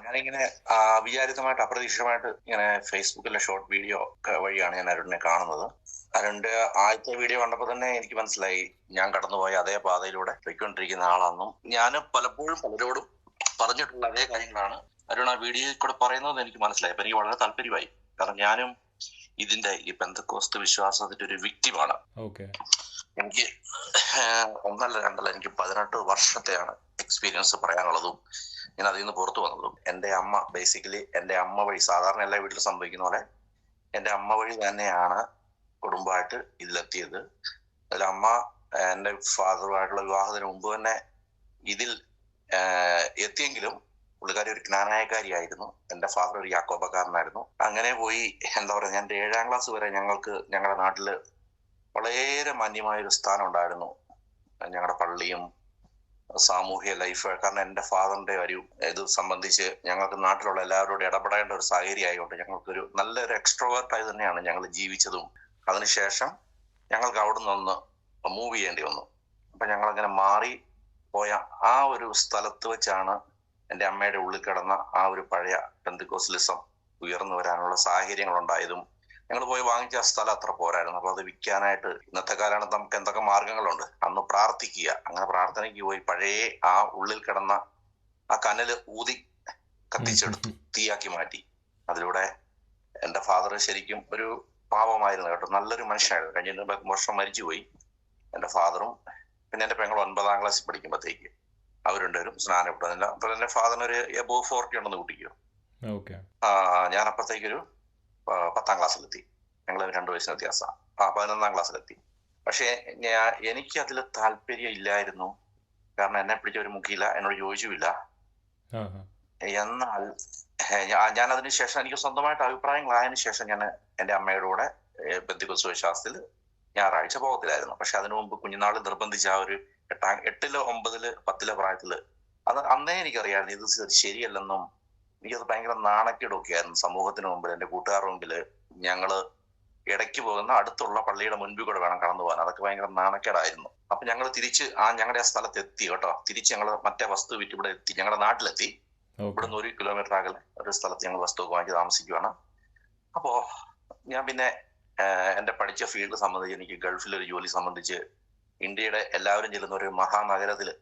ഞാനിങ്ങനെ വിചാരിതമായിട്ട് അപ്രതീക്ഷിതമായിട്ട് ഇങ്ങനെ ഫേസ്ബുക്കിലെ ഷോർട്ട് വീഡിയോ വഴിയാണ് ഞാൻ അരുണിനെ കാണുന്നത്. അരുണിന്റെ ആദ്യത്തെ വീഡിയോ കണ്ടപ്പോൾ തന്നെ എനിക്ക് മനസ്സിലായി ഞാൻ കടന്നുപോയ അതേ പാതയിലൂടെ പോയിക്കൊണ്ടിരിക്കുന്ന ആളാണെന്നും. ഞാൻ പലപ്പോഴും പലരോടും പറഞ്ഞിട്ടുള്ള അതേ കാര്യങ്ങളാണ് അരുൺ ആ വീഡിയോയിൽ കൂടെ പറയുന്നത് എനിക്ക് മനസ്സിലായി. അപ്പൊ എനിക്ക് വളരെ താല്പര്യമായി. കാരണം ഞാനും ഇതിന്റെ ഈ പെന്തക്കോസ്ത് വിശ്വാസത്തിന്റെ ഒരു വിക്ടിമാണ്. എനിക്ക് ഒന്നല്ല രണ്ടല്ല, എനിക്ക് 18 വർഷത്തെയാണ് എക്സ്പീരിയൻസ് പറയാനുള്ളതും ഞാൻ അതിൽ നിന്ന് പുറത്തു വന്നതും. എൻ്റെ അമ്മ ബേസിക്കലി എൻ്റെ അമ്മ വഴി, സാധാരണ എല്ലാ വീട്ടിലും സംഭവിക്കുന്ന പോലെ എൻ്റെ അമ്മ വഴി തന്നെയാണ് കുടുംബമായിട്ട് ഇതിലെത്തിയത്. അതിൽ അമ്മ എൻ്റെ ഫാദറുമായിട്ടുള്ള വിവാഹത്തിന് മുമ്പ് തന്നെ ഇതിൽ എത്തിയെങ്കിലും പുള്ളിക്കാരി ഒരു ജ്ഞാനായക്കാരിയായിരുന്നു. എൻ്റെ ഫാദർ ഒരു യാക്കോബക്കാരനായിരുന്നു. അങ്ങനെ പോയി എന്താ പറയുക, ഞാൻ 7ാം ക്ലാസ് വരെ ഞങ്ങളുടെ നാട്ടില് വളരെ മാന്യമായൊരു സ്ഥാനം ഉണ്ടായിരുന്നു. ഞങ്ങളുടെ പള്ളിയും സാമൂഹ്യ ലൈഫ്. കാരണം എൻ്റെ ഫാദറിന്റെ ഒരു ഇത് സംബന്ധിച്ച് ഞങ്ങൾക്ക് നാട്ടിലുള്ള എല്ലാവരോടും ഇടപെടേണ്ട ഒരു സാഹചര്യം ആയതുകൊണ്ട് ഞങ്ങൾക്കൊരു നല്ലൊരു എക്സ്ട്രോവേർട്ടായി തന്നെയാണ് ഞങ്ങൾ ജീവിച്ചതും. അതിനുശേഷം ഞങ്ങൾക്ക് അവിടെ നിന്ന് മൂവ് ചെയ്യേണ്ടി വന്നു. അപ്പൊ ഞങ്ങളങ്ങനെ മാറി പോയ ആ ഒരു സ്ഥലത്ത് വെച്ചാണ് എൻ്റെ അമ്മയുടെ ഉള്ളിൽ കിടന്ന ആ ഒരു പഴയ പെന്തക്കോസ്റ്റലിസം ഉയർന്നു വരാനുള്ള സാഹചര്യങ്ങൾ ഉണ്ടായതും. ഞങ്ങൾ പോയി വാങ്ങിച്ച സ്ഥലം അത്ര പോരായിരുന്നു. അപ്പൊ അത് വിൽക്കാനായിട്ട് ഇന്നത്തെ കാലത്ത് നമുക്ക് എന്തൊക്കെ മാർഗങ്ങളുണ്ട്. അന്ന് പ്രാർത്ഥിക്കുക, അങ്ങനെ പ്രാർത്ഥനയ്ക്ക് പോയി പഴയ ആ ഉള്ളിൽ കിടന്ന ആ കനല് ഊതി കത്തിച്ചെടുത്തു, തീയാക്കി മാറ്റി. അതിലൂടെ എൻ്റെ ഫാദർ ശരിക്കും ഒരു പാവമായിരുന്നു കേട്ടോ, നല്ലൊരു മനുഷ്യനായിരുന്നു. കഴിഞ്ഞ വർഷം മരിച്ചുപോയി എൻ്റെ ഫാദറും. പിന്നെ എൻ്റെ പെങ്ങൾ 9ാം ക്ലാസ്സിൽ പഠിക്കുമ്പോഴത്തേക്ക് അവരുണ്ടവരും സ്നാനപ്പെടുന്നില്ല. അപ്പൊ എൻ്റെ ഫാദറിന് ഒരു എബോവ് 40 ഉണ്ടെന്ന് കൂട്ടിക്കോ. ഞാൻ അപ്പത്തേക്കൊരു 10ാം ക്ലാസ്സിലെത്തി. ഞങ്ങൾ 2 വയസ്സിന് വ്യത്യാസം. 11ാം ക്ലാസ്സിലെത്തി. പക്ഷെ എനിക്ക് അതിൽ താല്പര്യം ഇല്ലായിരുന്നു. കാരണം എന്നെ പിടിച്ച ഒരു മുഖിയില്ല, എന്നോട് ചോദിച്ചുമില്ല. എന്നാൽ ഞാൻ അതിന് ശേഷം എനിക്ക് സ്വന്തമായിട്ട് അഭിപ്രായങ്ങളായതിനു ശേഷം ഞാൻ എൻ്റെ അമ്മയുടെ കൂടെ പെന്തക്കോസ്ത് വിശ്വാസത്തിൽ ഞായറാഴ്ച പോകത്തില്ലായിരുന്നു. പക്ഷെ അതിനു മുമ്പ് കുഞ്ഞുനാളിൽ നിർബന്ധിച്ച ആ ഒരു 8, 9, 10 പ്രായത്തില് അന്നേ എനിക്കറിയായിരുന്നു ഇത് ശരിയല്ലെന്നും. എനിക്കത് ഭയങ്കര നാണക്കേടൊക്കെ ആയിരുന്നു സമൂഹത്തിന് മുമ്പിൽ, എൻ്റെ കൂട്ടുകാരുടെ മുമ്പില്. ഞങ്ങള് ഇടയ്ക്ക് പോകുന്ന അടുത്തുള്ള പള്ളിയുടെ മുൻപിൽ കൂടെ വേണം കടന്നു പോകാൻ. അതൊക്കെ ഭയങ്കര നാണക്കേടായിരുന്നു. അപ്പൊ ഞങ്ങൾ തിരിച്ച് ഞങ്ങളുടെ ആ സ്ഥലത്ത് എത്തി കേട്ടോ. തിരിച്ച് ഞങ്ങൾ മറ്റേ വസ്തു വിറ്റ് ഇവിടെ എത്തി, ഞങ്ങളുടെ നാട്ടിലെത്തി. ഇവിടുന്ന് 1 കിലോമീറ്റർ അകലെ ഒരു സ്ഥലത്ത് ഞങ്ങൾ വസ്തുവൊക്കെ വാങ്ങി താമസിക്കുകയാണ്. അപ്പോ ഞാൻ പിന്നെ എൻ്റെ പഠിച്ച ഫീൽഡ് സംബന്ധിച്ച്, എനിക്ക് ഗൾഫിലൊരു ജോലി സംബന്ധിച്ച് ഇന്ത്യയുടെ എല്ലാവരും ചെല്ലുന്ന ഒരു മഹാനഗരത്തില്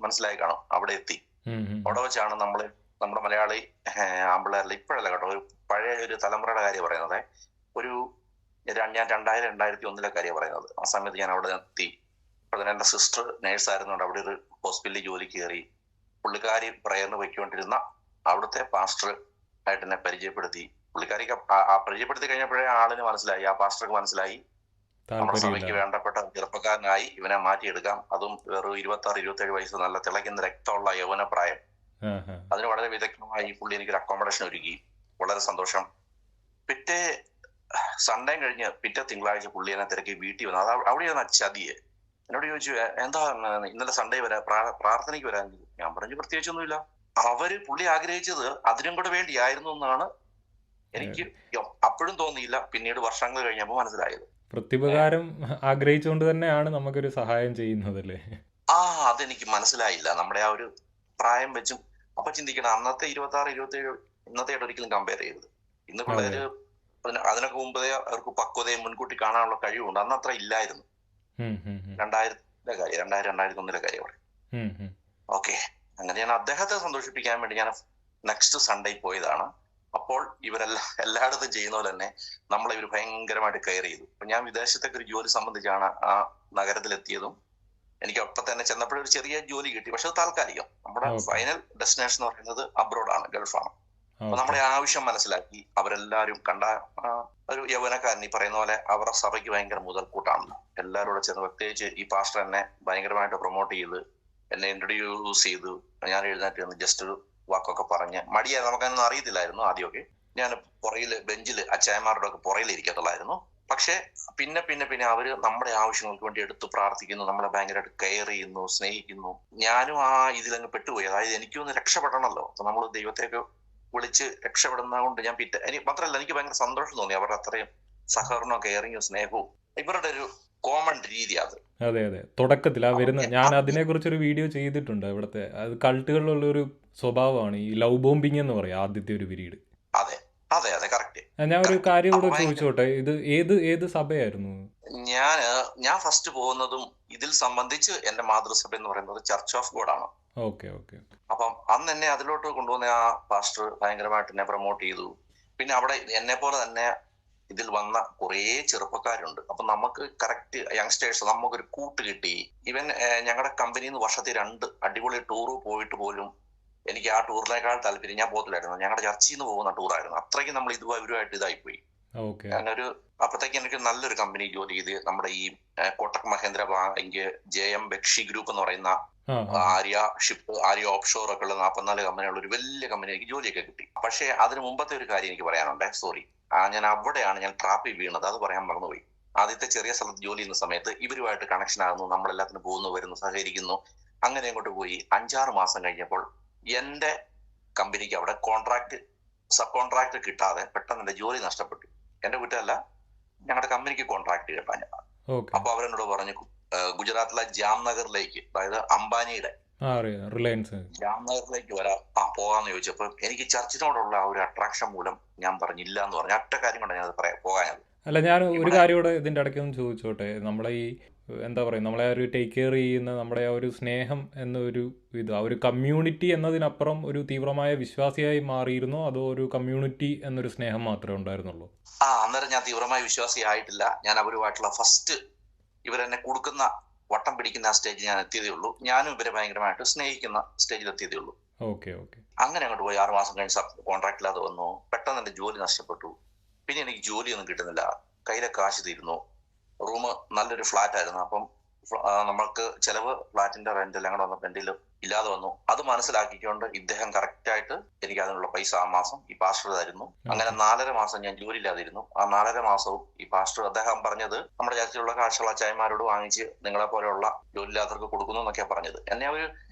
മനസ്സിലായി കാണും, അവിടെ എത്തി. അവിടെ വെച്ചാണ് നമ്മുടെ മലയാളി ആമ്പിള്ളേരിൽ ഇപ്പോഴല്ല കേട്ടോ, ഒരു പഴയ ഒരു തലമുറയുടെ കാര്യം പറയുന്നത്. ഞാൻ 2000-2001 കാര്യം പറയുന്നത്. ആ സമയത്ത് ഞാൻ അവിടെ എത്തി. അപ്പോൾ എൻ്റെ സിസ്റ്റർ നേഴ്സായിരുന്നുകൊണ്ട് അവിടെ ഒരു ഹോസ്പിറ്റലിൽ ജോലി കയറി. പുള്ളിക്കാരി പ്രയറിന് പോയിക്കൊണ്ടിരുന്ന അവിടുത്തെ പാസ്റ്റർ ആയിട്ട് എന്നെ പരിചയപ്പെടുത്തി. പുള്ളിക്കാരിക്ക് പരിചയപ്പെടുത്തി കഴിഞ്ഞപ്പോഴേ ആളിന് മനസ്സിലായി, ആ പാസ്റ്റർക്ക് മനസ്സിലായി നമ്മുടെ സഭയ്ക്ക് വേണ്ടപ്പെട്ട ചെറുപ്പക്കാരനായി ഇവനെ മാറ്റിയെടുക്കാം. അതും വെറും 26-27 വയസ്സ്, നല്ല തിളയ്ക്കുന്ന രക്തമുള്ള യൗവന പ്രായം. അതിന് വളരെ വിദഗ്ധമായി പുള്ളി എനിക്കൊരു അക്കോമഡേഷൻ ഒരുക്കി. വളരെ സന്തോഷം. പിറ്റേ സൺഡേ കഴിഞ്ഞ് പിറ്റേ തിങ്കളാഴ്ച പുള്ളി എന്നെ തിരക്കി വീട്ടിൽ വന്നു. അവിടെയാണ് ചതിയെ. എന്നോട് ചോദിച്ചു, എന്താ ഇന്നലെ സൺഡേ പ്രാർത്ഥനയ്ക്ക് വരാൻ? ഞാൻ പറഞ്ഞു പ്രത്യേകിച്ചൊന്നുമില്ല. പുള്ളി ആഗ്രഹിച്ചത് അതിനും കൂടെ വേണ്ടിയായിരുന്നു എന്നാണ് എനിക്ക് അപ്പോഴും തോന്നിയില്ല. പിന്നീട് വർഷങ്ങൾ കഴിഞ്ഞപ്പോൾ മനസ്സിലായത്. പ്രത്യുപകാരം ആഗ്രഹിച്ചുകൊണ്ട് തന്നെയാണ് നമുക്കൊരു സഹായം ചെയ്യുന്നതല്ലേ. അതെനിക്ക് മനസ്സിലായില്ല. നമ്മുടെ ആ ഒരു പ്രായം വെച്ചും അപ്പൊ ചിന്തിക്കണം, അന്നത്തെ 26-27 ഇന്നത്തെ ഒരിക്കലും കമ്പയർ ചെയ്തത്. ഇന്ന് പിള്ളേര് അതിനൊക്കെ മുമ്പേ അവർക്ക് പക്വതയും മുൻകൂട്ടി കാണാനുള്ള കഴിവുണ്ട്. അന്ന് അത്ര ഇല്ലായിരുന്നു. 2000-2001 കാര്യം അവിടെ. ഓക്കെ, അങ്ങനെ ഞാൻ അദ്ദേഹത്തെ സന്തോഷിപ്പിക്കാൻ വേണ്ടി ഞാൻ നെക്സ്റ്റ് സൺഡേ പോയതാണ്. അപ്പോൾ എല്ലായിടത്തും ചെയ്യുന്ന പോലെ തന്നെ നമ്മളെ ഇവർ ഭയങ്കരമായിട്ട് കെയർ ചെയ്തു. അപ്പൊ ഞാൻ വിദേശത്തൊക്കെ ഒരു ജോലി സംബന്ധിച്ചാണ് ആ നഗരത്തിലെത്തിയതും. എനിക്ക് ഒപ്പം തന്നെ ചെന്നപ്പോഴൊരു ചെറിയ ജോലി കിട്ടി. പക്ഷെ അത് താൽക്കാലികം. നമ്മുടെ ഫൈനൽ ഡെസ്റ്റിനേഷൻ എന്ന് പറയുന്നത് അബ്രോഡാണ്, ഗൾഫാണ്. അപ്പൊ നമ്മുടെ ആവശ്യം മനസ്സിലാക്കി അവരെല്ലാവരും കണ്ട ഒരു യൗവനക്കാരൻ ഈ പറയുന്ന പോലെ അവരുടെ സഭയ്ക്ക് ഭയങ്കര മുതൽക്കൂട്ടാണല്ലോ. എല്ലാവരോടും ചെന്ന്, പ്രത്യേകിച്ച് ഈ പാസ്റ്റർ എന്നെ ഭയങ്കരമായിട്ട് പ്രൊമോട്ട് ചെയ്ത് എന്നെ ഇൻട്രൊഡ്യൂസ് ചെയ്തു. ഞാൻ എഴുന്നേറ്റ് ജസ്റ്റ് ഒരു വാക്കൊക്കെ പറഞ്ഞ് മടിയായി, നമുക്കതൊന്നും അറിയത്തില്ലായിരുന്നു ആദ്യമൊക്കെ. ഞാൻ പുറയില് ബെഞ്ചില് അച്ചായന്മാരുടെ ഒക്കെ പുറയിലിരിക്കത്തുള്ളായിരുന്നു. പക്ഷെ പിന്നെ അവര് നമ്മുടെ ആവശ്യങ്ങൾക്ക് വേണ്ടി എടുത്ത് പ്രാർത്ഥിക്കുന്നു, നമ്മളെ ഭയങ്കരമായിട്ട് കെയർ ചെയ്യുന്നു, സ്നേഹിക്കുന്നു. ഞാനും ആ ഇതിലങ്ങ് പെട്ടുപോയി. അതായത് എനിക്കൊന്ന് രക്ഷപ്പെടണമല്ലോ. അപ്പൊ നമ്മൾ ദൈവത്തെയൊക്കെ വിളിച്ച് രക്ഷപ്പെടുന്നത് കൊണ്ട് ഞാൻ മാത്രമല്ല, എനിക്ക് ഭയങ്കര സന്തോഷം തോന്നി. അവരുടെ അത്രയും സഹകരണവും കെയറിങ്ങും സ്നേഹവും ഇവരുടെ ഒരു കോമൺ രീതി. അതെ തുടക്കത്തിൽ ആ വരുന്ന, ഞാൻ അതിനെ കുറിച്ചൊരു വീഡിയോ ചെയ്തിട്ടുണ്ട്. ഇവിടുത്തെ അത് കൾട്ടുകളിലുള്ളൊരു സ്വഭാവമാണ് ഈ ലവ് ബോംബിംഗ് എന്ന് പറയാം, ആദ്യത്തെ ഒരു പീരീഡ്. അതെ അതെ അതെ, കറക്റ്റ്. ഞാൻ ഒരു കാര്യം കൂടെ ചോദിച്ചോട്ടെ, ഇത് ഏത് സഭയായിരുന്നു? ഞാൻ ഫസ്റ്റ് പോകുന്നതും ഇതിൽ സംബന്ധിച്ച് എന്റെ മാതൃസഭ എന്ന് പറയുന്നത് ചർച്ച് ഓഫ് ഗോഡ് ആണ്. Okay okay. അപ്പം അന്ന് എന്നെ അതിലോട്ട് കൊണ്ടുവന്ന ആ പാസ്റ്റർ ഭയങ്കരമായിട്ട് എന്നെ പ്രൊമോട്ട് ചെയ്തു. പിന്നെ അവിടെ എന്നെ പോലെ തന്നെ ഇതിൽ വന്ന കുറേ ചെറുപ്പക്കാരുണ്ട്. അപ്പൊ നമുക്ക് കറക്റ്റ് യങ്സ്റ്റേഴ്സ്, നമുക്കൊരു കൂട്ട് കിട്ടി. ഇവൻ ഞങ്ങളുടെ കമ്പനിയിൽ നിന്ന് വർഷത്തിൽ 2 അടിപൊളി ടൂറ് പോയിട്ട് പോലും എനിക്ക് ആ ടൂറിനേക്കാൾ താല്പര്യം, ഞാൻ പോകത്തില്ലായിരുന്നു, ഞങ്ങളുടെ ചർച്ചയിൽ നിന്ന് പോകുന്ന ടൂറായിരുന്നു. അത്രയ്ക്ക് നമ്മൾ ഇവരുമായിട്ട് ഇതായിപ്പോയി. ഞാനൊരു അപ്പത്തേക്ക് എനിക്ക് നല്ലൊരു കമ്പനി ജോലി ചെയ്ത്, നമ്മുടെ ഈ Kotak Mahendra bank, JM Bakshi group എന്ന് പറയുന്ന ആര്യ ഷിപ്പ്, ആര്യ ഓഫ്ഷോർ ഒക്കെ ഉള്ള 44 കമ്പനികളുള്ള ഒരു വലിയ കമ്പനി എനിക്ക് ജോലിയൊക്കെ കിട്ടി. പക്ഷേ അതിന് മുമ്പത്തെ ഒരു കാര്യം എനിക്ക് പറയാനുണ്ട്, സോറി. ഞാൻ അവിടെയാണ് ഞാൻ ട്രാപ്പിൽ വീണത്, അത് പറയാൻ മറന്നുപോയി. ആദ്യത്തെ ചെറിയ സ്ഥലത്ത് ജോലി ചെയ്യുന്ന സമയത്ത് ഇവരുമായിട്ട് കണക്ഷൻ ആകുന്നു, നമ്മളെല്ലാത്തിനും പോകുന്നു, വരുന്നു, സഹകരിക്കുന്നു. അങ്ങനെ അങ്ങോട്ട് പോയി 5-6 മാസം കഴിഞ്ഞപ്പോൾ എന്റെ കമ്പനിക്ക് അവിടെ സബ് കോൺട്രാക്ട് കിട്ടാതെ പെട്ടെന്ന് എന്റെ ജോലി നഷ്ടപ്പെട്ടു. എന്റെ വീട്ടിലല്ല, ഞങ്ങളുടെ കമ്പനിക്ക് കോൺട്രാക്ട് കിട്ടാൻ. അപ്പൊ അവരെന്നോട് പറഞ്ഞു ഗുജറാത്തിലെ ജാംനഗറിലേക്ക്, അതായത് അംബാനിയുടെ റിലയൻസ് ജാംനഗറിലേക്ക് പോകാന്ന് ചോദിച്ചപ്പോൾ എനിക്ക് ചർച്ചിനോടുള്ള ആ ഒരു അട്രാക്ഷൻ മൂലം ഞാൻ പറഞ്ഞില്ല എന്ന് പറഞ്ഞു. ഒറ്റ കാര്യം കൊണ്ട് ഞാനത് പോകാനത്. അല്ല, ഞാൻ ഒരു കാര്യം കൂടെ ഇതിന്റെ ഇടയ്ക്ക് ഒന്ന് ചോദിച്ചോട്ടെ. നമ്മളെ ഈ എന്താ പറയുക, നമ്മളെ ആ ഒരു ടേക്ക് കെയർ ചെയ്യുന്ന നമ്മുടെ ആ ഒരു സ്നേഹം എന്നൊരു ആ ഒരു കമ്മ്യൂണിറ്റി എന്നതിനപ്പുറം ഒരു തീവ്രമായ വിശ്വാസിയായി മാറിയിരുന്നോ, അതോ ഒരു കമ്മ്യൂണിറ്റി എന്നൊരു സ്നേഹം മാത്രമേ ഉണ്ടായിരുന്നുള്ളൂ? അന്നേരം ഞാൻ തീവ്രമായ വിശ്വാസിയായിട്ടില്ല. ഞാൻ അവരുമായിട്ടുള്ള ഫസ്റ്റ് ഇവരെന്നെ കൊടുക്കുന്ന വട്ടം പിടിക്കുന്ന ആ സ്റ്റേജിൽ ഞാൻ എത്തിയതേ ഉള്ളൂ. ഞാനും ഇവരെ ഭയങ്കരമായിട്ട് സ്നേഹിക്കുന്ന സ്റ്റേജിൽ എത്തിയതേ ഉള്ളൂ. അങ്ങനെ അങ്ങോട്ട് പോയി 6 മാസം കഴിഞ്ഞ് സബ് കോൺട്രാക്റ്റില്ലാതെ വന്നു. പെട്ടെന്ന് എന്റെ ജോലി നഷ്ടപ്പെട്ടു. പിന്നെ എനിക്ക് ജോലിയൊന്നും കിട്ടുന്നില്ല, കയ്യിലെ കാശ് തീരുന്നു. റൂം നല്ലൊരു ഫ്ലാറ്റ് ആയിരുന്നു. അപ്പം നമ്മൾക്ക് ചെലവ്, ഫ്ലാറ്റിന്റെ റെന്റ് എല്ലാം കൂടെ വന്നപ്പോൾ എൻ്റെ ഇല്ലാതെ വന്നു. അത് മനസ്സിലാക്കിക്കൊണ്ട് ഇദ്ദേഹം കറക്റ്റായിട്ട് എനിക്ക് അതിനുള്ള പൈസ ആ മാസം ഈ പാസ്റ്റർ തരുന്നു. അങ്ങനെ 4.5 മാസം ഞാൻ ജോലി ഇല്ലാതിരുന്നു. ആ 4.5 മാസവും ഈ പാസ്റ്റർ, അദ്ദേഹം പറഞ്ഞത് നമ്മുടെ ചർച്ചയിലുള്ള കാശുള്ള അച്ചായന്മാരോട് വാങ്ങിച്ച് നിങ്ങളെ പോലെയുള്ള ജോലി ഇല്ലാത്തവർക്ക് കൊടുക്കുന്നു എന്നൊക്കെയാ പറഞ്ഞത്. എന്നെ അവർ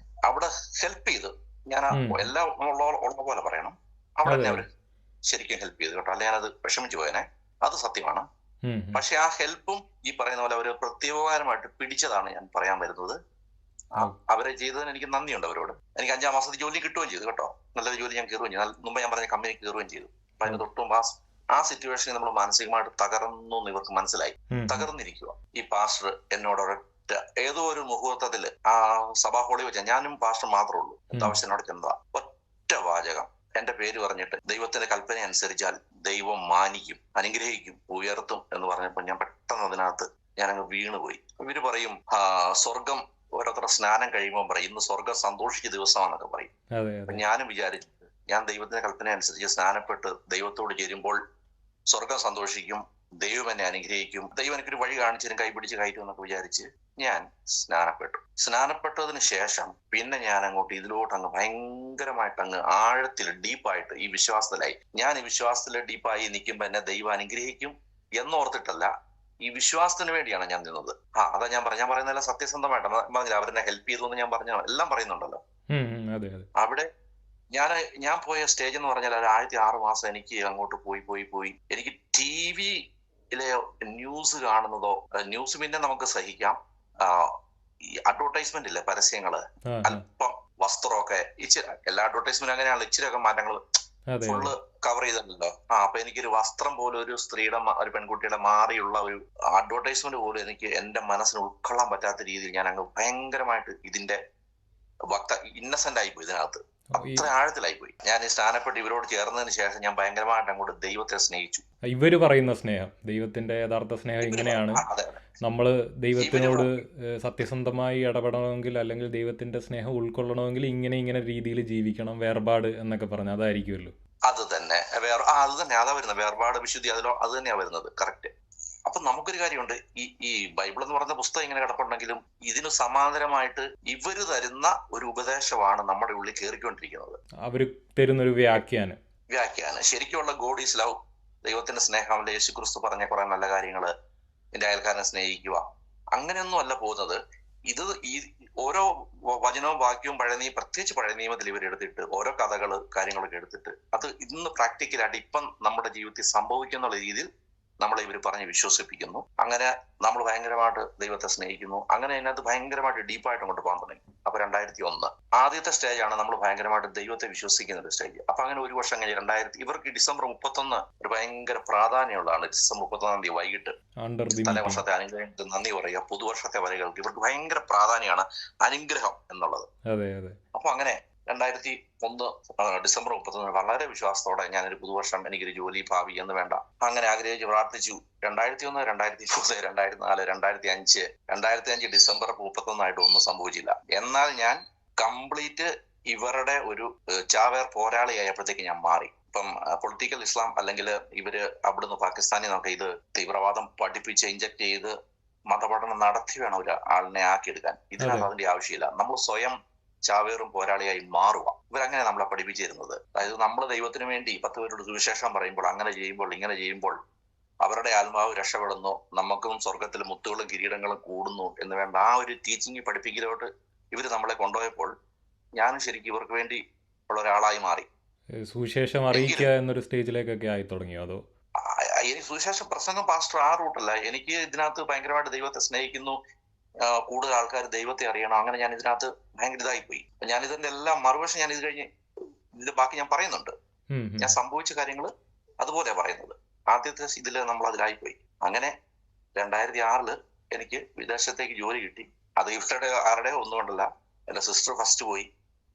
അവിടെ ഹെൽപ്പ് ചെയ്ത്, ഞാൻ എല്ലാം ഉള്ള പോലെ പറയണം, അവിടെ തന്നെ അവർ ശരിക്കും ഹെൽപ്പ് ചെയ്തു കേട്ടോ. അല്ലെ ഞാനത് വിഷമിച്ചു പോയനെ, അത് സത്യമാണ്. പക്ഷെ ആ ഹെൽപ്പും ഈ പറയുന്ന പോലെ അവര് പ്രത്യേകപരമായിട്ട് പിടിച്ചതാണ് ഞാൻ പറയാൻ വരുന്നത്. അവരെ ചെയ്തതിന് എനിക്ക് നന്ദിയുണ്ട് അവരോട്. എനിക്ക് 5-ാം മാസത്തിൽ ജോലി കിട്ടുകയും ചെയ്തു കേട്ടോ. നല്ലൊരു ജോലി ഞാൻ കയറുകയും ചെയ്തു. മുമ്പ് ഞാൻ പറഞ്ഞ കമ്പനിക്ക് കയറുകയും ചെയ്തു. അപ്പൊ അതിന് തൊട്ടും ആ സിറ്റുവേഷനിൽ നമ്മൾ മാനസികമായിട്ട് തകർന്നു എന്ന് ഇവർക്ക് മനസ്സിലായി. തകർന്നിരിക്കുക. ഈ പാസ്റ്റർ എന്നോട് ഒരൊറ്റ ഏതോ ഒരു മുഹൂർത്തത്തില് ആ സഭാ ഹോളി വെച്ച, ഞാനും പാസ്റ്റർ മാത്രമേ ഉള്ളൂ, എന്താവശ്യനോട് ചെന്നതാ, ഒറ്റ വാചകം എന്റെ പേര് പറഞ്ഞിട്ട്, ദൈവത്തിന്റെ കൽപ്പന അനുസരിച്ചാൽ ദൈവം മാനിക്കും, അനുഗ്രഹിക്കും, ഉയർത്തും എന്ന് പറഞ്ഞപ്പോൾ ഞാൻ പെട്ടെന്ന് അതിനകത്ത് ഞാനങ്ങ് വീണുപോയി. ഇവര് പറയും സ്വർഗം, ഓരോരുത്തർ സ്നാനം കഴിയുമ്പോൾ പറയും ഇന്ന് സ്വർഗം സന്തോഷിച്ച ദിവസമാണെന്നൊക്കെ പറയും. ഞാനും വിചാരിച്ചത്, ഞാൻ ദൈവത്തിന്റെ കൽപ്പന അനുസരിച്ച് സ്നാനപ്പെട്ട് ദൈവത്തോട് ചേരുമ്പോൾ സ്വർഗം സന്തോഷിക്കും, ദൈവം എന്നെ അനുഗ്രഹിക്കും, ദൈവം എനിക്കൊരു വഴി കാണിച്ചതിനും കൈപിടിച്ച് കയറ്റും എന്നൊക്കെ വിചാരിച്ച് ഞാൻ സ്നാനപ്പെട്ടതിന് ശേഷം പിന്നെ ഞാൻ അങ്ങോട്ട് ഇതിലോട്ട് അങ്ങ് ഭയങ്കരമായിട്ട് അങ്ങ് ആഴത്തിൽ ഡീപ്പായിട്ട് ഈ വിശ്വാസത്തിലായി. ഞാൻ ഈ വിശ്വാസത്തിൽ ഡീപ്പായി നിൽക്കുമ്പോൾ എന്നെ ദൈവം അനുഗ്രഹിക്കും എന്നോർത്തിട്ടല്ല, ഈ വിശ്വാസത്തിന് വേണ്ടിയാണ് ഞാൻ നിന്നത്. അതാ ഞാൻ പറയുന്നതെല്ലാം സത്യസന്ധമായിട്ട് പറഞ്ഞില്ല. അവരെന്നെ ഹെൽപ്പ് ചെയ്തു എന്ന് ഞാൻ പറഞ്ഞ എല്ലാം പറയുന്നുണ്ടല്ലോ. അവിടെ ഞാൻ പോയ സ്റ്റേജ് എന്ന് പറഞ്ഞാൽ 6 മാസം എനിക്ക് അങ്ങോട്ട് പോയി എനിക്ക് ടിവിയിലെ ന്യൂസ് കാണുന്നതോ, ന്യൂസ് പിന്നെ നമുക്ക് സഹിക്കാം, ഈ അഡ്വർടൈസ്മെന്റ് ഇല്ലേ, പരസ്യങ്ങള്, അല്പം വസ്ത്രമൊക്കെ ഇച്ചിരി, എല്ലാ അഡ്വർടൈസ്മെന്റ് അങ്ങനെയാണല്ലോ, ഇച്ചിരിയൊക്കെ മാറ്റങ്ങൾ ഫുള്ള് കവർ ചെയ്തിട്ടുണ്ടല്ലോ. അപ്പൊ എനിക്കൊരു വസ്ത്രം പോലും ഒരു സ്ത്രീയുടെ, ഒരു പെൺകുട്ടിയുടെ മാറിയുള്ള ഒരു അഡ്വർടൈസ്മെന്റ് പോലും എനിക്ക് എന്റെ മനസ്സിന് ഉൾക്കൊള്ളാൻ പറ്റാത്ത രീതിയിൽ ഞാൻ അങ്ങ് ഭയങ്കരമായിട്ട് ഇതിന്റെ ഇന്നസെന്റ് ആയിപ്പോയി, ഇതിനകത്ത് അത്ര ആഴത്തിലായിപ്പോയി. ഞാൻ സ്നാനപ്പെട്ട് ഇവരോട് ചേർന്നതിന് ശേഷം ഞാൻ ഭയങ്കരമായിട്ട് അങ്ങോട്ട് ദൈവത്തെ സ്നേഹിച്ചു. ഇവര് പറയുന്ന സ്നേഹം, ദൈവത്തിന്റെ യഥാർത്ഥ സ്നേഹം ഇങ്ങനെയാണ്. നമ്മള് ദൈവത്തിനോട് സത്യസന്ധമായി ഇടപെടണമെങ്കിൽ, അല്ലെങ്കിൽ ദൈവത്തിന്റെ സ്നേഹം ഉൾക്കൊള്ളണമെങ്കിൽ ഇങ്ങനെ രീതിയിൽ ജീവിക്കണം, വേർപാട് എന്നൊക്കെ പറഞ്ഞ അതായിരിക്കുമല്ലോ. അത് തന്നെ അതാ വരുന്നത്, വേർപാട്, വിശുദ്ധി, അത് തന്നെയാ വരുന്നത്. കറക്റ്റ്. അപ്പൊ നമുക്കൊരു കാര്യമുണ്ട്, ഈ ബൈബിൾ എന്ന് പറയുന്ന പുസ്തകം ഇങ്ങനെ കിടപ്പുണ്ടെങ്കിലും ഇതിന് സമാന്തരമായിട്ട് ഇവര് തരുന്ന ഒരു ഉപദേശമാണ് നമ്മുടെ ഉള്ളിൽ കയറിക്കൊണ്ടിരിക്കുന്നത്. അവര് തരുന്ന ഒരു വ്യാഖ്യാനം. ശരിക്കുള്ള ഗോഡ് ഈസ് ലവ്, ദൈവത്തിന്റെ സ്നേഹം, യേശു ക്രിസ്തു പറഞ്ഞ കുറെ നല്ല കാര്യങ്ങള്, എന്റെ അയൽക്കാരനെ സ്നേഹിക്കുക, അങ്ങനെയൊന്നും അല്ല പോകുന്നത്. ഇത് ഈ ഓരോ വചനവും വാക്യവും പ്രത്യേകിച്ച് പഴയ നിയമത്തിൽ ഇവരെടുത്തിട്ട് ഓരോ കഥകള്, കാര്യങ്ങളൊക്കെ എടുത്തിട്ട് അത് ഇന്ന് പ്രാക്ടിക്കലായിട്ട് ഇപ്പം നമ്മുടെ ജീവിതത്തിൽ സംഭവിക്കുന്ന രീതിയിൽ നമ്മളെ ഇവർ പറഞ്ഞ് വിശ്വസിപ്പിക്കുന്നു. അങ്ങനെ നമ്മൾ ഭയങ്കരമായിട്ട് ദൈവത്തെ സ്നേഹിക്കുന്നു. അങ്ങനെ അതിനകത്ത് ഭയങ്കരമായിട്ട് ഡീപ്പായിട്ട് കൊണ്ട് പോകാൻ തുടങ്ങി. അപ്പൊ 2001 ആദ്യത്തെ സ്റ്റേജാണ് നമ്മൾ ഭയങ്കരമായിട്ട് ദൈവത്തെ വിശ്വസിക്കുന്ന ഒരു സ്റ്റേജ്. അപ്പൊ അങ്ങനെ ഒരു വർഷം കഴിഞ്ഞ് ഇവർക്ക് ഡിസംബർ 31 ഒരു ഭയങ്കര പ്രാധാന്യമുള്ളതാണ്. ഡിസംബർ 31 വൈകിട്ട് തലേ വർഷത്തെ അനുഗ്രഹങ്ങൾക്ക് നന്ദി പറയുക, പുതുവർഷത്തെ വരകൾക്ക് ഇവർക്ക് ഭയങ്കര പ്രാധാന്യമാണ് അനുഗ്രഹം എന്നുള്ളത്. അപ്പൊ അങ്ങനെ 2001 ഡിസംബർ 31 വളരെ വിശ്വാസത്തോടെ ഞാനൊരു പുതുവർഷം, എനിക്കൊരു ജോലി, ഭാവി എന്ന് വേണ്ട അങ്ങനെ ആഗ്രഹിച്ച് പ്രാർത്ഥിച്ചു. 2001, 2003, 2004, 2005 ഡിസംബർ 31 ഒന്നും സംഭവിച്ചില്ല. എന്നാൽ ഞാൻ കംപ്ലീറ്റ് ഇവരുടെ ഒരു ചാവേർ പോരാളിയായപ്പോഴത്തേക്ക് ഞാൻ മാറി. ഇപ്പം പൊളിറ്റിക്കൽ ഇസ്ലാം അല്ലെങ്കിൽ ഇവര് അവിടുന്ന് പാകിസ്ഥാനിൽ നിന്നൊക്കെ ഇത് തീവ്രവാദം പഠിപ്പിച്ച് ഇഞ്ചക്ട് ചെയ്ത് മതപഠനം നടത്തി വേണം ഒരു ആളിനെ ആക്കിയെടുക്കാൻ. ഇതിനകത്ത് അതിന്റെ ആവശ്യമില്ല. നമ്മൾ സ്വയം ചാവേറും പോരാളിയായി മാറുക. ഇവരങ്ങനെ നമ്മളെ പഠിപ്പിച്ചിരുന്നത്. അതായത് നമ്മൾ ദൈവത്തിന് വേണ്ടി 10 പേരോട് സുവിശേഷം പറയുമ്പോൾ, അങ്ങനെ ചെയ്യുമ്പോൾ, ഇങ്ങനെ ചെയ്യുമ്പോൾ അവരുടെ ആത്മാവ് രക്ഷപ്പെടുന്നു, നമുക്കും സ്വർഗത്തിൽ മുത്തുകളും കിരീടങ്ങളും കൂടുന്നു എന്ന് വേണ്ട ആ ഒരു ടീച്ചിങ് പഠിപ്പിക്കലോട്ട് ഇവർ നമ്മളെ കൊണ്ടുപോയപ്പോൾ ഞാനും ശരിക്കും ഇവർക്ക് വേണ്ടി ഉള്ള ഒരാളായി മാറി. സുവിശേഷം അറിയിക്കുക എന്നൊരു സ്റ്റേജിലേക്കൊക്കെ ആയി തുടങ്ങിയോ? അതോ എനിക്ക് സുവിശേഷ പ്രസംഗം പാസ്റ്റർ ആ റൂട്ടല്ല. എനിക്ക് ഇതിനകത്ത് ഭയങ്കരമായിട്ട് ദൈവത്തെ സ്നേഹിക്കുന്നു, കൂടുതൽ ആൾക്കാർ ദൈവത്തെ അറിയണം, അങ്ങനെ ഞാൻ ഇതിനകത്ത് ഭയങ്കര ഇതായിപ്പോയി. ഞാൻ ഇതിന്റെ എല്ലാം മറുവശം ഞാൻ ഇത് കഴിഞ്ഞ് ഇതിന്റെ ബാക്കി ഞാൻ പറയുന്നുണ്ട്. ഞാൻ സംഭവിച്ച കാര്യങ്ങൾ അതുപോലെ പറയുന്നത്. ആദ്യത്തെ ഇതില് നമ്മൾ അതിലായിപ്പോയി. അങ്ങനെ 2006 എനിക്ക് വിദേശത്തേക്ക് ജോലി കിട്ടി. അത് ഇവരുടെ ആരുടെ ഒന്നും കൊണ്ടല്ല, എന്റെ സിസ്റ്റർ ഫസ്റ്റ് പോയി,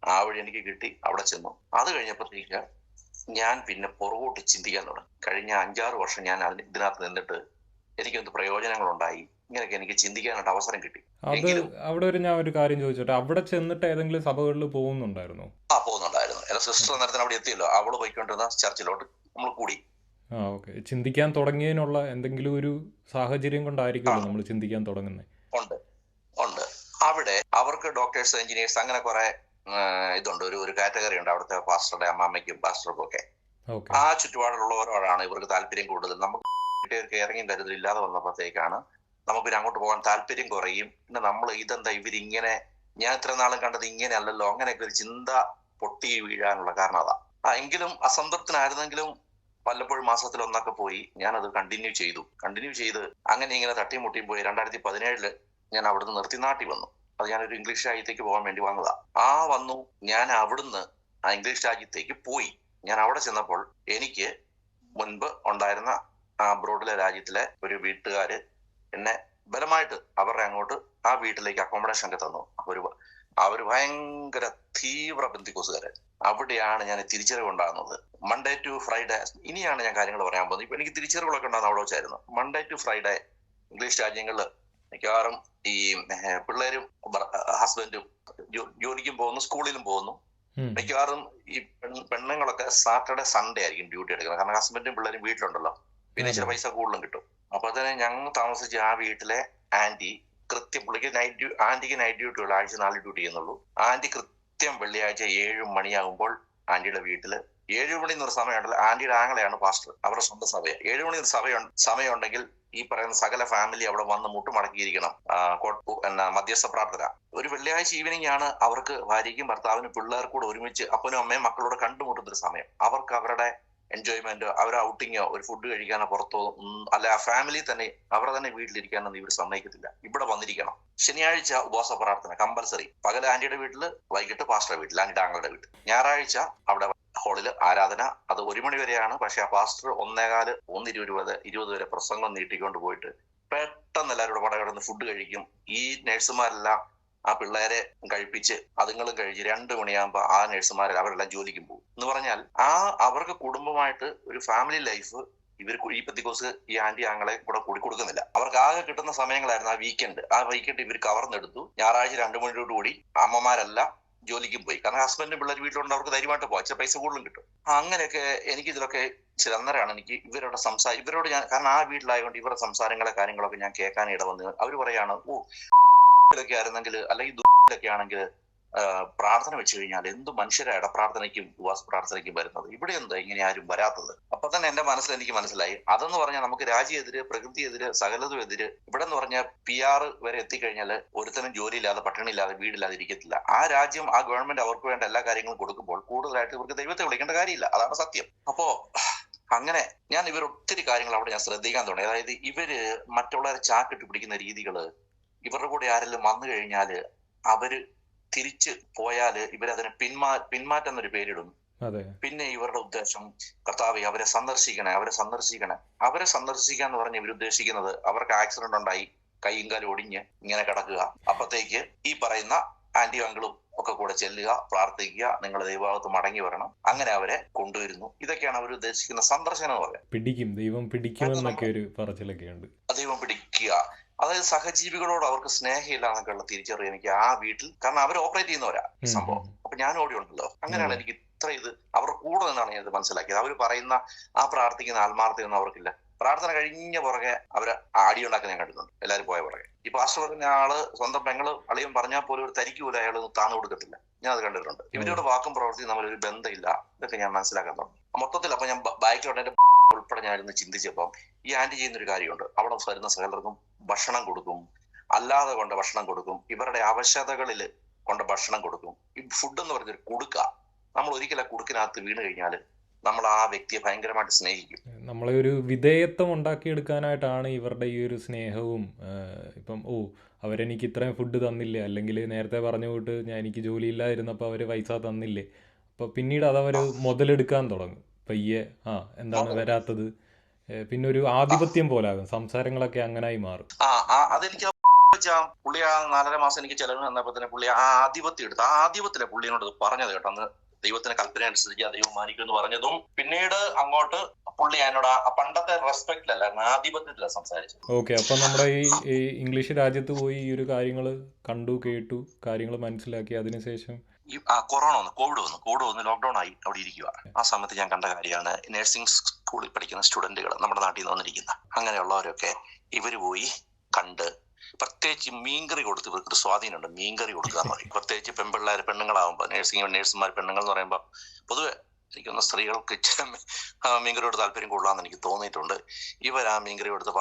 ആ വഴി എനിക്ക് കിട്ടി. അവിടെ ചെന്നു. അത് കഴിഞ്ഞപ്പോഴത്തേക്ക് ഞാൻ പിന്നെ പുറകോട്ട് ചിന്തിക്കാൻ തുടങ്ങി. കഴിഞ്ഞ 5-6 വർഷം ഞാൻ ഇതിനകത്ത് നിന്നിട്ട് എനിക്കെന്ത് പ്രയോജനങ്ങളുണ്ടായി, ഇങ്ങനെയൊക്കെ എനിക്ക് ചിന്തിക്കാനായിട്ട് അവസരം കിട്ടി. അവിടെ ഞാൻ ഒരു കാര്യം ചോദിച്ചോട്ടെ, അവിടെ ചെന്നിട്ട് ഏതെങ്കിലും സഭകളിൽ പോകുന്നുണ്ടായിരുന്നു? പോകുന്നുണ്ടായിരുന്നു. എന്റെ സിസ്റ്റർ നേരത്തിന് അവിടെ എത്തിയല്ലോ, അവള് പോയിക്കൊണ്ടിരുന്ന ചർച്ചിലോട്ട് നമ്മൾ കൂടി. ചിന്തിക്കാൻ തുടങ്ങിയതിനുള്ള എന്തെങ്കിലും ഒരു സാഹചര്യം കൊണ്ടായിരിക്കുമല്ലോ നമ്മൾ ചിന്തിക്കാൻ തുടങ്ങുന്നത്. ഉണ്ട്. അവിടെ അവർക്ക് ഡോക്ടേഴ്സ്, എഞ്ചിനീയേഴ്സ്, അങ്ങനെ കുറെ ഇതുണ്ട്. ഒരു കാറ്റഗറി ഉണ്ട് അവിടുത്തെ പാസ്റ്ററുടെ അമ്മയ്ക്കും പാസ്റ്റർക്കും ഒക്കെ. ആ ചുറ്റുപാടുള്ളവരോടാണ് ഇവർക്ക് താല്പര്യം കൂടുതൽ. നമുക്ക് ഇറങ്ങിയും കരുതലില്ലാതെ വന്നപ്പോഴത്തേക്കാണ് നമുക്ക് പിന്നെ അങ്ങോട്ട് പോകാൻ താല്പര്യം കുറയും. പിന്നെ നമ്മൾ ഇതെന്താ ഇവരിങ്ങനെ, ഞാൻ ഇത്ര നാളും കണ്ടത് ഇങ്ങനെ അല്ലല്ലോ, അങ്ങനെയൊക്കെ ഒരു ചിന്ത പൊട്ടി വീഴാനുള്ള കാരണം അതാ. എങ്കിലും അസംതൃപ്തനായിരുന്നെങ്കിലും വല്ലപ്പോഴും മാസത്തിൽ ഒന്നൊക്കെ പോയി ഞാനത് കണ്ടിന്യൂ ചെയ്ത് അങ്ങനെ ഇങ്ങനെ തട്ടിമുട്ടിയും പോയി. 2017 ഞാൻ അവിടുന്ന് നിർത്തി നാട്ടി വന്നു. അത് ഞാനൊരു ഇംഗ്ലീഷ് രാജ്യത്തേക്ക് പോകാൻ വേണ്ടി വന്നതാ. വന്നു. ഞാൻ അവിടുന്ന് ആ ഇംഗ്ലീഷ് രാജ്യത്തേക്ക് പോയി. ഞാൻ അവിടെ ചെന്നപ്പോൾ എനിക്ക് മുൻപ് ഉണ്ടായിരുന്ന അബ്രോഡിലെ രാജ്യത്തിലെ ഒരു വീട്ടുകാര് എന്നെ ബലമായിട്ട് അവരുടെ അങ്ങോട്ട് ആ വീട്ടിലേക്ക് അക്കോമഡേഷൻ ഒക്കെ തന്നു. അവര് ഭയങ്കര തീവ്ര ബന്ധുക്കോസുകാര്. അവിടെയാണ് ഞാൻ തിരിച്ചറിവുണ്ടാകുന്നത്. മൺഡേ ടു ഫ്രൈഡേ, ഇനിയാണ് ഞാൻ കാര്യങ്ങൾ പറയാൻ പോകുന്നത്. ഇപ്പൊ എനിക്ക് തിരിച്ചറിവുകളൊക്കെ ഉണ്ടാകുന്ന അവിടെ വെച്ചായിരുന്നു. മൺഡേ ടു ഫ്രൈഡേ ഇംഗ്ലീഷ് രാജ്യങ്ങളിൽ മിക്കവാറും ഈ പിള്ളേരും ഹസ്ബൻഡും ജോലിക്കും പോകുന്നു, സ്കൂളിലും പോകുന്നു. മിക്കവാറും ഈ പെണ്ണുങ്ങളൊക്കെ സാറ്റർഡേ സൺഡേ ആയിരിക്കും ഡ്യൂട്ടി എടുക്കുന്നത്. കാരണം ഹസ്ബൻഡും പിള്ളേരും വീട്ടിലുണ്ടല്ലോ, പിന്നെ ചില പൈസ കൂടുതലും കിട്ടും. അപ്പൊ തന്നെ ഞങ്ങൾ താമസിച്ച ആ വീട്ടിലെ ആന്റി കൃത്യം, ആന്റിക്ക് നൈറ്റ് ഡ്യൂട്ടി ഉള്ള, ആഴ്ച 4 ഡ്യൂട്ടി ചെയ്യുന്നുള്ളൂ. ആന്റി കൃത്യം വെള്ളിയാഴ്ച 7 മണിയാകുമ്പോൾ ആന്റിയുടെ വീട്ടില് 7 മണി എന്നൊരു സമയമുണ്ടല്ലോ, ആന്റിയുടെ ആങ്ങളെയാണ് പാസ്റ്റർ, അവരുടെ സ്വന്തം സഭയാണ്. 7 മണി ഒരു സമയമുണ്ടെങ്കിൽ ഈ പറയുന്ന സകല ഫാമിലി അവിടെ വന്ന് മുട്ടുമടക്കിയിരിക്കണം. മധ്യസ്ഥ പ്രാർത്ഥന. ഒരു വെള്ളിയാഴ്ച ഈവനിങ് ആണ് അവർക്ക്, ഭാര്യയ്ക്കും ഭർത്താവിനും പിള്ളേർ കൂടെ ഒരുമിച്ച് അപ്പനും അമ്മയും മക്കളോട് കണ്ടുമുട്ടുന്നൊരു സമയം. അവർക്ക് അവരുടെ എൻജോയ്മെന്റോ അവരുടെ ഔട്ടിങ്ങോ ഒരു ഫുഡ് കഴിക്കാനോ പുറത്തോ അല്ല, ആ ഫാമിലി തന്നെ അവരെ തന്നെ വീട്ടിലിരിക്കാനൊന്നും ഇവർ സമ്മതിക്കത്തില്ല. ഇവിടെ വന്നിരിക്കണം. ശനിയാഴ്ച ഉപവാസ പ്രാർത്ഥന കമ്പൽസറി. പകൽ ആന്റിയുടെ വീട്ടില്, വൈകിട്ട് പാസ്റ്ററുടെ വീട്ടിൽ, ആന്റിയുടെ ആങ്ങളുടെ വീട്ടിൽ. ഞായറാഴ്ച അവിടെ ഹാളില് ആരാധന. അത് 1 മണി വരെയാണ്. പക്ഷെ ആ പാസ്റ്റർ 1:15, 1:20 വരെ പ്രസംഗം നീട്ടിക്കൊണ്ട് പോയിട്ട് പെട്ടെന്ന് എല്ലാവരും പടകിടന്ന് ഫുഡ് കഴിക്കും. ഈ നഴ്സുമാരെല്ലാം ആ പിള്ളേരെ കഴിപ്പിച്ച് അതുങ്ങളും കഴിച്ച് 2 മണിയാകുമ്പോ ആ നഴ്സുമാരെ അവരെല്ലാം ജോലിക്കും പോകും. എന്ന് പറഞ്ഞാൽ അവർക്ക് കുടുംബമായിട്ട് ഒരു ഫാമിലി ലൈഫ് ഇവർ ഈ പെന്തിക്കോസ് ഈ ആന്റി ആങ്ങളെ കൂടെ കൂടി കൊടുക്കുന്നില്ല. അവർക്ക് ആകെ കിട്ടുന്ന സമയങ്ങളായിരുന്നു ആ വീക്കെൻഡ്. ആ വീക്കെൻഡ് ഇവർ കവർന്നെടുത്തു. ഞായറാഴ്ച 2 മണിയോടുകൂടി അമ്മമാരെല്ലാം ജോലിക്കും പോയി. കാരണം ഹസ്ബൻഡും പിള്ളേർ വീട്ടിലുണ്ട്, അവർക്ക് ധൈര്യമായിട്ട് പോകാം, ഇച്ചിരി പൈസ കൂടുതലും കിട്ടും. അങ്ങനെയൊക്കെ എനിക്ക് ഇതിലൊക്കെ അന്നേരമാണ് എനിക്ക് ഇവരോട് ഞാൻ, കാരണം ആ വീട്ടിലായതുകൊണ്ട് ഇവരുടെ സംസാരങ്ങളെ കാര്യങ്ങളൊക്കെ ഞാൻ കേൾക്കാൻ ഇടവന്ന്. അവർ പറയാണ്, ൊക്കെ ആയിരുന്നെങ്കിൽ അല്ലെങ്കിൽ ദുഃഖത്തിലൊക്കെ ആണെങ്കിൽ പ്രാർത്ഥന വെച്ച് കഴിഞ്ഞാൽ എന്ത് മനുഷ്യരാണ് ഇടപ്രാർത്ഥനയ്ക്കും ഉപവാസ പ്രാർത്ഥനയ്ക്കും വരുന്നത്, ഇവിടെ എന്താ ഇങ്ങനെ ആരും വരാത്തത്? അപ്പൊ തന്നെ എന്റെ മനസ്സിൽ എനിക്ക് മനസ്സിലായി, അതെന്ന് പറഞ്ഞാൽ നമുക്ക് രാജ്യമെതിര്, പ്രകൃതിയെതിര്, സകലതും എതിര്. ഇവിടെ എന്ന് പറഞ്ഞാൽ PR വരെ എത്തിക്കഴിഞ്ഞാൽ ഒരുത്തനും ജോലിയില്ലാതെ, പട്ടിണിയില്ലാതെ, വീടില്ലാതെ ഇരിക്കത്തില്ല. ആ രാജ്യം, ആ ഗവൺമെന്റ് അവർക്ക് വേണ്ട എല്ലാ കാര്യങ്ങളും കൊടുക്കുമ്പോൾ കൂടുതലായിട്ട് ഇവർക്ക് ദൈവത്തെ വിളിക്കേണ്ട കാര്യമില്ല. അതാണ് സത്യം. അപ്പോ അങ്ങനെ ഞാൻ ഒത്തിരി കാര്യങ്ങൾ അവിടെ ഞാൻ ശ്രദ്ധിക്കാൻ തുടങ്ങി. അതായത് ഇവര് മറ്റുള്ളവരെ ചാക്കിട്ട് പിടിക്കുന്ന രീതികള്, ഇവരുടെ കൂടെ ആരെങ്കിലും വന്നു കഴിഞ്ഞാല് അവര് തിരിച്ച് പോയാൽ ഇവരതിന് പിന്മാറ്റം എന്നൊരു പേരിടുന്നു. പിന്നെ ഇവരുടെ ഉദ്ദേശം കർത്താവെ അവരെ സന്ദർശിക്കണേ. അവരെ സന്ദർശിക്കുക എന്ന് പറഞ്ഞ് ഇവരുദ്ദേശിക്കുന്നത് അവർക്ക് ആക്സിഡന്റ് ഉണ്ടായി കൈയും കാലും ഒടിഞ്ഞ് ഇങ്ങനെ കിടക്കുക. അപ്പത്തേക്ക് ഈ പറയുന്ന ആന്റി അങ്കിളും ഒക്കെ കൂടെ ചെല്ലുക, പ്രാർത്ഥിക്കുക, നിങ്ങൾ ദൈവഭാഗത്ത് മടങ്ങി വരണം, അങ്ങനെ അവരെ കൊണ്ടുവരുന്നു. ഇതൊക്കെയാണ് അവർ ഉദ്ദേശിക്കുന്ന സന്ദർശനം എന്ന് പറയുന്നത്. ദൈവം പിടിക്കുമെന്നൊക്കെ ഒരു പറച്ചിലൊക്കെ ഉണ്ട്. ദൈവം പിടിക്കുക, അതായത് സഹജീവികളോട് അവർക്ക് സ്നേഹമില്ല എന്നൊക്കെയുള്ള തിരിച്ചറിയാൻ എനിക്ക് ആ വീട്ടിൽ, കാരണം അവർ ഓപ്പറേറ്റ് ചെയ്യുന്നവരാ ഈ സംഭവം. അപ്പൊ ഞാൻ ഓടി ഉണ്ടല്ലോ, അങ്ങനെയാണ് എനിക്ക് ഇത്ര ഇത് അവരുടെ കൂടെ നിന്നാണ് ഞാൻ ഇത് മനസ്സിലാക്കിയത്. അവർ പറയുന്ന ആ പ്രാർത്ഥിക്കുന്ന ആത്മാർത്ഥയൊന്നും അവർക്കില്ല. പ്രാർത്ഥന കഴിഞ്ഞ പുറകെ അവര് ആടി ഉണ്ടാക്കാൻ ഞാൻ കണ്ടിട്ടുണ്ട്, എല്ലാവരും പോയ പുറകെ. ഈ പാസ്റ്റർ പറഞ്ഞ ആള് സ്വന്തം പെങ്ങള് അളിയും പറഞ്ഞാൽ പോലും ഒരു തരിക്കൂല, അയാൾ താന്നു കൊടുക്കത്തില്ല. ഞാൻ അത് കണ്ടിട്ടുണ്ട്. ഇവരുടെ വാക്കും പ്രവർത്തിയും തമ്മിലൊരു ബന്ധമില്ല. ഇതൊക്കെ ഞാൻ മനസ്സിലാക്കാൻ തുടങ്ങി മൊത്തത്തിൽ. അപ്പൊ ഞാൻ ബാക്കിലോട്ടെ ഉൾപ്പെടെ ഞാനിന്ന് ചിന്തിച്ചപ്പം ഈ ആന്റി ചെയ്യുന്നൊരു കാര്യമുണ്ട്. അവിടെ വരുന്ന സകലർക്കും ഭക്ഷണം കൊടുക്കും, അല്ലാതെ കൊണ്ട് ഭക്ഷണം കൊടുക്കും, ഇവരുടെ അവശതകളിൽ കൊണ്ട് ഭക്ഷണം കൊടുക്കും. ഈ ഫുഡ് എന്ന് പറഞ്ഞൊരു കുടുക്ക. നമ്മൾ ഒരിക്കലും കുടുക്കിനകത്ത് വീണ് കഴിഞ്ഞാൽ നമ്മൾ ആ വ്യക്തിയെ ഭയങ്കരമായിട്ട് സ്നേഹിക്കും. നമ്മളെ ഒരു വിധേയത്വം ഉണ്ടാക്കിയെടുക്കാനായിട്ടാണ് ഇവരുടെ ഈ ഒരു സ്നേഹവും. ഇപ്പം അവരെനിക്ക് ഇത്രയും ഫുഡ് തന്നില്ലേ, അല്ലെങ്കിൽ നേരത്തെ പറഞ്ഞു പോയിട്ട് എനിക്ക് ജോലിയില്ലാതിരുന്നപ്പോൾ അവർ പൈസ തന്നില്ലേ, അപ്പോൾ പിന്നീട് അതവർ മുതലെടുക്കാൻ തുടങ്ങും പയ്യെ. എന്താണ് വരാത്തത്, പിന്നെ ഒരു ആധിപത്യം പോലാകും, സംസാരങ്ങളൊക്കെ അങ്ങനായി മാറും. അതെനിക്ക് പുള്ളി ആ 4.5 മാസം എനിക്ക് ചെലവ് തന്നപ്പോ തന്നെ പുള്ളി ആ ആധിപത്യം എടുത്ത്, ആ ആധിപത്യത്തിലെ പുള്ളിയോട് പറഞ്ഞത് കേട്ടോ. അന്ന് ദൈവത്തിന്റെ കൽപ്പന അനുസരിച്ച് ദൈവം മാനിക്കും എന്ന് പറഞ്ഞതും പിന്നീട് അങ്ങോട്ട് പുള്ളി എന്നോട് ആ പണ്ടത്തെ റെസ്പെക്റ്റിലല്ലായിരുന്നു, ആധിപത്യത്തിലാണ് സംസാരിച്ചത്. ഓക്കെ, അപ്പൊ നമ്മുടെ ഈ ഇംഗ്ലീഷ് രാജ്യത്ത് പോയി ഈ ഒരു കാര്യങ്ങൾ കണ്ടു, കേട്ടു, കാര്യങ്ങൾ മനസ്സിലാക്കി. അതിനുശേഷം കോവിഡ് വന്ന് ലോക്ക്ഡൌൺ ആയി അവിടെ ഇരിക്കുക. ആ സമയത്ത് ഞാൻ കണ്ട കാര്യമാണ്, നഴ്സിംഗ് സ്കൂളിൽ പഠിക്കുന്ന സ്റ്റുഡന്റുകൾ നമ്മുടെ നാട്ടിൽ നിന്ന് വന്നിരിക്കുന്ന അങ്ങനെയുള്ളവരൊക്കെ ഇവര് പോയി കണ്ട്, പ്രത്യേകിച്ച് മീൻകറി കൊടുത്ത് ഇവർക്കൊരു സ്വാധീനമുണ്ട്. മീൻകറി കൊടുക്കുക എന്ന് പറയും. പ്രത്യേകിച്ച് പെണ്ണുങ്ങളാകുമ്പോൾ നേഴ്സുമാർ പെണ്ണുങ്ങൾ എന്ന് പറയുമ്പോൾ പൊതുവെ എനിക്കൊന്ന് സ്ത്രീകൾക്ക് മീൻകറിയോട് താല്പര്യം കൂടുതലാന്ന് എനിക്ക് തോന്നിയിട്ടുണ്ട്. ഇവർ ആ മീൻകറി കൊടുത്ത്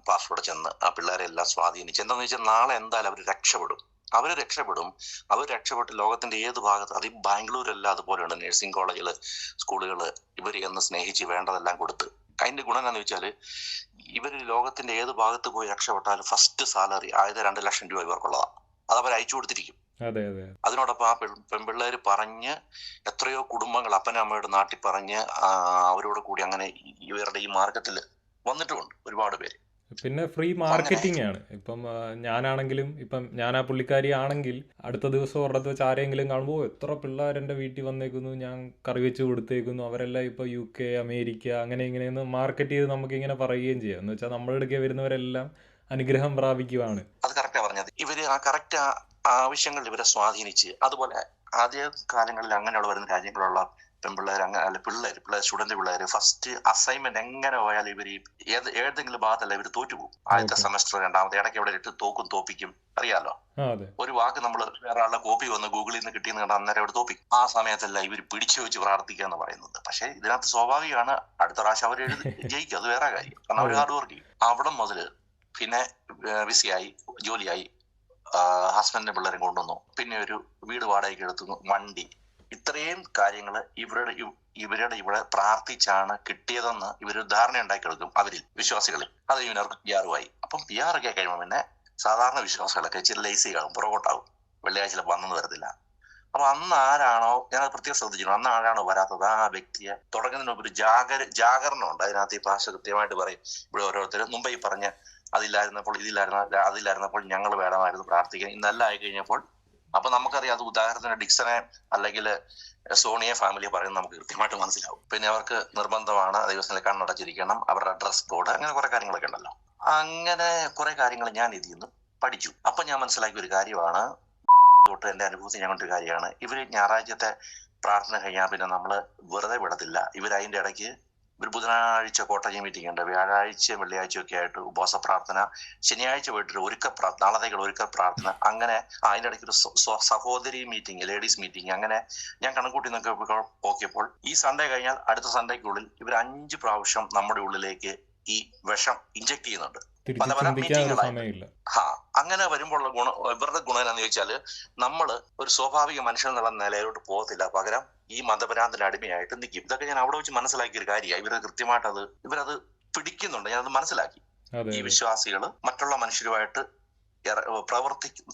പാസ്റ്ററോട് ചെന്ന് ആ പിള്ളേരെ എല്ലാം സ്വാധീനിച്ച് എന്താണെന്ന് വെച്ചാൽ നാളെ എന്തായാലും അവർ രക്ഷപ്പെടും. അവർ രക്ഷപ്പെട്ട് ലോകത്തിന്റെ ഏത് ഭാഗത്ത്, അത് ബാംഗ്ലൂരല്ല അതുപോലെയുണ്ട് നഴ്സിംഗ് കോളേജുകള്, സ്കൂളുകള്, ഇവർ എന്ന് സ്നേഹിച്ച് വേണ്ടതെല്ലാം കൊടുത്ത്. അതിന്റെ ഗുണം എന്താണെന്ന് വെച്ചാൽ ഇവർ ലോകത്തിന്റെ ഏത് ഭാഗത്ത് പോയി രക്ഷപ്പെട്ടാലും ഫസ്റ്റ് സാലറി 2 ലക്ഷം രൂപ ഇവർക്കുള്ളതാണ്. അത് അവർ അയച്ചു കൊടുത്തിരിക്കും. അതിനോടൊപ്പം ആ പെൺപിള്ളേര് പറഞ്ഞ് എത്രയോ കുടുംബങ്ങൾ അപ്പനും അമ്മയുടെ നാട്ടിൽ പറഞ്ഞ് അവരോട് കൂടി അങ്ങനെ ഇവരുടെ ഈ മാർഗത്തിൽ വന്നിട്ടുമുണ്ട് ഒരുപാട് പേര്. പിന്നെ ഫ്രീ മാർക്കറ്റിംഗ് ആണ്. ഇപ്പം ഞാനാണെങ്കിലും, ഇപ്പം ഞാൻ ആ പുള്ളിക്കാരി ആണെങ്കിൽ അടുത്ത ദിവസം ഒരിടത്ത് വെച്ച് ആരെങ്കിലും കാണുമ്പോൾ എത്ര പിള്ളേരെൻ്റെ വീട്ടിൽ വന്നേക്കുന്നു, ഞാൻ കറി വെച്ച് കൊടുത്തേക്കുന്നു, അവരെല്ലാം ഇപ്പോൾ UK, അമേരിക്ക, അങ്ങനെ ഇങ്ങനെയെന്ന് മാർക്കറ്റ് ചെയ്ത് നമുക്കിങ്ങനെ പറയുകയും ചെയ്യാം. എന്ന് വെച്ചാൽ നമ്മുടെ അടുക്കെ വരുന്നവരെല്ലാം അനുഗ്രഹം പ്രാപിക്കുവാണ്. അത് കറക്റ്റാ പറഞ്ഞത്. ഇവര് ആ കറക്റ്റ് ആവശ്യങ്ങളിൽ ഇവരെ സ്വാധീനിച്ച്, അതുപോലെ ആദ്യ കാലങ്ങളിൽ അങ്ങനെയുള്ള വരുന്ന രാജ്യങ്ങളുള്ള പെൺപിള്ളേർ, അങ്ങനെ പിള്ളേർ സ്റ്റുഡന്റ് പിള്ളേര് ഫസ്റ്റ് അസൈൻമെന്റ് എങ്ങനെ പോയാലും ഇവര് ഏതെങ്കിലും ഭാഗത്തല്ല ഇവർ തോറ്റുപോകും. ആദ്യത്തെ സെമസ്റ്റർ, രണ്ടാമത്തെ ഇടയ്ക്ക് ഇവിടെ ഇട്ട് തോപ്പിക്കും. അറിയാലോ, ഒരു വാക്ക് നമ്മൾ വേറെ ആളുടെ കോപ്പി വന്ന് ഗൂഗിളിൽ നിന്ന് കിട്ടിയെന്ന് കണ്ടാൽ അന്നേരം അവിടെ തോപ്പിക്കും. ആ സമയത്തല്ല ഇവർ പിടിച്ചു വെച്ച് പ്രാർത്ഥിക്കുക എന്ന് പറയുന്നത്. പക്ഷെ ഇതിനകത്ത് സ്വാഭാവികമാണ്, അടുത്ത പ്രാവശ്യം അവർ ജയിക്കും, അത് വേറെ കാര്യം. കാരണം അവർ ഹാർഡ് വർക്ക് ചെയ്യും. അവിടെ മുതല് പിന്നെ വിസയായി, ജോലിയായി, ഹസ്ബൻഡിന്റെ പിള്ളേരെ കൊണ്ടുവന്നു, പിന്നെ ഒരു വീട് വാടകയ്ക്ക് എടുത്തു, വണ്ടി, ഇത്രയും കാര്യങ്ങൾ ഇവരുടെ ഇവിടെ പ്രാർത്ഥിച്ചാണ് കിട്ടിയതെന്ന് ഇവരൊരു ധാരണ ഉണ്ടാക്കിയെടുക്കും അവരിൽ, വിശ്വാസികളിൽ. അത് ഇവർക്ക് PR-ആയി. അപ്പം PR ഒക്കെ കഴിയുമ്പോൾ പിന്നെ സാധാരണ വിശ്വാസികളൊക്കെ ഇച്ചിരി ലേസിയാകും, പുറകോട്ടാകും, വെള്ളിയാഴ്ച വന്നെന്ന് വരത്തില്ല. അപ്പൊ അന്ന് ആരാണോ, ഞാനത് പ്രത്യേകം ശ്രദ്ധിച്ചിരുന്നു, അന്ന് ആരാണോ വരാത്തത് ആ വ്യക്തിയെ തുടങ്ങുന്നതിന് മുമ്പ് ഒരു ജാഗരണം ഉണ്ട്. അതിനകത്ത് ഈ ഭാഷ കൃത്യമായിട്ട് പറയും. ഇവിടെ ഓരോരുത്തർ മുമ്പ് ഈ പറഞ്ഞ അതില്ലായിരുന്നപ്പോൾ ഞങ്ങൾ വേണമായിരുന്നു പ്രാർത്ഥിക്കാൻ, ഇന്നല്ല ആയി കഴിഞ്ഞപ്പോൾ. അപ്പൊ നമുക്കറിയാം, അത് ഉദാഹരണത്തിന് ഡിക്സനെ അല്ലെങ്കിൽ സോണിയെ ഫാമിലിയെ പറയുന്നത് നമുക്ക് കൃത്യമായിട്ട് മനസ്സിലാവും. പിന്നെ അവർക്ക് നിർബന്ധമാണ് ദിവസങ്ങളിൽ കണ്ണടച്ചിരിക്കണം, അവരുടെ ഡ്രസ് കോഡ്, അങ്ങനെ കുറെ കാര്യങ്ങളൊക്കെ ഉണ്ടല്ലോ. അങ്ങനെ കുറെ കാര്യങ്ങൾ ഞാൻ ഇതിൽ നിന്ന് പഠിച്ചു. അപ്പൊ ഞാൻ മനസ്സിലാക്കിയ ഒരു കാര്യമാണ്, തൊട്ട് എന്റെ അനുഭവത്തിൽ ഞങ്ങളുടെ ഒരു കാര്യമാണ്, ഇവര് ഞായറാഴ്ചത്തെ പ്രാർത്ഥന കഴിഞ്ഞാൽ പിന്നെ നമ്മള് വെറുതെ വിടത്തില്ല. അതിന്റെ ഇടയ്ക്ക് ഒരു ബുധനാഴ്ച കോട്ടയം മീറ്റിംഗ് ഉണ്ട്, വ്യാഴാഴ്ച വെള്ളിയാഴ്ച ഒക്കെ ആയിട്ട് ഉപവാസ പ്രാർത്ഥന, ശനിയാഴ്ച പോയിട്ടൊരു നാളത്തേക്കുള്ള ഒരുക്ക പ്രാർത്ഥന, അങ്ങനെ അതിന്റെ ഇടയ്ക്ക് ഒരു സഹോദരി മീറ്റിംഗ്, ലേഡീസ് മീറ്റിംഗ്, അങ്ങനെ ഞാൻ കണക്കൂട്ടി നോക്കിയപ്പോൾ ഈ സൺഡേ കഴിഞ്ഞാൽ അടുത്ത സൺഡേക്കുള്ളിൽ ഇവർ 5 പ്രാവശ്യം നമ്മുടെ ഉള്ളിലേക്ക് ഈ വിഷം ഇഞ്ചക്ട് ചെയ്യുന്നുണ്ട്. പല പല മീറ്റിങ്ങുകളായിട്ട്. അങ്ങനെ വരുമ്പോഴുള്ള ഇവരുടെ ഗുണം എന്താണെന്ന് ചോദിച്ചാല്, നമ്മള് ഒരു സ്വാഭാവിക മനുഷ്യൻ എന്നുള്ള നിലയിലോട്ട് പോകത്തില്ല, പകരം ഈ മതഭ്രാന്തിന് അടിമയായിട്ട് നിൽക്കും. ഇതൊക്കെ ഞാൻ അവിടെ വെച്ച് മനസ്സിലാക്കിയ ഒരു കാര്യമാണ്. ഇവരത് പിടിക്കുന്നുണ്ട്. ഞാനത് മനസ്സിലാക്കി. ഈ വിശ്വാസികള് മറ്റുള്ള മനുഷ്യരുമായിട്ട്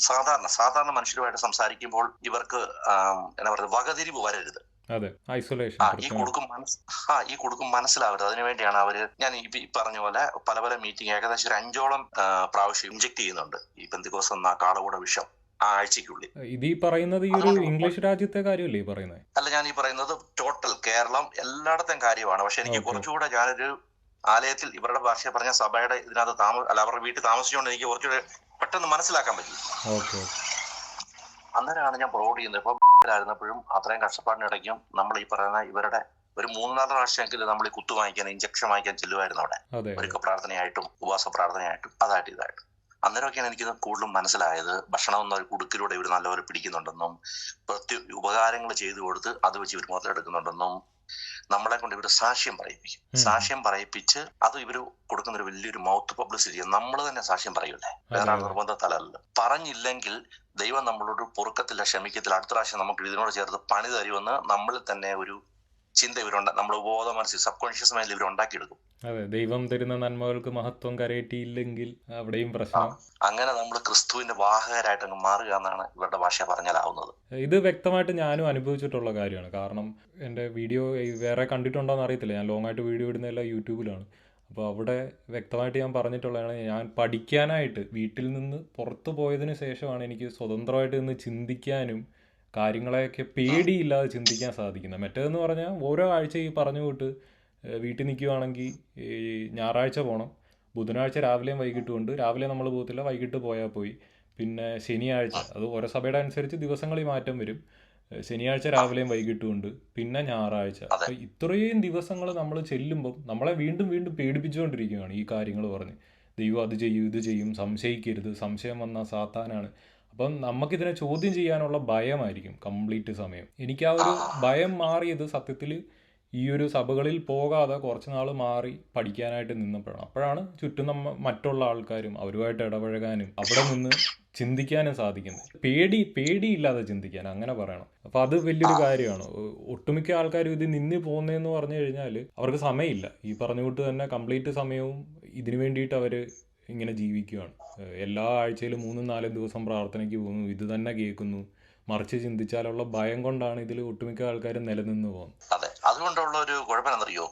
സാധാരണ മനുഷ്യരുമായിട്ട് സംസാരിക്കുമ്പോൾ ഇവർക്ക് എന്താ പറയുക, വകതിരിവ് വരരുത്. ഐസൊലേഷൻ ഈ കൊടുക്കും മനസ്സിലാവരുത്. അതിനുവേണ്ടിയാണ് അവര്, ഞാൻ ഈ പറഞ്ഞ പോലെ പല പല മീറ്റിംഗ് ഏകദേശം 5ഓളം പ്രാവശ്യം ഇഞ്ചെക്ട് ചെയ്യുന്നുണ്ട് ഈ പെന്തിക്കോസ് എന്ന കാളകൂട വിഷം ആ ആഴ്ചക്കുള്ളിൽ. ഇത് ഈ പറയുന്നത് ഈ ഒരു ഇംഗ്ലീഷ് രാജ്യത്തെ കാര്യമല്ലേ ഈ പറയുന്നത്? അല്ല, ഞാൻ ഈ പറയുന്നത് ടോട്ടൽ കേരളം എല്ലായിടത്തും കാര്യമാണ്. പക്ഷെ എനിക്ക് കുറച്ചുകൂടെ, ഞാനൊരു ആലയത്തിൽ ഇവരുടെ ഭാഷ പറഞ്ഞ സഭയുടെ ഇതിനകത്ത് അവരുടെ വീട്ടിൽ താമസിച്ചുകൊണ്ട് എനിക്ക് കുറച്ചുകൂടെ പെട്ടെന്ന് മനസ്സിലാക്കാൻ പറ്റി. അന്നേരമാണ് ഞാൻ പ്രൊവൈഡ് ചെയ്യുന്നത്. ഇപ്പൊ ആയിരുന്നപ്പോഴും അത്രയും കഷ്ടപ്പാടിനിടയ്ക്കും നമ്മൾ ഈ പറയുന്ന ഇവരുടെ ഒരു 3-4 പ്രാവശ്യമെങ്കിലും നമ്മൾ ഈ കുത്തു വാങ്ങിക്കാൻ, ഇഞ്ചക്ഷൻ വാങ്ങിക്കാൻ ചെല്ലുമായിരുന്നു അവിടെ. ഒരുക്ക പ്രാർത്ഥനയായിട്ടും ഉപവാസ പ്രാർത്ഥനയായിട്ടും അതായിട്ട് ഇതായിട്ടും. അന്നേരമൊക്കെയാണ് എനിക്കിത് കൂടുതലും മനസ്സിലായത്. ഭക്ഷണം എന്ന ഒരു കുടുക്കിലൂടെ ഇവർ നല്ലപോലെ പിടിക്കുന്നുണ്ടെന്നും ഉപകാരങ്ങൾ ചെയ്തു കൊടുത്ത് അത് വെച്ച് ഇവർ മുതലെടുക്കുന്നുണ്ടെന്നും നമ്മളെ കൊണ്ട് ഇവർ സാക്ഷ്യം പറയിപ്പിച്ച് അത് ഇവര് കൊടുക്കുന്ന ഒരു വലിയൊരു മൗത്ത് പബ്ലിസിറ്റി. നമ്മൾ തന്നെ സാക്ഷ്യം പറയൂലേ, വേറെ നിർബന്ധത്തലല്ലോ. പറഞ്ഞില്ലെങ്കിൽ ദൈവം നമ്മളോട് പൊറുക്കത്തില്ല, ക്ഷമിക്കത്തില്ല, അടുത്ത പ്രാവശ്യം നമുക്ക് ഇതിനോട് ചേർത്ത് പണി തരുമെന്ന് നമ്മളിൽ തന്നെ ഒരു ചിന്ത നമ്മൾ ബോധ മനസ്സിൽ സബ് കോൺഷ്യസ് മൈൻഡിൽ ഇവർ ഉണ്ടാക്കിയെടുക്കും. അതെ, ദൈവം തരുന്ന നന്മകൾക്ക് മഹത്വം കരയറ്റിയില്ലെങ്കിൽ അവിടെയും പ്രശ്നം. അങ്ങനെ നമ്മൾ ക്രിസ്തുവിന്റെ വാഹകരായിട്ട് അങ്ങ് മാറുക എന്നാണ് ഇവരുടെ ഭാഷ പറഞ്ഞാലാവുന്നത്. ഇത് വ്യക്തമായിട്ട് ഞാനും അനുഭവിച്ചിട്ടുള്ള കാര്യമാണ്. കാരണം എൻ്റെ വീഡിയോ വേറെ കണ്ടിട്ടുണ്ടോയെന്ന് അറിയത്തില്ല. ഞാൻ ലോങ് ആയിട്ട് വീഡിയോ ഇടുന്നതെല്ലാം യൂട്യൂബിലാണ്. അപ്പോൾ അവിടെ വ്യക്തമായിട്ട് ഞാൻ പറഞ്ഞിട്ടുള്ളതാണ്, ഞാൻ പഠിക്കാനായിട്ട് വീട്ടിൽ നിന്ന് പുറത്തു പോയതിന് ശേഷമാണ് എനിക്ക് സ്വതന്ത്രമായിട്ട് നിന്ന് ചിന്തിക്കാനും കാര്യങ്ങളെയൊക്കെ പേടിയില്ലാതെ ചിന്തിക്കാൻ സാധിക്കുന്നത്. മറ്റേതെന്ന് പറഞ്ഞാൽ ഓരോ ആഴ്ച ഈ പറഞ്ഞു വിട്ട് വീട്ടിൽ നിൽക്കുകയാണെങ്കിൽ ഈ ഞായറാഴ്ച പോകണം, ബുധനാഴ്ച രാവിലെയും വൈകിട്ടും ഉണ്ട്. രാവിലെ നമ്മൾ പോകത്തില്ല, വൈകിട്ട് പോയാൽ പോയി. പിന്നെ ശനിയാഴ്ച, അത് ഓരോ സഭയുടെ അനുസരിച്ച് ദിവസങ്ങളിൽ മാറ്റം വരും. ശനിയാഴ്ച രാവിലെയും വൈകിട്ടും ഉണ്ട്. പിന്നെ ഞായറാഴ്ച. അപ്പോൾ ഇത്രയും ദിവസങ്ങൾ നമ്മൾ ചെല്ലുമ്പം നമ്മളെ വീണ്ടും വീണ്ടും പേടിപ്പിച്ചുകൊണ്ടിരിക്കുകയാണ് ഈ കാര്യങ്ങൾ പറഞ്ഞ്. ദൈവം അത് ചെയ്യും, ഇത് ചെയ്യും, സംശയിക്കരുത്, സംശയം വന്നാൽ സാത്താനാണ്. അപ്പം നമുക്കിതിനെ ചോദ്യം ചെയ്യാനുള്ള ഭയമായിരിക്കും കംപ്ലീറ്റ് സമയം. എനിക്ക് ആ ഒരു ഭയം മാറിയത് സത്യത്തിൽ ഈ ഒരു സഭകളിൽ പോകാതെ കുറച്ച് നാൾ മാറി പഠിക്കാനായിട്ട് നിന്നപ്പോഴാണ്. അപ്പോഴാണ് ചുറ്റും മറ്റുള്ള ആൾക്കാരും അവരുമായിട്ട് ഇടപഴകാനും അവിടെ നിന്ന് ചിന്തിക്കാനും സാധിക്കുന്നത്. പേടിയില്ലാതെ ചിന്തിക്കാൻ, അങ്ങനെ പറയണം. അപ്പോൾ അത് വലിയൊരു കാര്യമാണ്. ഒട്ടുമിക്ക ആൾക്കാരും ഇത് നിന്ന് പോകുന്നതെന്ന് പറഞ്ഞു കഴിഞ്ഞാൽ അവർക്ക് സമയമില്ല. ഈ പറഞ്ഞുകൊണ്ട് തന്നെ കംപ്ലീറ്റ് സമയവും ഇതിനു വേണ്ടിയിട്ട് അവർ ഇങ്ങനെ ജീവിക്കുകയാണ്. എല്ലാ ആഴ്ചയിലും 3-4 ദിവസം പ്രാർത്ഥനയ്ക്ക് പോകുന്നു, ഇത് തന്നെ കേൾക്കുന്നു. മറിച്ച് ചിന്തിച്ചാലുള്ള ഭയം കൊണ്ടാണ് ഇതിൽ ഒട്ടുമിക്ക ആൾക്കാരും നിലനിന്ന് പോകുന്നത്. അതെ, അതുകൊണ്ടുള്ള ഒരു കുഴപ്പം എന്നറിയോ,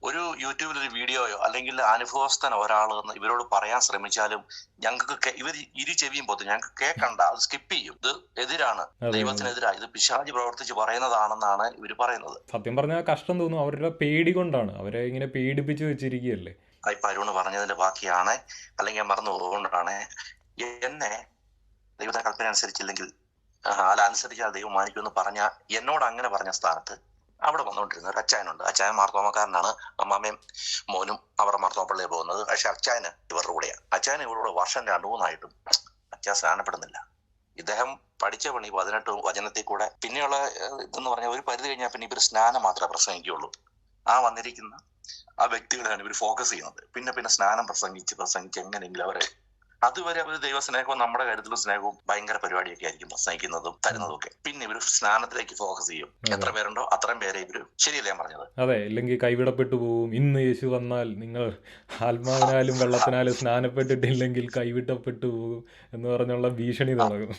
ഒരു യൂട്യൂബിൽ ഒരു വീഡിയോയോ അല്ലെങ്കിൽ അനുഭവസ്ഥൻ ഒരാൾ ഇവരോട് പറയാൻ ശ്രമിച്ചാലും ഞങ്ങൾക്ക് ഇവർ ഇരു ചെവിയും പോത്ത് ഞങ്ങൾക്ക് കേൾക്കണ്ട, അത് സ്കിപ്പ് ചെയ്യും. ഇത് എതിരാണ്, ദൈവത്തിനെതിരാണ്, ഇത് പിശാചി പ്രവർത്തിച്ച് പറയുന്നതാണെന്നാണ് ഇവർ പറയുന്നത്. സത്യം പറഞ്ഞാൽ കഷ്ടം തോന്നും. അവരുടെ പേടി കൊണ്ടാണ്, അവരെ ഇങ്ങനെ പേടിപ്പിച്ച് വെച്ചിരിക്കുകയല്ലേ. ഇപ്പൊ അരുണ് പറഞ്ഞതിന്റെ ബാക്കിയാണ്, അല്ലെങ്കിൽ മറന്നു പോകുകൊണ്ടാണ്. എന്നെ ദൈവത്തെ കൽപ്പന അനുസരിച്ചില്ലെങ്കിൽ അനുസരിച്ചാൽ ദൈവം മാനിക്കുമെന്ന് പറഞ്ഞ എന്നോട് അങ്ങനെ പറഞ്ഞ സ്ഥാനത്ത് അവിടെ വന്നുകൊണ്ടിരുന്ന ഒരു അച്ചായനുണ്ട്. അച്ചായൻ മാർത്തോമക്കാരനാണ്. അമ്മാമ്മയും മോനും അവരുടെ മാർത്തോമ പള്ളിയിൽ പോകുന്നത്. പക്ഷെ അച്ചായന് ഇവരുടെ കൂടെയാണ്. അച്ചായന് ഇവരുടെ വർഷം 2-3 അച്ചാൻ സ്നാനപ്പെടുന്നില്ല. ഇദ്ദേഹം പഠിച്ച പണി 18 വചനത്തിൽ കൂടെ. പിന്നെയുള്ള ഇതെന്ന് പറഞ്ഞാൽ ഒരു പരിധി കഴിഞ്ഞാൽ പിന്നെ ഇവർ സ്നാനം മാത്രമേ പ്രസംഗിക്കുകയുള്ളൂ. ആ വന്നിരിക്കുന്ന ആ വ്യക്തികളെയാണ് ഇവർ ഫോക്കസ് ചെയ്യുന്നത്. പിന്നെ സ്നാനം പ്രസംഗിച്ച് എങ്ങനെയെങ്കിലും അവരെ, അതുവരെ അവർ ദൈവസ്നേഹവും നമ്മുടെ കാര്യത്തിലും സ്നേഹവും ഭയങ്കര പരിപാടിയൊക്കെ ആയിരിക്കും പ്രസംഗിക്കുന്നതും തരുന്നതും ഒക്കെ. പിന്നെ ഇവർ സ്നാനത്തിലേക്ക് ഫോക്കസ് ചെയ്യും. എത്ര പേരുണ്ടോ അത്രയും പേരെ ഇവര്, ശരിയല്ലേ ഞാൻ പറഞ്ഞത്? അതെ, ഇല്ലെങ്കിൽ കൈവിടപ്പെട്ടു പോവും. ഇന്ന് യേശു വന്നാൽ നിങ്ങൾ ആത്മാവിനാലും വെള്ളത്തിനാലും സ്നാനപ്പെട്ടിട്ടില്ലെങ്കിൽ കൈവിടപ്പെട്ടു പോകും എന്ന് പറഞ്ഞുള്ള ഭീഷണി തുടങ്ങും.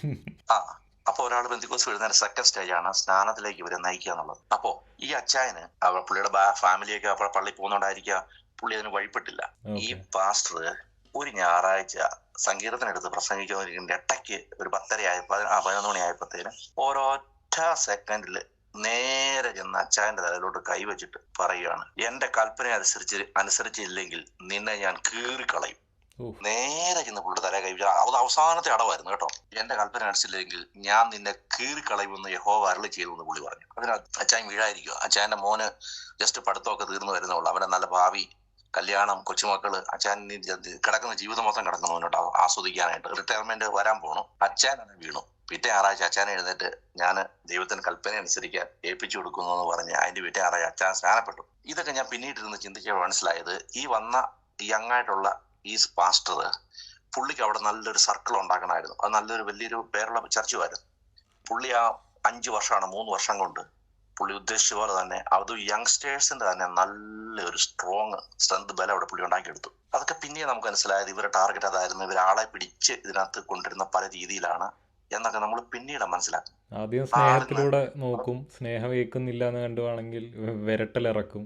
അപ്പൊ ഒരാൾ പെന്തിക്കോസ് വരുന്ന സെക്കൻഡ് സ്റ്റേജാണ് സ്നാനത്തിലേക്ക് ഇവരെ നയിക്കുക എന്നുള്ളത്. അപ്പോ ഈ അച്ചായന് പുള്ളിയുടെ ഫാമിലിയൊക്കെ പള്ളി പോകുന്നോണ്ടായിരിക്കുക പുള്ളി അതിന് വഴിപ്പെട്ടില്ല. ഈ പാസ്റ്റർ ഒരു ഞായറാഴ്ച സങ്കീർത്തനെടുത്ത് പ്രസംഗിക്കുന്നതിന്റെ ഇടയ്ക്ക് ഒരു 10:30 മണിയായപ്പോഴത്തേന് ഒരൊറ്റ സെക്കൻഡില് നേരെ ചെന്ന് അച്ചായന്റെ തലയിലോട്ട് കൈവച്ചിട്ട് പറയുകയാണ്, എന്റെ കൽപ്പന അനുസരിച്ചില്ലെങ്കിൽ നിന്നെ ഞാൻ കീറിക്കളയും. നേരെ ചെന്ന് പുള്ളിയുടെ തല കൈവച്ച, അത് അവസാനത്തെ അടവായിരുന്നു കേട്ടോ. എന്റെ കൽപ്പന അനുസരിച്ചില്ലെങ്കിൽ ഞാൻ നിന്നെ കീറിക്കളയുമെന്ന് യഹോവ അരുളി ചെയ്തു എന്ന് പുള്ളി പറഞ്ഞു. അതിന് അച്ചായൻ വീഴായിരിക്കുക. അച്ചായന്റെ മോന് ജസ്റ്റ് പഠിത്തമൊക്കെ തീർന്നു വരുന്നുള്ളൂ. അവന്റെ നല്ല ഭാവി, കല്യാണം, കൊച്ചുമക്കള്, അച്ഛൻ കിടക്കുന്ന ജീവിതം മൊത്തം കിടക്കുന്നു മുന്നോട്ട് ആസ്വദിക്കാനായിട്ട്. റിട്ടയർമെന്റ് വരാൻ പോണു. അച്ഛനെ വീണു. പിറ്റേ ഞായറാഴ്ച അച്ഛനെ എഴുന്നേറ്റ് ഞാൻ ദൈവത്തിന് കൽപ്പന അനുസരിക്കാൻ ഏൽപ്പിച്ചു കൊടുക്കുന്നു എന്ന് പറഞ്ഞ് അതിന്റെ പിറ്റേ ഞായറാഴ്ച അച്ഛൻ സ്നാനപ്പെട്ടു. ഇതൊക്കെ ഞാൻ പിന്നീട്ടിരുന്ന് ചിന്തിക്കാൻ മനസ്സിലായത്, ഈ വന്ന യങ്ങായിട്ടുള്ള ഈ പാസ്റ്റർ പുള്ളിക്ക് അവിടെ നല്ലൊരു സർക്കിൾ ഉണ്ടാക്കണമായിരുന്നു. അത് നല്ലൊരു വലിയൊരു പേരുള്ള ചർച്ചുമായിരുന്നു. പുള്ളി ആ 5 വർഷമാണ് 3 വർഷം കൊണ്ട് പുള്ളി ഉദ്ദേശിച്ച പോലെ തന്നെ അത് യങ്സ്റ്റേഴ്സിന്റെ തന്നെ നല്ലൊരു സ്ട്രെങ്ത് ബലം അവിടെ പുള്ളി ഉണ്ടാക്കിയെടുത്തു. അതൊക്കെ പിന്നെ നമുക്ക് മനസ്സിലായത് ഇവരുടെ ടാർഗറ്റ് അതായിരുന്നു, ഇവരാളെ പിടിച്ച് ഇതിനകത്ത് കൊണ്ടുവരുന്ന പല രീതിയിലാണ് എന്നൊക്കെ നമ്മൾ പിന്നീട് മനസ്സിലാക്കും. ആദ്യം സ്നേഹത്തിലൂടെ നോക്കും, സ്നേഹം ഏൽക്കുന്നില്ല എന്ന് കണ്ടുവാണെങ്കിൽ വിരട്ടലിറക്കും.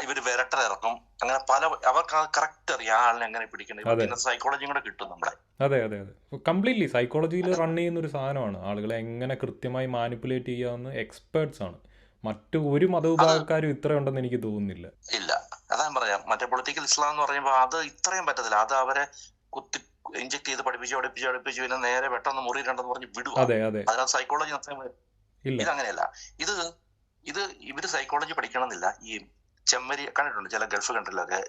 ഇവര് വിരട്ടലിറക്കും. അങ്ങനെ പല അവർക്ക് കറക്റ്റ് അറിയാം ആളിനെ എങ്ങനെ പിടിക്കണം. ഇവർക്ക് സൈക്കോളജിയും കൂടെ കിട്ടും നമ്മളെ. അതെ അതെ അതെ, കംപ്ലീറ്റ്ലി സൈക്കോളജിയിൽ റൺ ചെയ്യുന്ന ഒരു സാധനമാണ്. ആളുകളെ എങ്ങനെ കൃത്യമായി മാനിപ്പുലേറ്റ് ചെയ്യാവുന്ന എക്സ്പേർട്സ് ആണ്. മറ്റു ഒരു മതവിഭാഗക്കാരും ഇത്രയുണ്ടെന്ന് എനിക്ക് തോന്നുന്നില്ല. ഇല്ല, അതാ പറയാം. മറ്റേ പൊളിറ്റിക്കൽ ഇസ്ലാം എന്ന് പറയുമ്പോൾ അത് ഇത്രയും പറ്റത്തില്ല. അത് അവരെ കുത്തി ഇഞ്ചക്ട് ചെയ്ത് പഠിപ്പിച്ച് പിന്നെ നേരെ പെട്ടെന്ന് മുറിയിലുണ്ടെന്ന് പറഞ്ഞ് വിടുക. അതിനകത്ത് സൈക്കോളജി ഇതങ്ങനെയല്ല. ഇത് ഇവര് സൈക്കോളജി പഠിക്കണമെന്നില്ല. ഈ ചെമ്മരി കണ്ടിട്ടുണ്ട് ചില ഗൾഫ് കൺട്രിലൊക്കെ,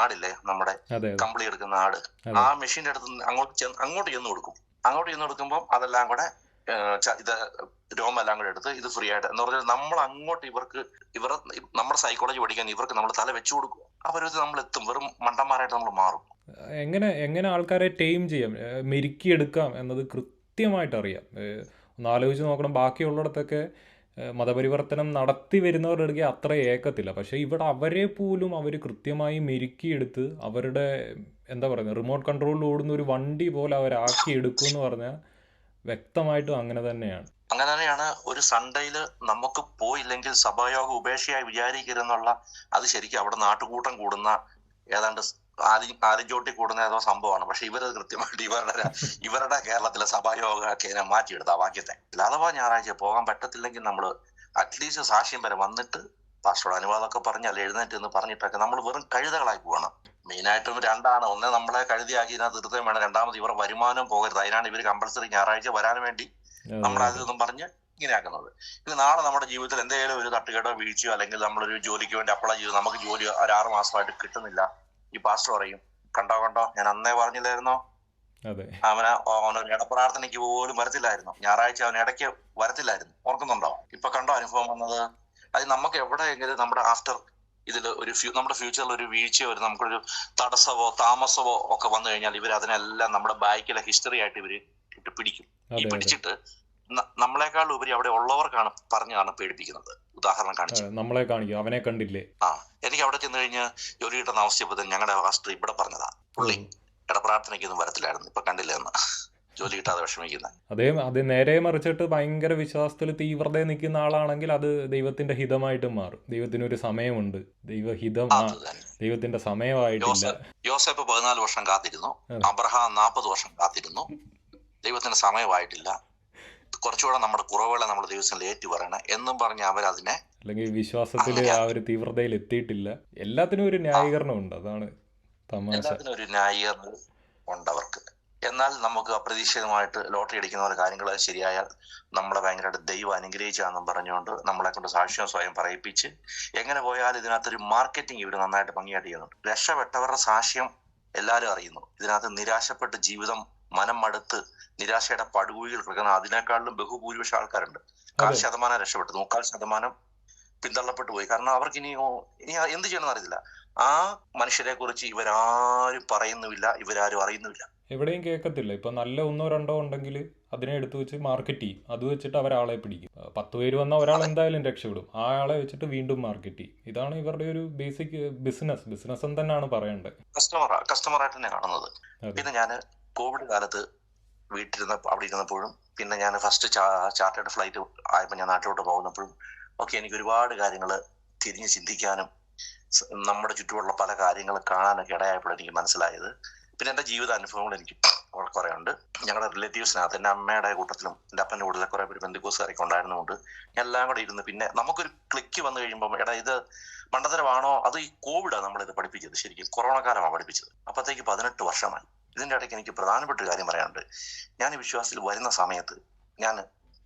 ആടില്ലേ നമ്മുടെ കമ്പിളി എടുക്കുന്ന ആട്, ആ മെഷീന്റെ അടുത്ത് അങ്ങോട്ട് ചെന്ന് കൊടുക്കുമ്പോൾ അതെല്ലാം കൂടെ ഇത് രോമെല്ലാം കൂടെ എടുത്ത് ഇത് ഫ്രീ ആയിട്ട് എന്ന് പറഞ്ഞാൽ നമ്മൾ അങ്ങോട്ട് ഇവർ നമ്മുടെ സൈക്കോളജി പഠിക്കാൻ ഇവർക്ക് നമ്മൾ തല വെച്ചു കൊടുക്കും. അവരത് നമ്മൾ എത്തും, വെറും മണ്ടന്മാരായിട്ട് നമ്മൾ മാറും. എങ്ങനെ ആൾക്കാരെ ടൈം ചെയ്യാം, മെരുക്കിയെടുക്കാം എന്നത് കൃത്യമായിട്ട് അറിയാം. ഒന്ന് ആലോചിച്ച് നോക്കണം. ബാക്കിയുള്ളിടത്തൊക്കെ മതപരിവർത്തനം നടത്തി വരുന്നവരുടെ അത്ര ഏക്കത്തില്ല. പക്ഷേ ഇവിടെ അവരെ പോലും അവർ കൃത്യമായി മെരുക്കിയെടുത്ത് അവരുടെ എന്താ പറയുന്നത് റിമോട്ട് കൺട്രോളിൽ ഓടുന്ന ഒരു വണ്ടി പോലെ അവരാക്കിയെടുക്കും എന്ന് പറഞ്ഞാൽ വ്യക്തമായിട്ടും അങ്ങനെ തന്നെയാണ്. ഒരു സൺഡേയിൽ നമുക്ക് പോയില്ലെങ്കിൽ സഭായോഗം ഉപേക്ഷയായി വിചാരിക്കരുതെന്നുള്ള, അത് ശരിക്കും അവിടെ നാട്ടുകൂട്ടം കൂടുന്ന ഏതാണ്ട് ആലിഞ്ചോട്ടി കൂടുന്ന ഏതോ സംഭവമാണ്. പക്ഷെ ഇവരത് കൃത്യമായിട്ട് ഇവരുടെ കേരളത്തിലെ സഭായോഗ മാറ്റിയെടുത്ത ആ വാക്യത്തെ. അഥവാ ഞായറാഴ്ച പോകാൻ പറ്റത്തില്ലെങ്കിൽ നമ്മൾ അറ്റ്ലീസ്റ്റ് സാക്ഷ്യം വരെ വന്നിട്ട് പാസ്റ്ററുടെ അനുവാദമൊക്കെ പറഞ്ഞാൽ എഴുന്നേറ്റ് എന്ന് പറഞ്ഞിട്ടൊക്കെ നമ്മൾ വെറും കഴുതകളായി പോവാണ്. മെയിനായിട്ടും രണ്ടാണ്. ഒന്ന് നമ്മളെ കഴുതിയാക്കി ഇതിനകത്ത് തീർത്തേം വേണം. രണ്ടാമത് ഇവർ വരുമാനം പോകരുത്. അതിനാണ് ഇവർ കമ്പൽസറി ഞായറാഴ്ച വരാൻ വേണ്ടി നമ്മുടെ അതിൽ പറഞ്ഞ് ഇങ്ങനെ ആക്കുന്നത്. ഇത് നാളെ നമ്മുടെ ജീവിതത്തിൽ എന്തെങ്കിലും ഒരു തട്ടുകേടോ വീഴ്ചയോ അല്ലെങ്കിൽ നമ്മളൊരു ജോലിക്ക് വേണ്ടി അപ്ലൈ ചെയ്തു, നമുക്ക് ജോലി ഒരു 6 മാസമായിട്ട് കിട്ടുന്നില്ല. ഈ പാസ്റ്റർ പറയും, കണ്ടോ ഞാൻ അന്നേ പറഞ്ഞില്ലായിരുന്നോ, അവനൊരു ഇടപ്രാർത്ഥനയ്ക്ക് പോലും വരത്തില്ലായിരുന്നു, ഞായറാഴ്ച അവൻ ഇടയ്ക്ക് വരത്തില്ലായിരുന്നു, ഓർക്കുന്നുണ്ടോ? ഇപ്പൊ കണ്ടോ അനുഭവം വന്നത്? അത് നമുക്ക് എവിടെയെങ്കിലും നമ്മുടെ ആഫ്റ്റർ ഇതിൽ നമ്മുടെ ഫ്യൂച്ചറിൽ ഒരു വീഴ്ചയോ നമുക്കൊരു തടസ്സമോ താമസമോ ഒക്കെ വന്നു കഴിഞ്ഞാൽ ഇവർ അതിനെല്ലാം നമ്മുടെ ബാക്കിലെ ഹിസ്റ്ററി ആയിട്ട് ഇവര് ഇട്ട് പിടിക്കും. ഈ പിടിച്ചിട്ട് നമ്മളെക്കാൾ ഉപരി അവിടെ ഉള്ളവർക്കാണ് പറഞ്ഞാണ് പേടിപ്പിക്കുന്നത്. ഉദാഹരണം കാണിച്ചു നമ്മളെ കാണിക്കും, അവനെ കണ്ടില്ലേ. എനിക്ക് അവിടെ ചെന്ന് കഴിഞ്ഞ് ജോലി കിട്ടുന്ന അവസ്ഥ ഞങ്ങളുടെ പാസ്റ്റർ ഇവിടെ പറഞ്ഞതാ, പുള്ളി ഇടപ്രാർത്ഥനയ്ക്കൊന്നും വരത്തില്ലായിരുന്നു, ഇപ്പൊ കണ്ടില്ല എന്ന് ജോലി കിട്ടാതെ വിഷമിക്കുന്നത്. അത് നേരെ മറിച്ചിട്ട് ഭയങ്കര വിശ്വാസത്തിൽ തീവ്രത നിൽക്കുന്ന ആളാണെങ്കിൽ അത് ദൈവത്തിന്റെ ഹിതമായിട്ട് മാറും. ദൈവത്തിനൊരു സമയമുണ്ട്, ദൈവഹിതം, ദൈവത്തിന്റെ സമയമായിട്ടില്ല. യോസേപ്പ് 14 വർഷം കാത്തിരുന്നു, അബ്രഹാം 40 വർഷം കാത്തിരുന്നു, ദൈവത്തിന്റെ സമയമായിട്ടില്ല, കുറച്ചുകൂടെ നമ്മുടെ കുറവുകളെ നമ്മൾ ദൈവത്തിൽ ഏറ്റു പറയണം എന്നും പറഞ്ഞ് അവരതിനെ, അല്ലെങ്കിൽ വിശ്വാസത്തില് ആ ഒരു തീവ്രതയിൽ എത്തിയിട്ടില്ല. എല്ലാത്തിനും ഒരു ന്യായീകരണം ഉണ്ട്, അതാണ് തമാശ. എല്ലാത്തിനും ഒരു ന്യായീകരണം ഉണ്ട് അവർക്ക്. എന്നാൽ നമുക്ക് അപ്രതീക്ഷിതമായിട്ട് ലോട്ടറി അടിക്കുന്ന പോലെ കാര്യങ്ങൾ ശരിയായാൽ നമ്മളെ ഭയങ്കരമായിട്ട് ദൈവം അനുഗ്രഹിച്ചാണെന്നും പറഞ്ഞുകൊണ്ട് നമ്മളെ കൊണ്ട് സാക്ഷ്യം സ്വയം പറയിപ്പിച്ച് എങ്ങനെ പോയാൽ ഇതിനകത്തൊരു മാർക്കറ്റിംഗ് ഇവർ നന്നായിട്ട് ഭംഗിയായിട്ട് ചെയ്യുന്നുണ്ട്. രക്ഷപ്പെട്ടവരുടെ സാക്ഷ്യം എല്ലാവരും അറിയുന്നു. ഇതിനകത്ത് നിരാശപ്പെട്ട് ജീവിതം മനം മടുത്ത് നിരാശയുടെ പടുകുഴിയിൽ കിടക്കുന്ന അതിനേക്കാളും ബഹുഭൂരിപക്ഷം ആൾക്കാരുണ്ട്. 1% രക്ഷപ്പെട്ടു, 3/4% പിന്തള്ളപ്പെട്ടു പോയി. കാരണം അവർക്ക് ഇനി എന്ത് ചെയ്യണമെന്ന് അറിയത്തില്ല. ആ മനുഷ്യരെ കുറിച്ച് ഇവരാരും പറയുന്നുമില്ല, ഇവരാരും അറിയുന്നുമില്ല, എവിടെയും കേൾക്കത്തില്ല. ഇപ്പൊ നല്ല 1-2 ഉണ്ടെങ്കിൽ അതിനെ എടുത്തു വെച്ച് മാർക്കറ്റ് ചെയ്യും. അത് വെച്ചിട്ട് അവരാളെ പിടിക്കും. 10 പേര് വന്നാൽ ഒരാൾ എന്തായാലും രക്ഷപ്പെടും. ആ ആളെ വെച്ചിട്ട് വീണ്ടും മാർക്കറ്റ് ചെയ്യും. ഇതാണ് ഇവരുടെ ഒരു ബേസിക് ബിസിനസ് എന്ന് തന്നെയാണ് പറയേണ്ടത്. കസ്റ്റമറായിട്ട് തന്നെ കാണുന്നത്. പിന്നെ ഞാൻ കോവിഡ് കാലത്ത് അവിടെ ഇരുന്നപ്പോഴും പിന്നെ ഞാൻ ഫസ്റ്റ് ചാർട്ടേഡ് ഫ്ലൈറ്റ് ആയപ്പോൾ ഞാൻ നാട്ടിലോട്ട് പോകുന്നപ്പോഴും ഒക്കെ എനിക്ക് ഒരുപാട് കാര്യങ്ങൾ തിരിഞ്ഞ് ചിന്തിക്കാനും നമ്മുടെ ചുറ്റുമുള്ള പല കാര്യങ്ങൾ കാണാനൊക്കെ ഇടയായപ്പോഴും എനിക്ക് മനസ്സിലായത്. പിന്നെ എൻ്റെ ജീവിത അനുഭവങ്ങൾ എനിക്ക് കുറെ ഉണ്ട്. ഞങ്ങളുടെ റിലേറ്റീവ്സിനകത്ത് എൻ്റെ അമ്മയുടെ കൂട്ടത്തിലും എൻ്റെ അപ്പൻ്റെ കൂട്ടത്തിലും കുറെ പേര് ബന്ധുക്കോസുകാരൊക്കെ ഉണ്ടായിരുന്നുകൊണ്ട് എല്ലാം കൂടെ ഇരുന്ന് പിന്നെ നമുക്കൊരു ക്ലിക്ക് വന്നു കഴിയുമ്പോൾ ഇത് മണ്ടത്തരമാണോ, അത് ഈ കോവിഡാണ് നമ്മളിത് പഠിപ്പിച്ചത്. ശരിക്കും കൊറോണ കാലമാണ് പഠിപ്പിച്ചത്. അപ്പോഴത്തേക്ക് 18 വർഷമായി. ഇതിൻ്റെ ഇടയ്ക്ക് എനിക്ക് പ്രധാനപ്പെട്ട ഒരു കാര്യം പറയാനുണ്ട്. ഞാൻ ഈ വിശ്വാസത്തിൽ വരുന്ന സമയത്ത് ഞാൻ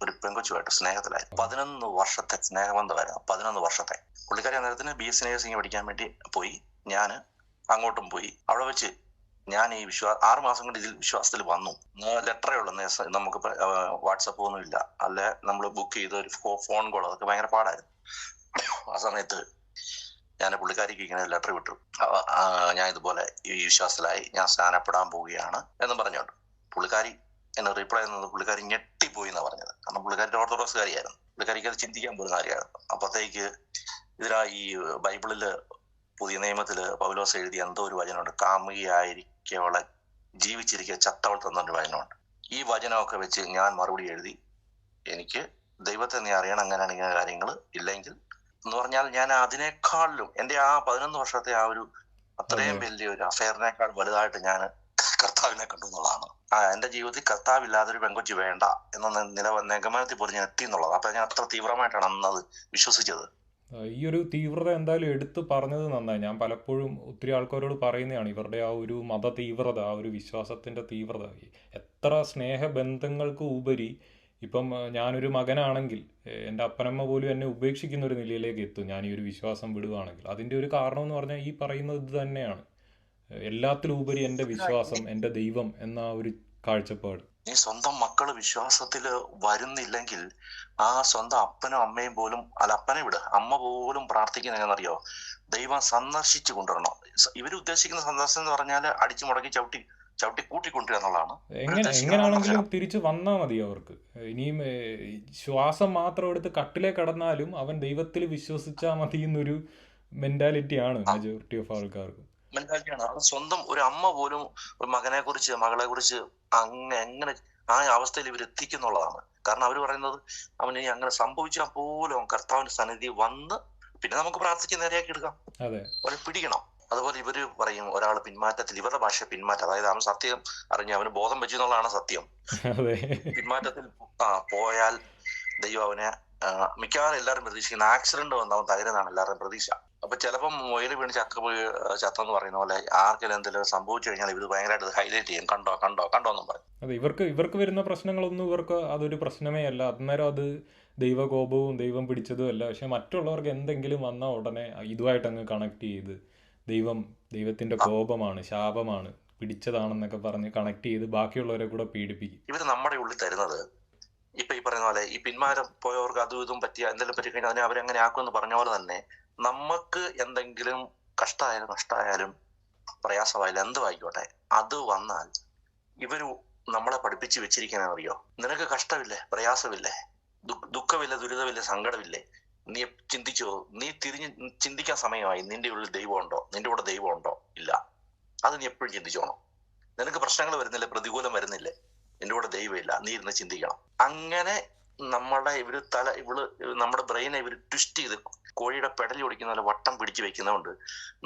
ഒരു പെങ്കൊച്ചുമായിട്ട് സ്നേഹത്തിലായിരുന്നു. 11 വർഷത്തെ സ്നേഹബന്ധമായിരുന്നു. 11 വർഷത്തെ. പുള്ളിക്കാരി നേരത്തിന് BSc നഴ്സിംഗ് പഠിക്കാൻ വേണ്ടി പോയി. ഞാൻ അങ്ങോട്ടും പോയി. അവിടെ വെച്ച് ഞാൻ ഈ 6 മാസം കൊണ്ട് ഇതിൽ വിശ്വാസത്തിൽ വന്നു. ലെറ്ററേ ഉള്ളൂ, നമുക്ക് വാട്സപ്പ് ഒന്നും ഇല്ല. അല്ലെ നമ്മൾ ബുക്ക് ചെയ്ത ഒരു ഫോൺ കോൾ, അതൊക്കെ ഭയങ്കര പാടായിരുന്നു. ആ സമയത്ത് ഞാൻ പുള്ളിക്കാരിക്ക് ഇങ്ങനെ ലെറ്റർ വിട്ടു, ഞാൻ ഇതുപോലെ ഈ വിശ്വാസത്തിലായി, ഞാൻ സ്നാനപ്പെടാൻ പോവുകയാണ് എന്നും പറഞ്ഞോണ്ട്. പുള്ളിക്കാരി എന്നെ റീപ്ലൈ ചെയ്യുന്നത് പുള്ളിക്കാരി ഞെട്ടിപ്പോയി എന്നാണ് പറഞ്ഞത്. കാരണം പുള്ളിക്കാരി ഓർത്തഡോക്സ് കാര്യമായിരുന്നു. പുള്ളിക്കാരിക്ക് അത് ചിന്തിക്കാൻ പോലും കാര്യമായിരുന്നു. അപ്പോഴത്തേക്ക് ഈ ബൈബിളില് പുതിയ നിയമത്തില് പൗലോസ് എഴുതിയ എന്തോ ഒരു വചനമുണ്ട്, കാമുകിയായിരിക്കവളെ ജീവിച്ചിരിക്കുക ചത്തവൾ തന്നൊരു വചനമുണ്ട്. ഈ വചനമൊക്കെ വെച്ച് ഞാൻ മറുപടി എഴുതി, എനിക്ക് ദൈവത്തെ നീ അറിയണം, അങ്ങനെയാണ് ഇങ്ങനെ കാര്യങ്ങൾ ഇല്ലെങ്കിൽ എന്ന് പറഞ്ഞാൽ ഞാൻ അതിനേക്കാളിലും എൻ്റെ ആ 11 വർഷത്തെ ആ ഒരു അത്രയും വലിയൊരു അഫെയറിനേക്കാൾ വലുതായിട്ട് ഞാൻ കർത്താവിനെ കണ്ടു എന്നുള്ളതാണ്. എൻ്റെ ജീവിതത്തിൽ കർത്താവില്ലാതൊരു പെങ്കൊച്ചു വേണ്ട എന്ന നിഗമനത്തിൽ പോലും ഞാൻ എത്തി എന്നുള്ളത്. അപ്പൊ ഞാൻ അത്ര തീവ്രമായിട്ടാണ് അന്നത് വിശ്വസിച്ചത്. ഈ ഒരു തീവ്രത എന്തായാലും എടുത്ത് പറഞ്ഞത് നന്നായി. ഞാൻ പലപ്പോഴും ഒത്തിരി ആൾക്കാരോട് പറയുന്നതാണ് ഇവരുടെ ആ ഒരു മത തീവ്രത, ആ ഒരു വിശ്വാസത്തിൻ്റെ തീവ്രത. എത്ര സ്നേഹബന്ധങ്ങൾക്ക് ഉപരി ഇപ്പം ഞാനൊരു മകനാണെങ്കിൽ എൻ്റെ അപ്പനമ്മ പോലും എന്നെ ഉപേക്ഷിക്കുന്ന ഒരു നിലയിലേക്ക് എത്തും ഞാൻ ഈ ഒരു വിശ്വാസം വിടുകയാണെങ്കിൽ. അതിൻ്റെ ഒരു കാരണം എന്ന് പറഞ്ഞാൽ ഈ പറയുന്നത് ഇത് തന്നെയാണ്. എല്ലാത്തിലും ഉപരി എൻ്റെ വിശ്വാസം, എൻ്റെ ദൈവം എന്ന ഒരു കാഴ്ചപ്പാട്. നീ സ്വന്തം മക്കള് വിശ്വാസത്തില് വരുന്നില്ലെങ്കിൽ ആ സ്വന്തം അപ്പനും അമ്മയും പോലും, അല്ല അപ്പനെ വിട്, അമ്മ പോലും പ്രാർത്ഥിക്കുന്ന എങ്ങനെയെന്നറിയോ, ദൈവം സന്ദർശിച്ചു കൊണ്ടുവരണം. ഇവർ ഉദ്ദേശിക്കുന്ന സന്ദർശനം എന്ന് പറഞ്ഞാൽ അടിച്ചു മുടക്കി ചവിട്ടി കൂട്ടിക്കൊണ്ടുവരിക എന്നുള്ളതാണ്. എങ്ങനെയാണെങ്കിലും തിരിച്ചു വന്നാൽ മതി അവർക്ക്. ഇനിയും ശ്വാസം മാത്രം എടുത്ത് കട്ടിലേ കടന്നാലും അവൻ ദൈവത്തിൽ വിശ്വസിച്ചാൽ മതി എന്നൊരു മെന്റാലിറ്റിയാണ് മെജോറിറ്റി ഓഫ് ആൾക്കാർക്ക്. മെന്റാലിറ്റിയാണ്. സ്വന്തം ഒരു അമ്മ പോലും ഒരു മകനെ കുറിച്ച് മകളെ കുറിച്ച് എങ്ങനെ ആ അവസ്ഥയിൽ ഇവർ എത്തിക്കുന്നുള്ളതാണ്. കാരണം അവർ പറയുന്നത് അവന് അങ്ങനെ സംഭവിച്ചാൽ പോലും കർത്താവിന്റെ സന്നിധി വന്ന് പിന്നെ നമുക്ക് പ്രാർത്ഥിച്ച് നേരെയാക്കി എടുക്കാം, അവരെ പിടിക്കണം. അതുപോലെ ഇവര് പറയും ഒരാൾ പിന്മാറ്റത്തിൽ, ഇവരുടെ ഭാഷ പിന്മാറ്റം, അതായത് അവൻ സത്യം അറിഞ്ഞ് അവന് ബോധം വെച്ചു എന്നുള്ളതാണ് സത്യം. പിന്മാറ്റത്തിൽ പോയാൽ ദൈവം അവനെ മിക്കവാറും എല്ലാവരും പ്രതീക്ഷിക്കുന്ന ആക്സിഡന്റ് വന്ന് അവൻ തകരുന്നതാണ് എല്ലാവരുടെയും പ്രതീക്ഷ. അപ്പൊ ചിലപ്പം മുയൽ വീണ് ചക്ക പോയി ചത്തെന്ന് പറയുന്ന പോലെ ആർക്കെങ്കിലും എന്തെങ്കിലും സംഭവിച്ചു കഴിഞ്ഞാൽ ഇവർ ഭയങ്കരമായിട്ട് ഹൈലൈറ്റ് ചെയ്യും, കണ്ടോ എന്നും പറയും. അതെ, ഇവർക്ക് വരുന്ന പ്രശ്നങ്ങളൊന്നും ഇവർക്ക് അതൊരു പ്രശ്നമേ അല്ല. അന്നേരം അത് ദൈവകോപവും ദൈവം പിടിച്ചതും അല്ല. പക്ഷെ മറ്റുള്ളവർക്ക് എന്തെങ്കിലും വന്നാൽ ഉടനെ ഇതുമായിട്ട് അങ്ങ് കണക്ട് ചെയ്ത് ദൈവത്തിന്റെ കോപമാണ്, ശാപമാണ്, പിടിച്ചതാണെന്നൊക്കെ പറഞ്ഞ് കണക്ട് ചെയ്ത് ബാക്കിയുള്ളവരെ കൂടെ പീഡിപ്പിക്കും. ഇവർ നമ്മുടെ ഉള്ളിൽ തരുന്നത് ഇപ്പൊ ഈ പറയുന്ന പോലെ ഈ പിന്മാറ്റം പോയവർക്ക് അതും ഇതും പറ്റിയ എന്തെങ്കിലും പറ്റി കഴിഞ്ഞാൽ അതിനെ അവരെങ്ങനെ ആക്കുമെന്ന് പറഞ്ഞ പോലെ തന്നെ നമുക്ക് എന്തെങ്കിലും കഷ്ടമായാലും നഷ്ടമായാലും പ്രയാസമായാലും എന്തുമായിക്കോട്ടെ, അത് വന്നാൽ ഇവര് നമ്മളെ പഠിപ്പിച്ച് വെച്ചിരിക്കുന്നറിയോ, നിനക്ക് കഷ്ടമില്ലേ, പ്രയാസമില്ലേ, ദുഃഖമില്ല, ദുരിതമില്ല, സങ്കടമില്ലേ, നീ ചിന്തിച്ചോ, നീ തിരിഞ്ഞ് ചിന്തിക്കാൻ സമയമായി. നിന്റെ ഉള്ളിൽ ദൈവമുണ്ടോ, നിന്റെ കൂടെ ദൈവമുണ്ടോ? ഇല്ല. അത് നീ എപ്പോഴും ചിന്തിച്ചോണം. നിനക്ക് പ്രശ്നങ്ങൾ വരുന്നില്ലേ, പ്രതികൂലം വരുന്നില്ലേ, നിന്റെ കൂടെ ദൈവമില്ല, നീ ഇരുന്ന് ചിന്തിക്കണം. അങ്ങനെ നമ്മുടെ ബ്രെയിനെ ഇവര് ട്വിസ്റ്റ് ചെയ്ത് കോഴിയുടെ പെടലി ഓടിക്കുന്ന പോലെ വട്ടം പിടിച്ചു വെക്കുന്നതുകൊണ്ട്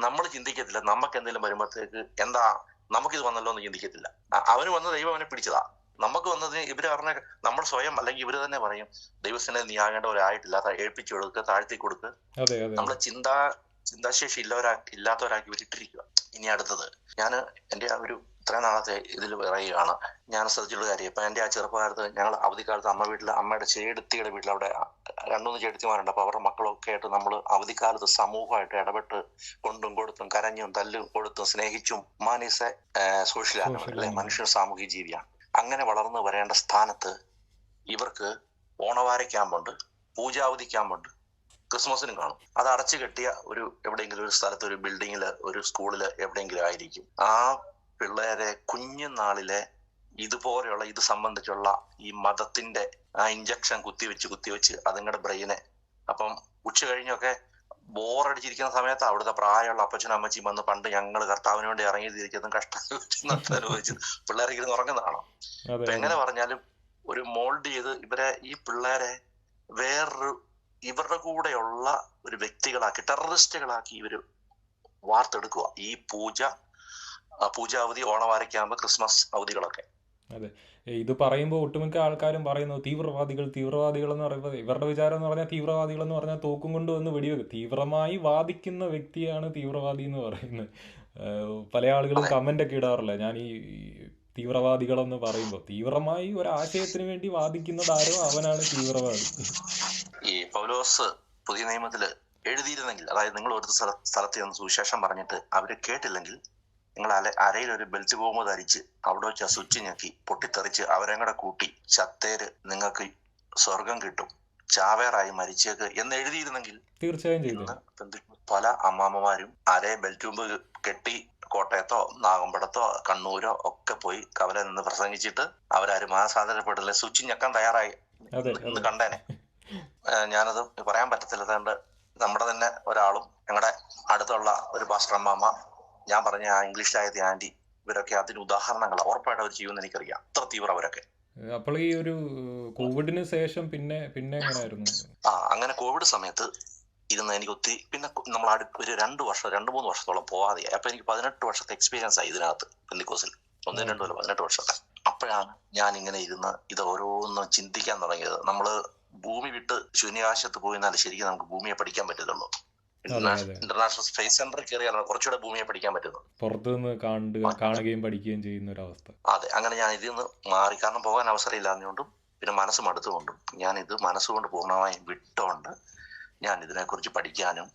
നമ്മൾ ചിന്തിക്കത്തില്ല. നമുക്ക് എന്തെങ്കിലും വരുമ്പോഴത്തേക്ക് എന്താ നമുക്കിത് വന്നല്ലോ എന്ന് ചിന്തിക്കത്തില്ല. അവന് വന്ന ദൈവം അവനെ പിടിച്ചതാ. നമുക്ക് വന്നതിന് ഇവര് പറഞ്ഞ നമ്മൾ സ്വയം അല്ലെങ്കിൽ ഇവര് തന്നെ പറയും ദൈവത്തിനെ നീ ആകേണ്ടവരായിട്ടില്ല, ഏൽപ്പിച്ചു കൊടുക്കുക, താഴ്ത്തി കൊടുക്കുക. നമ്മളെ ചിന്താശേഷി ഇല്ലാത്തവരാക്കി വിട്ടിരിക്കുക. ഇനി അടുത്തത് ഞാൻ എൻ്റെ ആ ഒരു ഇത്രയും നാളത്തെ ഇതിൽ പറയുകയാണ്, ഞാൻ ശ്രദ്ധിച്ചുള്ള കാര്യം. ഇപ്പൊ എൻ്റെ ആ ചെറുപ്പകാലത്ത് ഞങ്ങൾ അവധിക്കാലത്ത് അമ്മയുടെ ചേടത്തിയുടെ വീട്ടിൽ അവിടെ 2-3 ചേടത്തിമാരുണ്ട്. അപ്പൊ അവരുടെ മക്കളൊക്കെ ആയിട്ട് നമ്മൾ അവധിക്കാലത്ത് സമൂഹമായിട്ട് ഇടപെട്ട് കൊണ്ടും കൊടുത്തും കരഞ്ഞും തല്ലും കൊടുത്തും സ്നേഹിച്ചും സോഷ്യൽ ആനിമൽ അല്ലെ, മനുഷ്യൻ സാമൂഹിക ജീവിയാണ്. അങ്ങനെ വളർന്നു വരേണ്ട സ്ഥാനത്ത് ഇവർക്ക് ഓണവാര ക്യാമ്പുണ്ട്, പൂജാവധി ക്യാമ്പുണ്ട്, ക്രിസ്മസിനും കാണും. അത് അടച്ചു കെട്ടിയ എവിടെയെങ്കിലും ഒരു സ്ഥലത്ത്, ഒരു ബിൽഡിങ്ങില്, ഒരു സ്കൂളില് എവിടെയെങ്കിലും ആയിരിക്കും. ആ പിള്ളേരെ കുഞ്ഞുനാളിലെ ഇതുപോലെയുള്ള ഇത് സംബന്ധിച്ചുള്ള ഈ മതത്തിന്റെ ആ ഇഞ്ചക്ഷൻ കുത്തിവെച്ച് അതുങ്ങളുടെ ബ്രെയിനെ, അപ്പം ഉച്ച കഴിഞ്ഞൊക്കെ ബോറടിച്ചിരിക്കുന്ന സമയത്ത് അവിടുത്തെ പ്രായമുള്ള അപ്പച്ചനും അമ്മച്ചിയും വന്ന് പണ്ട് ഞങ്ങൾ കർത്താവിന് വേണ്ടി ഇറങ്ങി തിരിച്ചതും കഷ്ടം അനുഭവിച്ചു പിള്ളേരെ ഇരുന്ന് ഉറങ്ങുന്നതാണോ. അപ്പൊ എങ്ങനെ പറഞ്ഞാലും ഒരു മോൾഡ് ചെയ്ത് ഈ പിള്ളേരെ ഇവരുടെ കൂടെയുള്ള ഒരു വ്യക്തികളാക്കി, ടെററിസ്റ്റുകളാക്കി ഇവര് വാർത്തെടുക്കുക. ഈ പൂജാവധി, ഓണവാരയ്ക്കാകുമ്പോ ക്രിസ്മസ് അവധികളൊക്കെ. അതെ, ഇത് പറയുമ്പോൾ ഒട്ടുമിക്ക ആൾക്കാരും പറയുന്നത് തീവ്രവാദികൾ എന്ന് പറയുമ്പോൾ ഇവരുടെ വിചാരം എന്ന് പറഞ്ഞാൽ തീവ്രവാദികൾ എന്ന് പറഞ്ഞാൽ തോക്കും കൊണ്ട് വന്ന് വെടിവെക്കും. തീവ്രമായി വാദിക്കുന്ന വ്യക്തിയാണ് തീവ്രവാദി എന്ന് പറയുന്നത്. പല ആളുകളും കമന്റ് ഒക്കെ ഇടാറില്ല ഞാൻ ഈ തീവ്രവാദികളെന്ന് പറയുമ്പോൾ. തീവ്രമായി ഒരാശയത്തിന് വേണ്ടി വാദിക്കുന്നതാരോ അവനാണ് തീവ്രവാദി. ഈ പൗലോസ് പുതിയ നിയമത്തില് എഴുതിയിരുന്നെങ്കിൽ, അതായത് നിങ്ങൾ ഒരു സ്ഥലത്ത് നിന്ന് സുവിശേഷം പറഞ്ഞിട്ട് അവര് കേട്ടില്ലെങ്കിൽ നിങ്ങൾ അരയിൽ ഒരു ബെൽറ്റ് ബോംബ് ധരിച്ച് അവിടെ വെച്ച് സ്വിച്ച് ഞെക്കി പൊട്ടിത്തെറിച്ച് അവരെ കൂടെ കൂട്ടി ചത്തേര് നിങ്ങൾക്ക് സ്വർഗം കിട്ടും, ചാവേറായി മരിച്ചേക്ക് എന്ന് എഴുതിയിരുന്നെങ്കിൽ തീർച്ചയായും പല അമ്മാമ്മമാരും അരയെ ബെൽറ്റ് ബോംബ് കെട്ടി കോട്ടയത്തോ നാഗമ്പടത്തോ കണ്ണൂരോ ഒക്കെ പോയി കവല നിന്ന് പ്രസംഗിച്ചിട്ട് അവരാരും മാനസാന്തരപ്പെട്ടില്ല, സ്വിച്ച് ഞെക്കാൻ തയ്യാറായി എന്ന് ഞാനത് പറയാൻ പറ്റത്തില്ല. അതുകൊണ്ട് നമ്മുടെ തന്നെ ഒരാളും ഞങ്ങളുടെ അടുത്തുള്ള ഉള്ള ഒരു പാസ്റ്റർ അമ്മാമ്മ, ഞാൻ പറഞ്ഞ ആ ഇംഗ്ലീഷിലായ ആന്റി, ഇവരൊക്കെ അതിന് ഉദാഹരണങ്ങൾ ഉറപ്പായിട്ട് അവർ ചെയ്യുമെന്ന് എനിക്കറിയാം. അത്ര തീവ്രം അവരൊക്കെ. അപ്പോൾ ഈ ഒരു കോവിഡിന് ശേഷം പിന്നെ എങ്ങനെയായിരുന്നു? അങ്ങനെ കോവിഡ് സമയത്ത് ഇരുന്ന് എനിക്ക് ഒത്തിരി, പിന്നെ നമ്മൾ ഒരു 2-3 വർഷത്തോളം പോവാതെയായി. അപ്പൊ എനിക്ക് 18 വർഷത്തെ എക്സ്പീരിയൻസ് ആയി ഇതിനകത്ത്, പെന്തിക്കോസിൽ. 1-2 അല്ല, 18 വർഷത്തെ. അപ്പോഴാണ് ഞാൻ ഇങ്ങനെ ഇരുന്ന് ഇത് ഓരോന്നും ചിന്തിക്കാൻ തുടങ്ങിയത്. നമ്മള് ഭൂമി വിട്ട് ശൂന്യാകാശത്ത് പോയിന്നാൽ ശരിക്കും നമുക്ക് ഭൂമിയെ പഠിക്കാൻ പറ്റത്തുള്ളൂ. ഇന്റർനാഷണൽ സ്പേസ് സെന്ററിൽ കയറിയാലാണ് കുറച്ചുകൂടെ ഭൂമിയെ പഠിക്കാൻ പറ്റുന്നത്, പുറത്തുനിന്ന് കാണുകയും പഠിക്കുകയും ചെയ്യുന്ന ഒരു അവസ്ഥ. അതെ, അങ്ങനെ ഞാൻ ഇതിൽ നിന്ന് മാറി. കാരണം പോകാൻ അവസരം ഇല്ലാഞ്ഞുകൊണ്ടും പിന്നെ മനസ്സ് മടുത്തുകൊണ്ടും ഞാൻ ഇത് മനസ്സുകൊണ്ട് പൂർണ്ണമായും വിട്ടുകൊണ്ട് ഞാൻ ഇതിനെക്കുറിച്ച് പഠിക്കാനും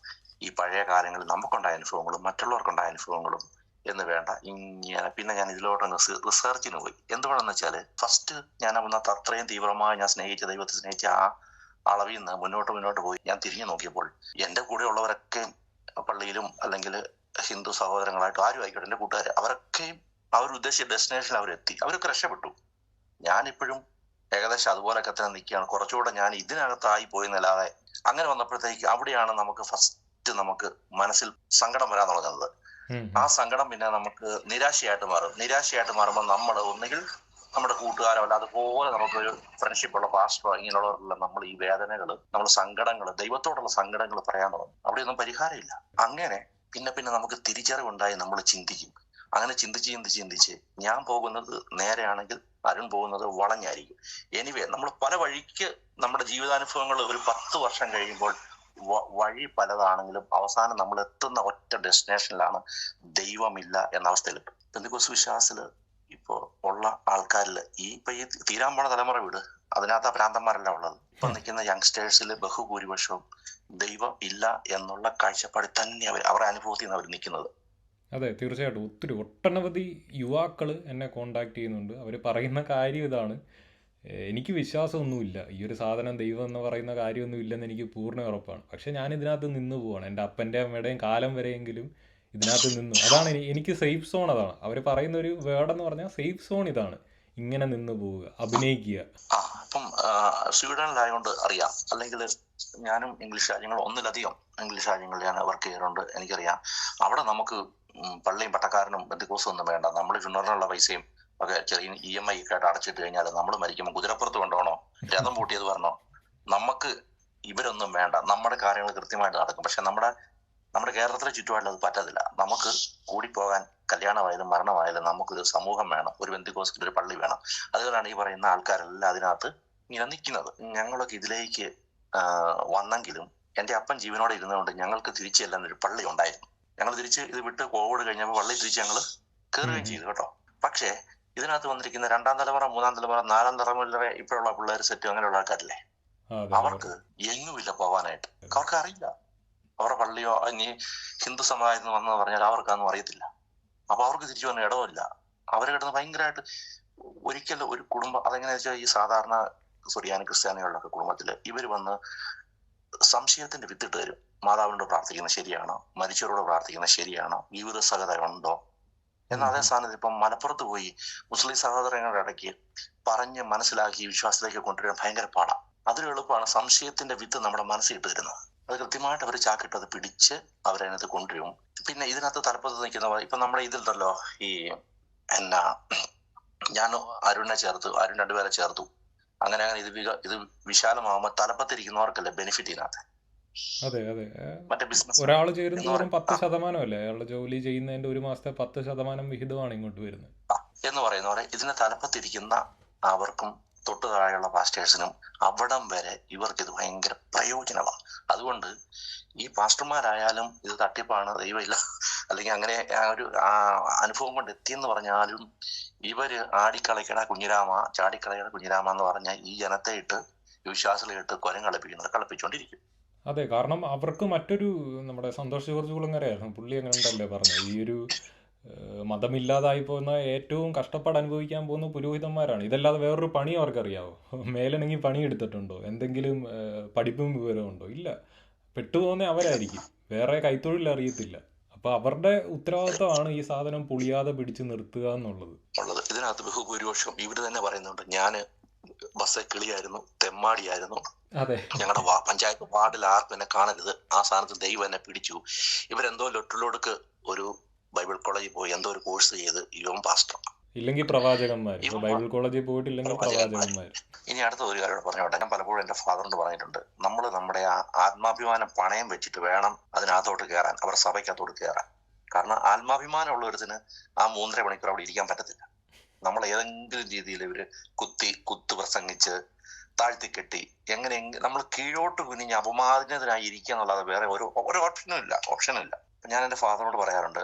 ഈ പഴയ കാലങ്ങളിൽ നമുക്കുണ്ടായ അനുഭവങ്ങളും മറ്റുള്ളവർക്കുണ്ടായ അനുഭവങ്ങളും എന്ന് വേണ്ട ഇങ്ങനെ പിന്നെ ഞാൻ ഇതിലോട്ടൊന്ന് റിസർച്ചിന് പോയി. എന്തുകൊണ്ടെന്ന് വെച്ചാൽ, ഫസ്റ്റ് ഞാൻ അന്നത്തെ അത്രയും തീവ്രമായി ഞാൻ ദൈവത്തെ സ്നേഹിച്ച ആ അളവിൽ നിന്ന് മുന്നോട്ട് പോയി ഞാൻ തിരിഞ്ഞു നോക്കിയപ്പോൾ എൻ്റെ കൂടെ ഉള്ളവരൊക്കെ പള്ളിയിലും അല്ലെങ്കിൽ ഹിന്ദു സഹോദരങ്ങളായിട്ടും ആരും ആയിക്കോട്ടെ, എൻ്റെ കൂട്ടുകാർ, അവരൊക്കെയും അവർ ഉദ്ദേശിച്ച ഡെസ്റ്റിനേഷനിൽ അവരെത്തി, അവരൊക്കെ രക്ഷപ്പെട്ടു. ഞാനിപ്പോഴും ഏകദേശം അതുപോലൊക്കെ തന്നെ നിൽക്കുകയാണ്. കുറച്ചുകൂടെ ഞാൻ ഇതിനകത്തായി പോയെന്നല്ലാതെ. അങ്ങനെ വന്നപ്പോഴത്തേക്ക് അവിടെയാണ് നമുക്ക് ഫസ്റ്റ് നമുക്ക് മനസ്സിൽ സങ്കടം വരാൻ തുടങ്ങുന്നത്. ആ സങ്കടം പിന്നെ നമുക്ക് നിരാശയായിട്ട് മാറുമ്പോൾ നമ്മൾ ഒന്നുകിൽ നമ്മുടെ കൂട്ടുകാരോ അല്ല അതുപോലെ നമുക്കൊരു ഫ്രണ്ട്ഷിപ്പുള്ള പാസ്റ്ററോ ഇങ്ങനെയുള്ളവരെല്ലാം നമ്മൾ ഈ വേദനകൾ, നമ്മൾ സങ്കടങ്ങൾ, ദൈവത്തോടുള്ള സങ്കടങ്ങൾ പറയാൻ തുടങ്ങും. അവിടെയൊന്നും പരിഹാരമില്ല. അങ്ങനെ പിന്നെ നമുക്ക് തിരിച്ചറിവുണ്ടായി നമ്മൾ ചിന്തിക്കും. അങ്ങനെ ചിന്തിച്ച് ഞാൻ പോകുന്നത് നേരെയാണെങ്കിൽ അരുൺ പോകുന്നത് വളഞ്ഞായിരിക്കും. എനിവേ, നമ്മൾ പല വഴിക്ക് നമ്മുടെ ജീവിതാനുഭവങ്ങൾ ഒരു 10 വർഷം കഴിയുമ്പോൾ വഴി പലതാണെങ്കിലും അവസാനം നമ്മൾ എത്തുന്ന ഒറ്റ ഡെസ്റ്റിനേഷനിലാണ്, ദൈവമില്ല എന്ന അവസ്ഥയിൽ. പെന്തക്കോസ്ത് വിശ്വാസത്തില് ഇപ്പോ ഉള്ള ആൾക്കാരിൽ ഈ തീരാൻ പോണ തലമുറ വിട്, അതിനകത്ത് ഭ്രാന്തന്മാരല്ല ഉള്ളത്. ഇപ്പൊ നിൽക്കുന്ന യങ്സ്റ്റേഴ്സിൽ ബഹുഭൂരിപക്ഷവും ദൈവം ഇല്ല എന്നുള്ള കാഴ്ചപ്പാടിൽ തന്നെ അവരുടെ അനുഭവത്തിൽ നിന്ന് അവർ നിൽക്കുന്നത്. അതെ, തീർച്ചയായിട്ടും. ഒട്ടനവധി യുവാക്കൾ എന്നെ കോണ്ടാക്ട് ചെയ്യുന്നുണ്ട്. അവർ പറയുന്ന കാര്യം ഇതാണ്: എനിക്ക് വിശ്വാസമൊന്നുമില്ല, ഈ ഒരു സാധനം ദൈവം എന്ന് പറയുന്ന കാര്യമൊന്നും ഇല്ലെന്ന് എനിക്ക് പൂർണ്ണ ഉറപ്പാണ്. പക്ഷെ ഞാൻ ഇതിനകത്ത് നിന്ന് പോവാണ്. എൻ്റെ അപ്പൻ്റെ അമ്മയുടെയും കാലം വരെയെങ്കിലും ഇതിനകത്ത് നിന്നു. അതാണ് എനിക്ക് സേഫ് സോൺ. അതാണ് അവർ പറയുന്ന ഒരു വേർഡെന്ന് പറഞ്ഞാൽ, സേഫ് സോൺ ഇതാണ്. ഇങ്ങനെ നിന്ന് പോവുക, അഭിനയിക്കുക. അപ്പം സ്വീഡനിലായതുകൊണ്ട് അറിയാം, അല്ലെങ്കിൽ ഞാനും ഇംഗ്ലീഷ് രാജ്യങ്ങൾ, ഒന്നിലധികം ഇംഗ്ലീഷ് രാജ്യങ്ങളിൽ ഞാൻ വർക്ക് ചെയ്യാറുണ്ട്. എനിക്കറിയാം അവിടെ നമുക്ക് പള്ളിയും പട്ടക്കാരനും ബന്ധുക്കോസും ഒന്നും വേണ്ട. നമ്മൾ ചുണ്ണറിനുള്ള പൈസയും ഒക്കെ ചെറിയ EMI ഒക്കെ ആയിട്ട് അടച്ചിട്ട് കഴിഞ്ഞാൽ നമ്മൾ മരിക്കുമ്പോൾ കുതിരപ്പുറത്ത് കൊണ്ടുപോകണോ, രഥം പൂട്ടിയത് പറഞ്ഞോ, നമുക്ക് ഇവരൊന്നും വേണ്ട. നമ്മുടെ കാര്യങ്ങൾ കൃത്യമായിട്ട് നടക്കും. പക്ഷെ നമ്മുടെ കേരളത്തിലെ ചുറ്റുപാടിൽ അത് പറ്റത്തില്ല. നമുക്ക് കൂടിപ്പോകാൻ കല്യാണമായാലും മരണമായാലും നമുക്കൊരു സമൂഹം വേണം, ഒരു ബന്ധുക്കോസിൽ ഒരു പള്ളി വേണം. അതുകൊണ്ടാണ് ഈ പറയുന്ന ആൾക്കാരെല്ലാം അതിനകത്ത് ഇങ്ങനെ നിൽക്കുന്നത്. ഞങ്ങളൊക്കെ ഇതിലേക്ക് വന്നെങ്കിലും എൻ്റെ അപ്പൻ ജീവനോടെ ഇരുന്നുകൊണ്ട് ഞങ്ങൾക്ക് തിരിച്ചു ചെല്ലാൻ ഒരു പള്ളി ഉണ്ടായിരുന്നു. ഞങ്ങൾ തിരിച്ച് ഇത് വിട്ട് കോവിഡ് കഴിഞ്ഞപ്പോൾ പള്ളി തിരിച്ച് ഞങ്ങൾ കയറുകയും ചെയ്തു കേട്ടോ. പക്ഷേ ഇതിനകത്ത് വന്നിരിക്കുന്ന 2ാം തലമുറ, 3ാം തലമുറ, 4ാം തലമുറ ഇപ്പോഴുള്ള പിള്ളേർ സെറ്റും അങ്ങനെയുള്ള ആൾക്കാരില്ലേ, അവർക്ക് എങ്ങുമില്ല പോകാനായിട്ട്. അവർക്ക് അറിയില്ല അവരുടെ പള്ളിയോ ഇനി ഹിന്ദു സമുദായത്തിൽ നിന്ന് വന്നെന്ന് പറഞ്ഞാൽ അവർക്കൊന്നും അറിയത്തില്ല. അപ്പൊ അവർക്ക് തിരിച്ചു വന്ന ഇടവുമില്ല. അവരെ കിടന്ന് ഭയങ്കരമായിട്ട് ഒരിക്കലും ഒരു കുടുംബം, അതെങ്ങനെയാ വെച്ചാൽ ഈ സാധാരണ സുറിയാനി ക്രിസ്ത്യാനികളുടെ കുടുംബത്തില് ഇവർ വന്ന് സംശയത്തിന്റെ വിത്തിട്ട് തരും. മാതാവിനോട് പ്രാർത്ഥിക്കുന്നത് ശരിയാണോ, മരിച്ചവരോട് പ്രാർത്ഥിക്കുന്നത് ശരിയാണോ, ജീവിത സഹത ഉണ്ടോ എന്നാൽ അതേ സ്ഥാനത്ത് ഇപ്പം മലപ്പുറത്ത് പോയി മുസ്ലിം സഹോദരങ്ങളുടെ ഇടയ്ക്ക് പറഞ്ഞ് മനസ്സിലാക്കി വിശ്വാസത്തിലേക്ക് കൊണ്ടുവരാൻ ഭയങ്കര പാടാണ്. അതിന് എളുപ്പമാണ് സംശയത്തിന്റെ വിത്ത് നമ്മുടെ മനസ്സിൽ ഇട്ട് തരുന്നത്. അത് കൃത്യമായിട്ട് അവർ ചാക്കിട്ട് അത് പിടിച്ച് അവരതിനകത്ത് കൊണ്ടുവരും. പിന്നെ ഇതിനകത്ത് തലപ്പത്ത് നിൽക്കുന്നവർ ഇപ്പൊ നമ്മുടെ ഇതിലുണ്ടല്ലോ, ഈ ഞാൻ അരുണിനെ ചേർത്തു, അരുൺ 2 പേരെ ചേർത്തു. അങ്ങനെ ഇത് വിശാലമാകുമ്പോൾ തലപ്പത്തിരിക്കുന്നവർക്കല്ലേ ബെനിഫിറ്റ് ഇതിനകത്ത്. അതെ, മറ്റേ ബിസിനസ് ഒരാൾ ചേരുന്നതോറും 10% അല്ലേ അയാളുടെ ജോലി ചെയ്യുന്നതിന്റെ 1 മാസത്തെ 10% വിഹിതമാണ് ഇങ്ങോട്ട് വരുന്നത് എന്ന് പറയുന്ന പോലെ ഇതിന് തലപ്പത്തിരിക്കുന്ന അവർക്കും തൊട്ടു താഴെയുള്ള പാസ്റ്റേഴ്സിനും അവിടം വരെ ഇവർക്ക് ഇത് ഭയങ്കര പ്രയോജനമാണ്. അതുകൊണ്ട് ഈ പാസ്റ്റർമാരായാലും ഇത് തട്ടിപ്പാണ്, ദൈവമില്ല അല്ലെങ്കിൽ അങ്ങനെ ഒരു അനുഭവം കൊണ്ട് എത്തിയെന്ന് പറഞ്ഞാലും ഇവര് ആടിക്കളയ്ക്കട കുഞ്ഞിരാമ, ചാടിക്കളയുടെ കുഞ്ഞിരാമ എന്ന് പറഞ്ഞാൽ ഈ ജനത്തെ ഇട്ട് വിശ്വാസികളിട്ട് കൊരം കളിപ്പിച്ചുകൊണ്ടിരിക്കും. അതെ, കാരണം അവർക്ക് മറ്റൊരു നമ്മുടെ സന്തോഷ് ജോർജ് കുളങ്ങരയായിരുന്നു, പുള്ളി അങ്ങനെ ഉണ്ടല്ലേ പറഞ്ഞത്, ഈ ഒരു മതമില്ലാതായി പോകുന്ന ഏറ്റവും കഷ്ടപ്പാട് അനുഭവിക്കാൻ പോകുന്ന പുരോഹിതന്മാരാണ്. ഇതല്ലാതെ വേറൊരു പണി അവർക്കറിയാവോ? മേലണെങ്കിൽ പണി എടുത്തിട്ടുണ്ടോ? എന്തെങ്കിലും പഠിപ്പും വിവരവും ഉണ്ടോ? ഇല്ല. പെട്ടുപോകുന്ന അവരായിരിക്കും, വേറെ കൈത്തൊഴിൽ അറിയത്തില്ല. അപ്പൊ അവരുടെ ഉത്തരവാദിത്തമാണ് ഈ സാധനം പൊളിയാതെ പിടിച്ചു നിർത്തുക എന്നുള്ളത്. ഇതിനകത്ത് ബഹുഭൂരിപക്ഷം ഇവര് തന്നെ പറയുന്നുണ്ട്. ഞാൻ ബസ്സെ കിളിയായിരുന്നു, തെമ്മാടിയായിരുന്നു. അതെ. ഞങ്ങളുടെ പഞ്ചായത്ത് വാർഡിൽ ആർക്കും എന്നെ കാണരുത്, ആ സ്ഥാനത്ത് ദൈവം എന്നെ പിടിച്ചു. ഇവരെന്തോ ലൊട്ടിലോടുക്ക് ഒരു ബൈബിൾ കോളേജിൽ പോയി എന്തോ ഒരു കോഴ്സ് ചെയ്ത് ഇവൻ പാസ്റ്റർ. ഇല്ലെങ്കിൽ പ്രവാചകന്മാർ. ഇവൻ ബൈബിൾ കോളേജിൽ പോയിട്ടില്ലെങ്കിൽ പ്രവാചകന്മാർ. ഇനി അടുത്ത ഒരു കാര്യം പറഞ്ഞോട്ടെ. ഞാൻ പലപ്പോഴും എന്റെ ഫാദറിനോട് പറഞ്ഞിട്ടുണ്ട്, നമ്മൾ നമ്മുടെ ആ ആത്മാഭിമാനം പണയം വെച്ചിട്ട് വേണം അതിനകത്തോട്ട് കയറാൻ, അവരുടെ സഭയ്ക്കകത്തോട്ട് കയറാൻ. കാരണം ആത്മാഭിമാനം ഉള്ളവരത്തിന് ആ 3.5 മണിക്കൂർ അവിടെ ഇരിക്കാൻ പറ്റത്തില്ല. നമ്മൾ ഏതെങ്കിലും രീതിയിൽ ഇവര് കുത്തു പ്രസംഗിച്ച് താഴ്ത്തിക്കെട്ടി എങ്ങനെ നമ്മൾ കീഴോട്ട് കുനിഞ്ഞ് അപമാനിതനായി ഇരിക്കുക എന്നുള്ളത് വേറെ ഒരു ഓപ്ഷനും ഇല്ല. ഞാൻ എന്റെ ഫാദറിനോട് പറയാറുണ്ട്,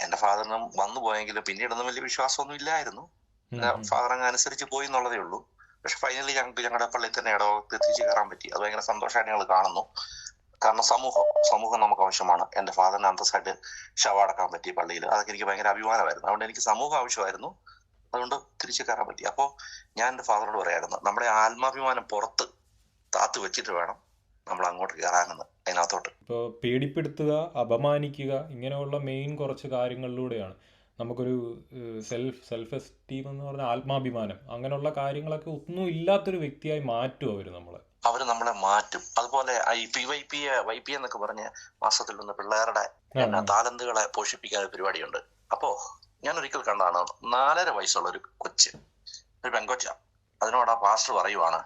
എന്റെ ഫാദറിനും വന്നു പോയെങ്കിലും പിന്നീടൊന്നും വലിയ വിശ്വാസമൊന്നും ഇല്ലായിരുന്നു. ഫാദർ അങ്ങ് അനുസരിച്ച് പോയി എന്നുള്ളതേ ഉള്ളൂ. പക്ഷെ ഫൈനലി ഞങ്ങളുടെ പള്ളിയിൽ തന്നെ ഇടവകത്ത് എത്തിച്ച് കയറാൻ പറ്റി. അത് ഭയങ്കര സന്തോഷമായിട്ട് ഞങ്ങൾ കാണുന്നു. കാരണം സമൂഹം നമുക്ക് ആവശ്യമാണ്. എന്റെ ഫാദറിന് അന്തസ്സായിട്ട് ശവമടക്കാൻ പറ്റി പള്ളിയിൽ. അതൊക്കെ എനിക്ക് ഭയങ്കര അഭിമാനമായിരുന്നു. അതുകൊണ്ട് എനിക്ക് സമൂഹം ആവശ്യമായിരുന്നു, അതുകൊണ്ട് തിരിച്ചു കയറാൻ പറ്റി. അപ്പോൾ ഞാൻ എന്റെ ഫാദറിനോട് പറയായിരുന്നു, നമ്മുടെ ആത്മാഭിമാനം പുറത്ത് താത്ത് വെച്ചിട്ട് വേണം നമ്മൾ അങ്ങോട്ട് കയറാനെന്ന്, അതിനകത്തോട്ട്. ഇപ്പോൾ പേടിപ്പെടുത്തുക, അപമാനിക്കുക, ഇങ്ങനെയുള്ള മെയിൻ കുറച്ച് കാര്യങ്ങളിലൂടെയാണ് നമുക്കൊരു സെൽഫ് എസ്റ്റീം എന്ന് പറഞ്ഞ ആത്മാഭിമാനം, അങ്ങനെയുള്ള കാര്യങ്ങളൊക്കെ ഒന്നും ഇല്ലാത്തൊരു വ്യക്തിയായി മാറ്റും അവര് നമ്മളെ മാറ്റും. അതുപോലെ YP എന്നൊക്കെ പറഞ്ഞ മാസത്തിൽ നിന്ന് പിള്ളേരുടെ താലന്തുകളെ പോഷിപ്പിക്കാൻ ഒരു പരിപാടിയുണ്ട്. അപ്പോ ഞാൻ ഒരിക്കൽ കണ്ടാണ് 4.5 വയസ്സുള്ള ഒരു പെങ്കൊച്ച. അതിനോട് ആ പാസ്റ്റർ പറയുവാണ്,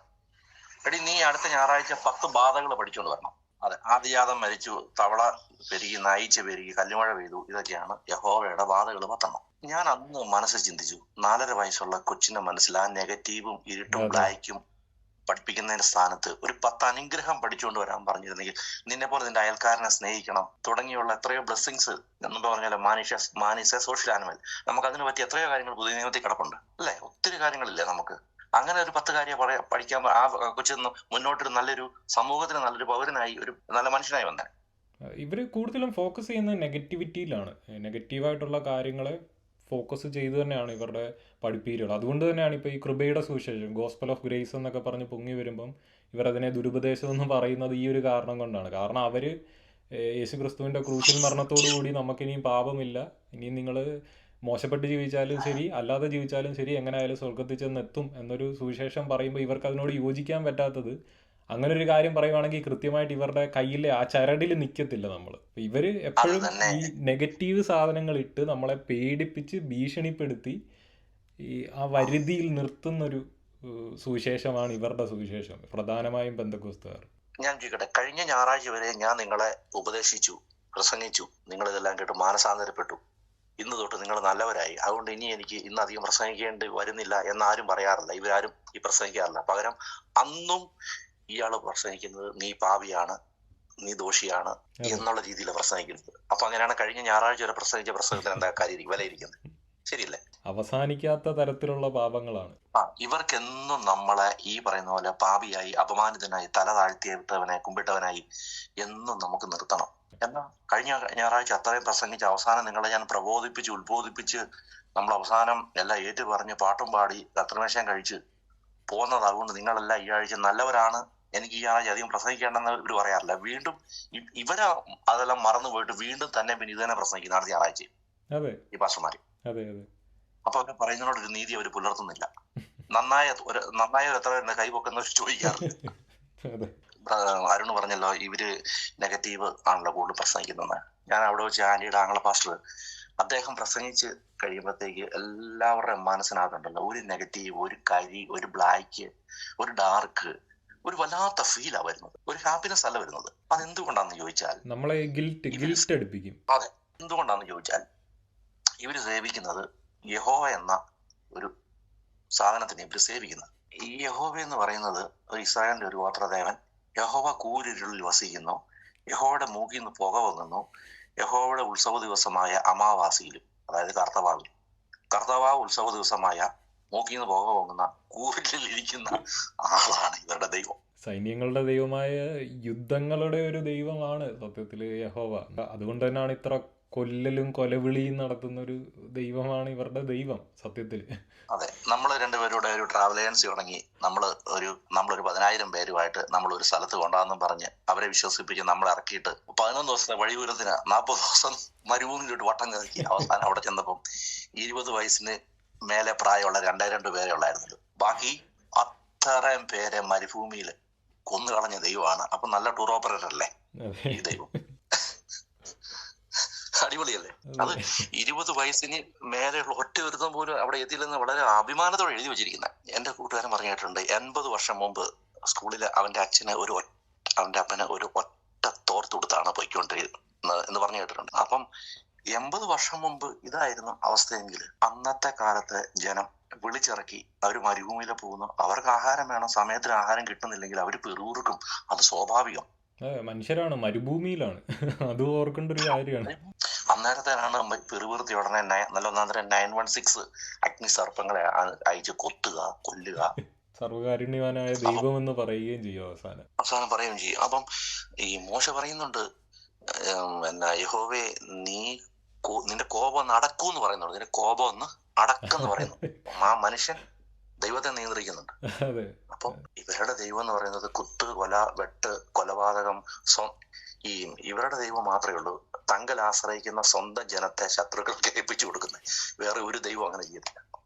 എടി നീ അടുത്ത ഞായറാഴ്ച 10 ബാധകൾ പഠിച്ചുകൊണ്ട് വരണം. അതെ, ആദിജാതം മരിച്ചു, തവള പെരുകി, നായിച്ച പെരുകി, കല്ലുമഴ പെയ്തു, ഇതൊക്കെയാണ് യഹോവയുടെ ബാധകൾ 10. ഞാൻ അന്ന് മനസ്സിൽ ചിന്തിച്ചു, 4.5 വയസ്സുള്ള കൊച്ചിന്റെ മനസ്സിൽ ആ നെഗറ്റീവും ഇരുട്ടും ബ്ലാക്കും പഠിപ്പിക്കുന്നതിന്റെ സ്ഥാനത്ത് ഒരു 10 അനുഗ്രഹം പഠിച്ചുകൊണ്ട് വരാൻ പറഞ്ഞിരുന്നെങ്കിൽ, നിന്നെ പോലെ നിന്റെ അയൽക്കാരനെ സ്നേഹിക്കണം തുടങ്ങിയുള്ള എത്രയോ ബ്ലെസ്സിങ്സ് എന്ന് പറഞ്ഞാൽ മാനിഷ സോഷ്യൽ ആനിമൽ, നമുക്ക് അതിനെ പറ്റി എത്രയോ കാര്യങ്ങൾ പുതിയ നിയമത്തിൽ കിടപ്പുണ്ട് അല്ലേ? ഒത്തിരി കാര്യങ്ങളില്ലേ നമുക്ക്. അങ്ങനെ ഒരു 10 കാര്യം പഠിക്കാൻ ആ കൊച്ചൊന്ന് മുന്നോട്ടൊരു നല്ലൊരു സമൂഹത്തിന് നല്ലൊരു പൗരനായി, ഒരു നല്ല മനുഷ്യനായി വന്നേ. ഇവര് കൂടുതലും ഫോക്കസ് ചെയ്യുന്നത് നെഗറ്റിവിറ്റിയിലാണ്. നെഗറ്റീവായിട്ടുള്ള കാര്യങ്ങളെ ഫോക്കസ് ചെയ്തു തന്നെയാണ് ഇവരുടെ പഠിപ്പീരുകൾ. അതുകൊണ്ട് തന്നെയാണ് ഇപ്പോൾ ഈ കൃപയുടെ സുവിശേഷം, ഗോസ്പൽ ഓഫ് ഗ്രേസ് എന്നൊക്കെ പറഞ്ഞ് പൊങ്ങി വരുമ്പം ഇവരതിനെ ദുരുപദേശം എന്ന് പറയുന്നത് ഈ ഒരു കാരണം കൊണ്ടാണ്. കാരണം അവർ യേശുക്രിസ്തുവിൻ്റെ ക്രൂശിൽ മരണത്തോടു കൂടി നമുക്കിനിയും പാപമില്ല, ഇനിയും നിങ്ങൾ മോശപ്പെട്ട് ജീവിച്ചാലും ശരി അല്ലാതെ ജീവിച്ചാലും ശരി എങ്ങനെയായാലും സ്വർഗത്തിൽ ചെന്നെത്തും എന്നൊരു സുവിശേഷം പറയുമ്പോൾ ഇവർക്ക് അതിനോട് യോജിക്കാൻ പറ്റാത്തത്. അങ്ങനെ ഒരു കാര്യം പറയുവാണെങ്കിൽ കൃത്യമായിട്ട് ഇവരുടെ കയ്യിലെ ആ ചരടിൽ നിൽക്കത്തില്ല നമ്മൾ. ഇവർ എപ്പോഴും ഈ നെഗറ്റീവ് സാധനങ്ങൾ ഇട്ട് നമ്മളെ പേടിപ്പിച്ച് ഭീഷണിപ്പെടുത്തി ഈ ആ വരുതിയിൽ നിർത്തുന്നൊരു സുവിശേഷമാണ് ഇവരുടെ സുവിശേഷം, പ്രധാനമായും പെന്തക്കോസ്തുകാർ. ഞാൻ ചോദിക്കട്ടെ, കഴിഞ്ഞ ഞായറാഴ്ച വരെ ഞാൻ നിങ്ങളെ ഉപദേശിച്ചു, പ്രസംഗിച്ചു, നിങ്ങളിതെല്ലാം കേട്ട് മാനസാന്തരപ്പെട്ടു, ഇന്ന് തൊട്ട് നിങ്ങൾ നല്ലവരായി, അതുകൊണ്ട് ഇനി എനിക്ക് ഇന്ന് അധികം പ്രസംഗിക്കേണ്ടി വരുന്നില്ല എന്നാരും പറയാറില്ല. ഇവരാരും ഈ പ്രസംഗിക്കാറില്ല. പകരം അന്നും ഇയാള് പ്രസംഗിക്കുന്നത് നീ പാപിയാണ്, നീ ദോഷിയാണ് എന്നുള്ള രീതിയിലാണ് പ്രസംഗിക്കുന്നത്. അപ്പൊ അങ്ങനെയാണ് കഴിഞ്ഞ ഞായറാഴ്ച വരെ പ്രസംഗിച്ച പ്രസംഗത്തിന് എന്താ കാര്യം വിലയിരിക്കുന്നത്? ശരിയല്ലേ? അവസാനിക്കാത്ത തരത്തിലുള്ള പാപങ്ങളാണ്. ഇവർക്കെന്നും നമ്മളെ ഈ പറയുന്ന പോലെ പാപിയായി, അപമാനിതനായി, തല താഴ്ത്തിയിട്ടവനെ, കുമ്പിട്ടവനായി എന്നും നമുക്ക് നിർത്തണം. എന്നാൽ കഴിഞ്ഞ ഞായറാഴ്ച അത്രയും പ്രസംഗിച്ച് അവസാനം നിങ്ങളെ ഞാൻ പ്രബോധിപ്പിച്ച് ഉത്ബോധിപ്പിച്ച് നമ്മൾ അവസാനം എല്ലാം ഏറ്റു പറഞ്ഞ് പാട്ടും പാടി കർത്തൃമേശം കഴിച്ച് പോകുന്നത്. അതുകൊണ്ട് നിങ്ങളെല്ലാം ഈ ആഴ്ച നല്ലവരാണ്, എനിക്ക് ഈ ആഴ്ച അധികം പ്രസംഗിക്കേണ്ടെന്ന് ഇവർ പറയാറില്ല. വീണ്ടും ഇവരെ അതെല്ലാം മറന്നു പോയിട്ട് വീണ്ടും തന്നെ പിന്നെ ഇത് തന്നെ പ്രസംഗിക്കും അടുത്ത ഞായറാഴ്ച ഈ പാസ്റ്റർമാര്. അപ്പൊ അവർ പറയുന്നതിനോടൊരു നീതി അവർ പുലർത്തുന്നില്ല. നന്നായ എത്ര പേരുടെ കൈപൊക്കുന്ന ചോദിക്കാറുണ്ട്. അരുണ് പറഞ്ഞല്ലോ ഇവര് നെഗറ്റീവ് ആണല്ലോ കൂടുതൽ പ്രസംഗിക്കുന്നത്. ഞാൻ അവിടെ വെച്ച് ആന്റിയുടെ ആംഗ്ല പാസ്റ്റർ അദ്ദേഹം പ്രസംഗിച്ച് കഴിയുമ്പോഴത്തേക്ക് എല്ലാവരുടെയും മനസ്സിനകത്തുണ്ടല്ലോ ഒരു നെഗറ്റീവ്, ഒരു കരി, ഒരു ബ്ലാക്ക്, ഒരു ഡാർക്ക്, ഒരു വല്ലാത്ത ഫീലാ വരുന്നത്, ഒരു ഹാപ്പിനെസ് അല്ല വരുന്നത്. അതെന്തുകൊണ്ടാന്ന് ചോദിച്ചാൽ നമ്മളെ ഗിൽറ്റ് അടുപ്പിക്കും. അതെ, എന്തുകൊണ്ടാന്ന് ചോദിച്ചാൽ ഇവര് സേവിക്കുന്നത് യഹോവ എന്ന ഒരു സാധനത്തിനെ ഇവര് സേവിക്കുന്നത്. ഈ യഹോവ എന്ന് പറയുന്നത് ഒരു ഇസ്രായേലിന്റെ ഒരു ഗോത്രദേവൻ. യഹോവ കൂരിരുളിൽ വസിക്കുന്നു, യഹോവയുടെ മൂക്കിൽ നിന്ന് പുക വന്നു, യഹോവയുടെ ഉത്സവ ദിവസമായ അമാവാസിയിലും, അതായത് കർത്തവാ ഉത്സവ ദിവസമായ മൂക്കിൽ നിന്ന് പുക പൊങ്ങുന്ന കൂരിൽ ഇരിക്കുന്ന ആളാണ് ഇവരുടെ ദൈവം. സൈന്യങ്ങളുടെ ദൈവമായ യുദ്ധങ്ങളുടെ ഒരു ദൈവമാണ് സത്യത്തില് യഹോവ. അതുകൊണ്ട് തന്നെയാണ് ഇത്ര കൊല്ലലും കൊലവിളിയും നടത്തുന്ന ഒരു ദൈവമാണ് ഇവരുടെ ദൈവം സത്യത്തില്. അതെ, നമ്മൾ രണ്ടുപേരുടെ ഒരു ട്രാവൽ ഏജൻസി തുടങ്ങി നമ്മളൊരു 10,000 പേരുമായിട്ട് നമ്മൾ ഒരു സ്ഥലത്ത് കൊണ്ടാന്നും പറഞ്ഞ് അവരെ വിശ്വസിപ്പിച്ച് നമ്മളെ ഇറക്കിയിട്ട് 11 ദിവസത്തെ വഴിപൂരത്തിന് 40 ദിവസം മരുഭൂമിയിലോട്ട് വട്ടം കറക്കി അവസാനം അവിടെ ചെന്നപ്പം 20 വയസ്സിന് മേലെ പ്രായമുള്ള 2 പേരെ ഉള്ളായിരുന്നല്ലോ. ബാക്കി ഇത്രയും പേരെ മരുഭൂമിയിൽ കൊന്നുകളഞ്ഞ ദൈവമാണ്. അപ്പൊ നല്ല ടൂർ ഓപ്പറേറ്റർ അല്ലേ അതെ ഈ ദൈവം? അടിപൊളിയല്ലേ അത്? 20 വയസ്സിന് മേലെയുള്ള ഒറ്റ ഒരുത്തം പോലും അവിടെ എത്തിയില്ലെന്ന് വളരെ അഭിമാനത്തോടെ എഴുതി വെച്ചിരിക്കുന്നത്. എന്റെ കൂട്ടുകാരൻ പറഞ്ഞിട്ടുണ്ട്, 80 വർഷം മുമ്പ് സ്കൂളിൽ അവന്റെ അപ്പന് ഒരു ഒറ്റ തോർത്ത് കൊടുത്താണ് പോയിക്കൊണ്ടിരുന്നത് എന്ന് പറഞ്ഞു കേട്ടിട്ടുണ്ട്. അപ്പം 80 വർഷം മുമ്പ് ഇതായിരുന്നു അവസ്ഥയെങ്കിൽ അന്നത്തെ കാലത്ത് ജനം വിളിച്ചിറക്കി അവർ മരുഭൂമിയിൽ പോകുന്നു. അവർക്ക് ആഹാരം വേണം, സമയത്തിന് ആഹാരം കിട്ടുന്നില്ലെങ്കിൽ അവർ പിറുപിറുക്കും. അത് സ്വാഭാവികം. മനുഷ്യരാണ്, മരുഭൂമിയിലാണ്. അത് ഓർക്കേണ്ട ഒരു കാര്യമാണ്. അന്നേരത്തേനാണ് പിറുപിറുത്തി ഉടനെ നല്ല ഒന്നാന്തരം 916 അഗ്നി സർപ്പങ്ങളെ അയച്ച് കൊല്ലുക. സർവകാരുണ്യവാനായ ദൈവം എന്ന് പറയുകയും ചെയ്യും അവസാനം പറയുകയും ചെയ്യും. അപ്പം ഈ മോശ പറയുന്നുണ്ട്, യഹോവേ നിന്റെ കോപം ഒന്ന് അടക്കൂന്ന് പറയുന്നുണ്ട്. നിന്റെ കോപം ഒന്ന് അടക്കെന്ന് പറയുന്നു. ആ മനുഷ്യൻ ദൈവത്തെ നിയന്ത്രിക്കുന്നുണ്ട്. അപ്പം ഇവരുടെ ദൈവം എന്ന് പറയുന്നത് കുത്ത്, കൊല, വെട്ട്, കൊലപാതകം. ഇവരുടെ ദൈവം മാത്രമേ ഉള്ളൂ തങ്കൽ ആശ്രയിക്കുന്ന സ്വന്തം ജനത്തെ ശത്രുക്കൾക്ക് ഏൽപ്പിച്ചു കൊടുക്കുന്നത്. വേറെ ഒരു ദൈവം അങ്ങനെ ചെയ്യത്തില്ല.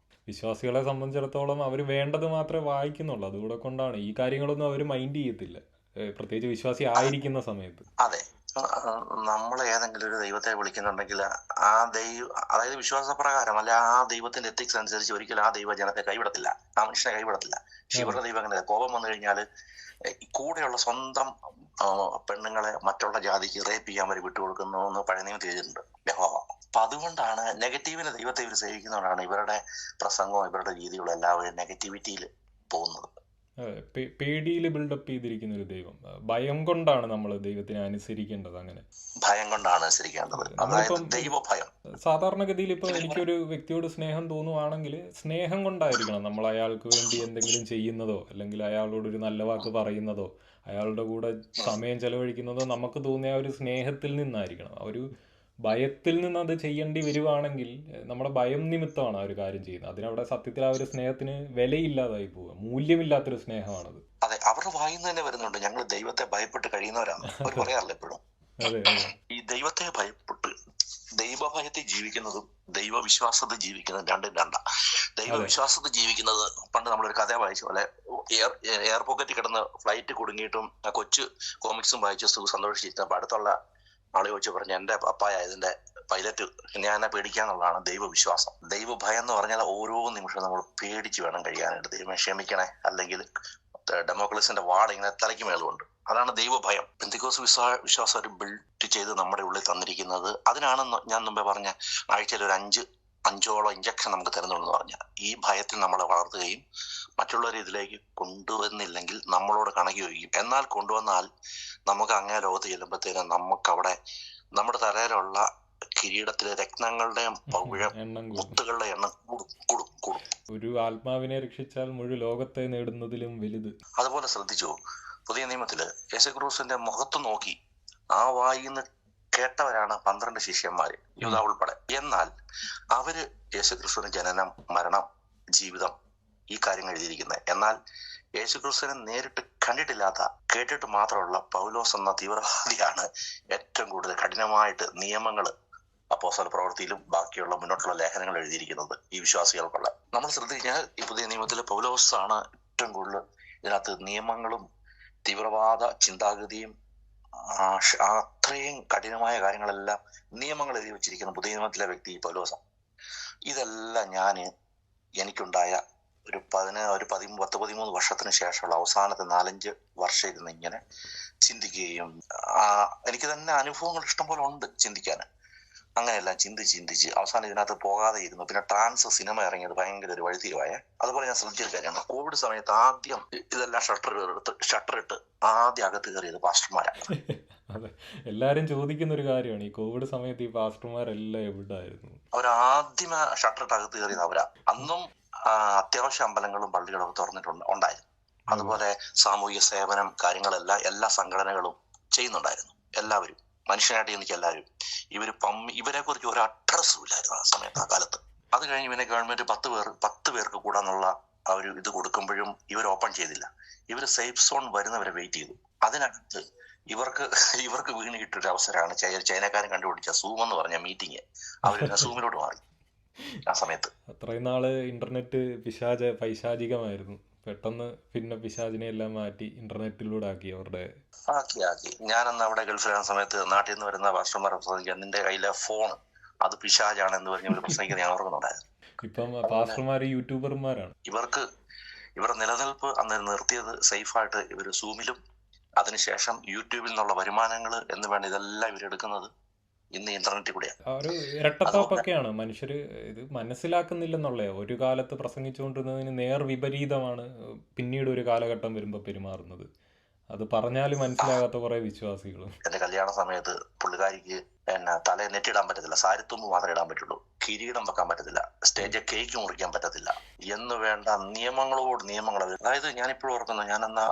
വിശ്വാസികളെ സംബന്ധിച്ചിടത്തോളം അവർ വേണ്ടത് മാത്രമേ വായിക്കുന്നുള്ളൂ. അതുകൂടെ കൊണ്ടാണ് ഈ കാര്യങ്ങളൊന്നും അവർ മൈൻഡ് ചെയ്യത്തില്ല, പ്രത്യേകിച്ച് വിശ്വാസി ആയിരിക്കുന്ന സമയത്ത്. അതെ, നമ്മൾ ഏതെങ്കിലും ഒരു ദൈവത്തെ വിളിക്കുന്നുണ്ടെങ്കിൽ ആ അതായത് വിശ്വാസപ്രകാരം അല്ല, ആ ദൈവത്തിന്റെ എത്തിക്സ് അനുസരിച്ച് ഒരിക്കലും ആ ദൈവ ജനത്തെ കൈവിടത്തില്ല, ആ മനുഷ്യനെ കൈവിടത്തില്ല. ശിവരുടെ ദൈവം അങ്ങനെ കോപം വന്നു കഴിഞ്ഞാൽ കൂടെയുള്ള സ്വന്തം പെണ്ണുങ്ങളെ മറ്റുള്ള ജാതിക്ക് റേപ്പ് ചെയ്യാൻ വരെ വിട്ടുകൊടുക്കുന്നു എന്ന് പഴയ നിയമത്തിൽ എഴുതിയിട്ടുണ്ട് യഹോവ. അപ്പൊ അതുകൊണ്ടാണ് നെഗറ്റീവിന് ദൈവത്തെ ഇവർ സേവിക്കുന്നതുകൊണ്ടാണ് ഇവരുടെ പ്രസംഗവും ഇവരുടെ രീതികളും എല്ലാവരും നെഗറ്റിവിറ്റിയിൽ പോകുന്നത്. പേടിയിൽ ബിൽഡപ്പ് ചെയ്തിരിക്കുന്ന ഒരു ദൈവം. ഭയം കൊണ്ടാണ് നമ്മൾ ദൈവത്തിനെ അനുസരിക്കേണ്ടത്. അങ്ങനെ ഭയം കൊണ്ടാണ് അനുസരിക്കേണ്ടത്. ദൈവഭയം. സാധാരണഗതിയിൽ ഇപ്പൊ എനിക്കൊരു വ്യക്തിയോട് സ്നേഹം തോന്നുവാണെങ്കിൽ സ്നേഹം കൊണ്ടായിരിക്കണം നമ്മൾ അയാൾക്ക് വേണ്ടി എന്തെങ്കിലും ചെയ്യുന്നതോ അല്ലെങ്കിൽ അയാളോട് ഒരു നല്ല വാക്ക് പറയുന്നതോ അയാളുടെ കൂടെ സമയം ചെലവഴിക്കുന്നതോ നമുക്ക് തോന്നിയ ഒരു സ്നേഹത്തിൽ നിന്നായിരിക്കണം. ഒരു ഭയത്തിൽ നിന്ന് അത് ചെയ്യേണ്ടി വരുവാണെങ്കിൽ നമ്മുടെ ഭയം നിമിത്തമാണ് ആ ഒരു കാര്യം ചെയ്യുന്നത്. അതിനവിടെ സത്യത്തിൽ ആ ഒരു സ്നേഹത്തിന് വിലയില്ലാതായി പോവുക, മൂല്യമില്ലാത്തൊരു സ്നേഹമാണത്. അതെ, അവരുടെ വായിന്ന് തന്നെ വരുന്നുണ്ട്, ഞങ്ങൾ ദൈവത്തെ ഭയപ്പെട്ട് കഴിയുന്നവരാണ് അവർ പറയാറില്ല എപ്പോഴും. ഈ ദൈവത്തെ ഭയപ്പെട്ട് ദൈവഭയത്തിൽ ജീവിക്കുന്നതും ദൈവവിശ്വാസത്തിൽ ജീവിക്കുന്നതും രണ്ടാ. ദൈവവിശ്വാസത്തിൽ ജീവിക്കുന്നത് പണ്ട് നമ്മളൊരു കഥ വായിച്ച പോലെ എയർ പോക്കറ്റിൽ കിടന്ന് ഫ്ലൈറ്റ് കുടുങ്ങിയിട്ടും ആ കൊച്ചു കോമിക്സും വായിച്ച് സന്തോഷിച്ചിരുന്നപ്പോൾ അടുത്തുള്ള ആളെ ചോദിച്ചു പറഞ്ഞു, എന്റെ പപ്പായ ഇതിന്റെ പൈലറ്റ്, ഞാൻ പേടിക്കാന്നുള്ളതാണ് ദൈവവിശ്വാസം. ദൈവഭയം എന്ന് പറഞ്ഞാൽ ഓരോ നിമിഷവും നമ്മൾ പേടിച്ച് വേണം കഴിയാനായിട്ട്. ദൈവമേ ക്ഷമിക്കണേ, അല്ലെങ്കിൽ ഡെമോക്രസിന്റെ വാർഡ് ഇങ്ങനെ തലയ്ക്ക് മേലുണ്ട്. അതാണ് ദൈവഭയം. പെന്തിക്കോസ് വിശ്വാസം ഒരു ബിൽഡ് ചെയ്ത് നമ്മുടെ ഉള്ളിൽ തന്നിരിക്കുന്നത്. അതിനാണ് ഞാൻ മുമ്പേ പറഞ്ഞ ആഴ്ചയിൽ ഒരു 5 ഇഞ്ചക്ഷൻ നമുക്ക് തരുന്നുള്ളൂ എന്ന് പറഞ്ഞാൽ ഈ ഭയത്തിൽ നമ്മളെ വളർത്തുകയും മറ്റുള്ളവരെ ഇതിലേക്ക് കൊണ്ടുവന്നില്ലെങ്കിൽ നമ്മളോട് കണക്കി വയ്ക്കും. എന്നാൽ കൊണ്ടുവന്നാൽ നമുക്ക് അങ്ങേ ലോകത്ത് ചെല്ലുമ്പോഴത്തേനും നമുക്കവിടെ നമ്മുടെ തലയിലുള്ള കിരീടത്തിലെ രത്നങ്ങളുടെയും മുത്തുകളുടെ എണ്ണം കൂടും. ഒരു ആത്മാവിനെ രക്ഷിച്ചാൽ മുഴു ലോകത്തെ നേടുന്നതിലും വലുത്. അതുപോലെ ശ്രദ്ധിച്ചു, പുതിയ നിയമത്തില് യേശുക്രിസ്തുവിന്റെ മുഖത്ത് നോക്കി ആ വായിന്ന് കേട്ടവരാണ് 12 ശിഷ്യന്മാര്, യൂദാ ഉൾപ്പെടെ. എന്നാൽ അവര് യേശുക്രിസ്തുവിന്റെ ജനനം, മരണം, ജീവിതം ഈ കാര്യങ്ങൾ എഴുതിയിരിക്കുന്നത്. എന്നാൽ യേശുക്രിസ്തുവിനെ നേരിട്ട് കണ്ടിട്ടില്ലാത്ത, കേട്ടിട്ട് മാത്രമുള്ള പൗലോസ് എന്ന തീവ്രവാദിയാണ് ഏറ്റവും കൂടുതൽ കഠിനമായിട്ട് നിയമങ്ങൾ അപ്പോസ്തല പ്രവൃത്തിയിലും ബാക്കിയുള്ള മുന്നോട്ടുള്ള ലേഖനങ്ങൾ എഴുതിയിരിക്കുന്നത് ഈ വിശ്വാസികൾക്കുള്ള. നമ്മൾ ശ്രദ്ധിച്ചാൽ ഈ പുതിയ നിയമത്തിലെ പൗലോസ് ആണ് ഏറ്റവും കൂടുതൽ ഇതിനകത്ത് നിയമങ്ങളും തീവ്രവാദ ചിന്താഗതിയും അത്രയും കഠിനമായ കാര്യങ്ങളെല്ലാം നിയമങ്ങൾ എഴുതി വെച്ചിരിക്കുന്ന പുതിയ നിയമത്തിലെ വ്യക്തി പൗലോസാണ്. ഇതെല്ലാം എനിക്കുണ്ടായ ഒരു 10-13 വർഷത്തിന് ശേഷമുള്ള അവസാനത്തെ 4-5 വർഷം ഇരുന്ന് ഇങ്ങനെ ചിന്തിക്കുകയും എനിക്ക് തന്നെ അനുഭവങ്ങൾ ഇഷ്ടംപോലെ ഉണ്ട് ചിന്തിക്കാൻ. അങ്ങനെയെല്ലാം ചിന്തിച്ച് അവസാനം ഇതിനകത്ത് പോകാതെ ഇരുന്നു. പിന്നെ ട്രാൻസ് സിനിമ ഇറങ്ങിയത് ഭയങ്കര ഒരു വഴിത്തിരിവായ. അതുപോലെ ഞാൻ ശ്രദ്ധിച്ചൊരു കാര്യമാണ്, കോവിഡ് സമയത്ത് ആദ്യം ഇതെല്ലാം ഷട്ടർ ഇട്ട് ആദ്യം അകത്ത് കയറിയത് പാസ്റ്റർമാരാണ്. അതെ, എല്ലാരും ചോദിക്കുന്ന ഒരു കാര്യമാണ്, ഈ കോവിഡ് സമയത്ത് ഈ പാസ്റ്റർമാരെല്ലാം എവിടായിരുന്നു? അവരാദ്യം ഷട്ടറിട്ട് അകത്ത് കയറിയത് അവരാ. അന്നും അത്യാവശ്യ അമ്പലങ്ങളും പള്ളികളും ഒക്കെ തുറന്നിട്ടുണ്ടായിരുന്നു. അതുപോലെ സാമൂഹിക സേവനം കാര്യങ്ങളെല്ലാം എല്ലാ സംഘടനകളും ചെയ്യുന്നുണ്ടായിരുന്നു. എല്ലാവരും മനുഷ്യനായിട്ട് എനിക്ക് എല്ലാവരും ഇവരെ കുറിച്ച് ഒരു അഡ്രസ്സും ഇല്ലായിരുന്നു ആ സമയത്ത്, ആ കാലത്ത്. അത് കഴിഞ്ഞ് പിന്നെ ഗവൺമെന്റ് 10 പേർക്ക് കൂടാന്നുള്ള ആ ഒരു ഇത് കൊടുക്കുമ്പോഴും ഇവർ ഓപ്പൺ ചെയ്തില്ല. ഇവർ സേഫ് സോൺ വരുന്നവരെ വെയിറ്റ് ചെയ്തു. അതിനകത്ത് ഇവർക്ക് വീണ് കിട്ടിയൊരു അവസരമാണ് ചൈനക്കാരൻ കണ്ടുപിടിച്ച സൂം എന്ന് പറഞ്ഞ മീറ്റിംഗ്. അവർ സൂമിലോട്ട് മാറി ആ സമയത്ത്. അത്രയും നാള് ഇന്റർനെറ്റ് പൈശാചികമായിരുന്നു. പെട്ടെന്ന് പിന്നെ പിശാചിനെ എല്ലാം മാറ്റി ഇന്റർനെറ്റിലൂടെ ആക്കി അവരുടെ. ആക്കി ഞാനന്ന് അവിടെ ഗൾഫിലാകുന്ന സമയത്ത് നാട്ടിൽ നിന്ന് വരുന്ന പാസ്റ്റർമാരെ പ്രസംഗിക്കാൻ നിന്റെ കയ്യിലെ ഫോൺ അത് പിശാചാണെന്ന് പറഞ്ഞ് ഇവർ പ്രസംഗിക്കുന്നത് ഞാൻ ഓർക്കുന്നുണ്ടായിരുന്നു. ഇപ്പം പാസ്റ്റർമാര് യൂട്യൂബർമാരാണ്. ഇവർ നിലനിൽപ്പ് അന്ന് നിർത്തിയത് സേഫായിട്ട് ഇവർ സൂമിലും അതിനുശേഷം യൂട്യൂബിൽ നിന്നുള്ള വരുമാനങ്ങൾ എന്ന് വേണ്ട ഇതെല്ലാം ഇവരെടുക്കുന്നത് ഇന്ന് ഇന്റർനെറ്റിൽ കൂടെയാണ്. ഒരു ഇരട്ടത്താപ്പൊക്കെയാണ് മനുഷ്യര് ഇത് മനസ്സിലാക്കുന്നില്ലെന്നുള്ളേ. ഒരു കാലത്ത് പ്രസംഗിച്ചുകൊണ്ടിരുന്നതിന് നേർ വിപരീതമാണ് പിന്നീട് ഒരു കാലഘട്ടം വരുമ്പോൾ പെരുമാറുന്നത്. അത് പറഞ്ഞാലും മനസ്സിലാകാത്ത കുറെ വിശ്വാസികളും. എന്റെ കല്യാണ സമയത്ത് പുള്ളിക്കാരിക്ക് തല നെറ്റിടാൻ പറ്റത്തില്ല, സാരിത്തുമ്പ് മാത്രമേ ഇടാൻ പറ്റുള്ളൂ, കിരീടം വെക്കാൻ പറ്റത്തില്ല, സ്റ്റേജ് കേക്ക് മുറിക്കാൻ പറ്റത്തില്ല എന്ന് വേണ്ട നിയമങ്ങൾ. അതായത് ഞാനിപ്പോഴും ഓർക്കുന്നു, ഞാനെന്നാ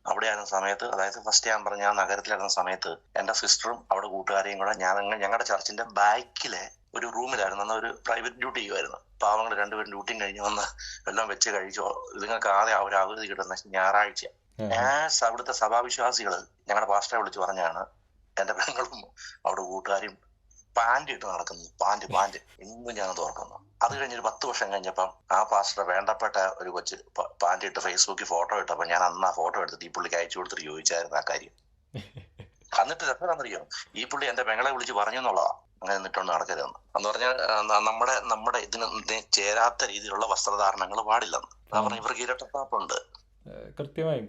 അവിടെ ആയിരുന്ന സമയത്ത്, അതായത് ഫസ്റ്റ് ഞാൻ പറഞ്ഞ ഞാൻ നഗരത്തിലായിരുന്ന സമയത്ത് എന്റെ സിസ്റ്ററും അവിടെ കൂട്ടുകാരെയും കൂടെ ഞങ്ങളുടെ ചർച്ചിന്റെ ബാക്കിലെ ഒരു റൂമിലായിരുന്നു. അന്ന് ഒരു പ്രൈവറ്റ് ഡ്യൂട്ടി ചെയ്യുമായിരുന്നു. പാവങ്ങൾ രണ്ടുപേരും ഡ്യൂട്ടിയും കഴിഞ്ഞ് വന്ന് എല്ലാം വെച്ച് കഴിച്ചോ. ഇതുങ്ങൾക്ക് ആദ്യം ഒരു അവധി കിട്ടുന്ന ഞായറാഴ്ച. അവിടുത്തെ സഭാവിശ്വാസികള് ഞങ്ങളുടെ പാസ്റ്ററെ വിളിച്ച് പറഞ്ഞാണ് എന്റെ പെങ്ങളും അവിടെ കൂട്ടുകാരും പാന്റ് ഇട്ട് നടക്കുന്നത്. പാന്റ് ഇന്നും ഞാനത് ഓർക്കുന്നു. അത് കഴിഞ്ഞൊരു 10 വർഷം കഴിഞ്ഞപ്പം ആ പാസ്റ്ററെ വേണ്ടപ്പെട്ട ഒരു കൊച്ച് പാന്റ് ഇട്ട് ഫേസ്ബുക്കിൽ ഫോട്ടോ ഇട്ടപ്പോ ഞാൻ അന്ന് ആ ഫോട്ടോ എടുത്തിട്ട് ഈ പുള്ളിക്ക് അയച്ചു കൊടുത്തിട്ട് ചോദിച്ചായിരുന്നു ആ കാര്യം. എന്നിട്ട് എന്താണെന്നറിയോ, ഈ പുള്ളി എന്റെ പെങ്ങളെ വിളിച്ച് പറഞ്ഞു എന്നുള്ളതാ, അങ്ങനെ നിന്നിട്ടൊന്നും നടക്കരുതെന്ന്. എന്ന് പറഞ്ഞാൽ നമ്മുടെ ഇതിന് ചേരാത്ത രീതിയിലുള്ള വസ്ത്രധാരണങ്ങൾ പാടില്ലെന്ന്. ഞാൻ പറഞ്ഞു ഇവർക്ക് ഇരട്ടത്താപ്പുണ്ട്. കൃത്യമായി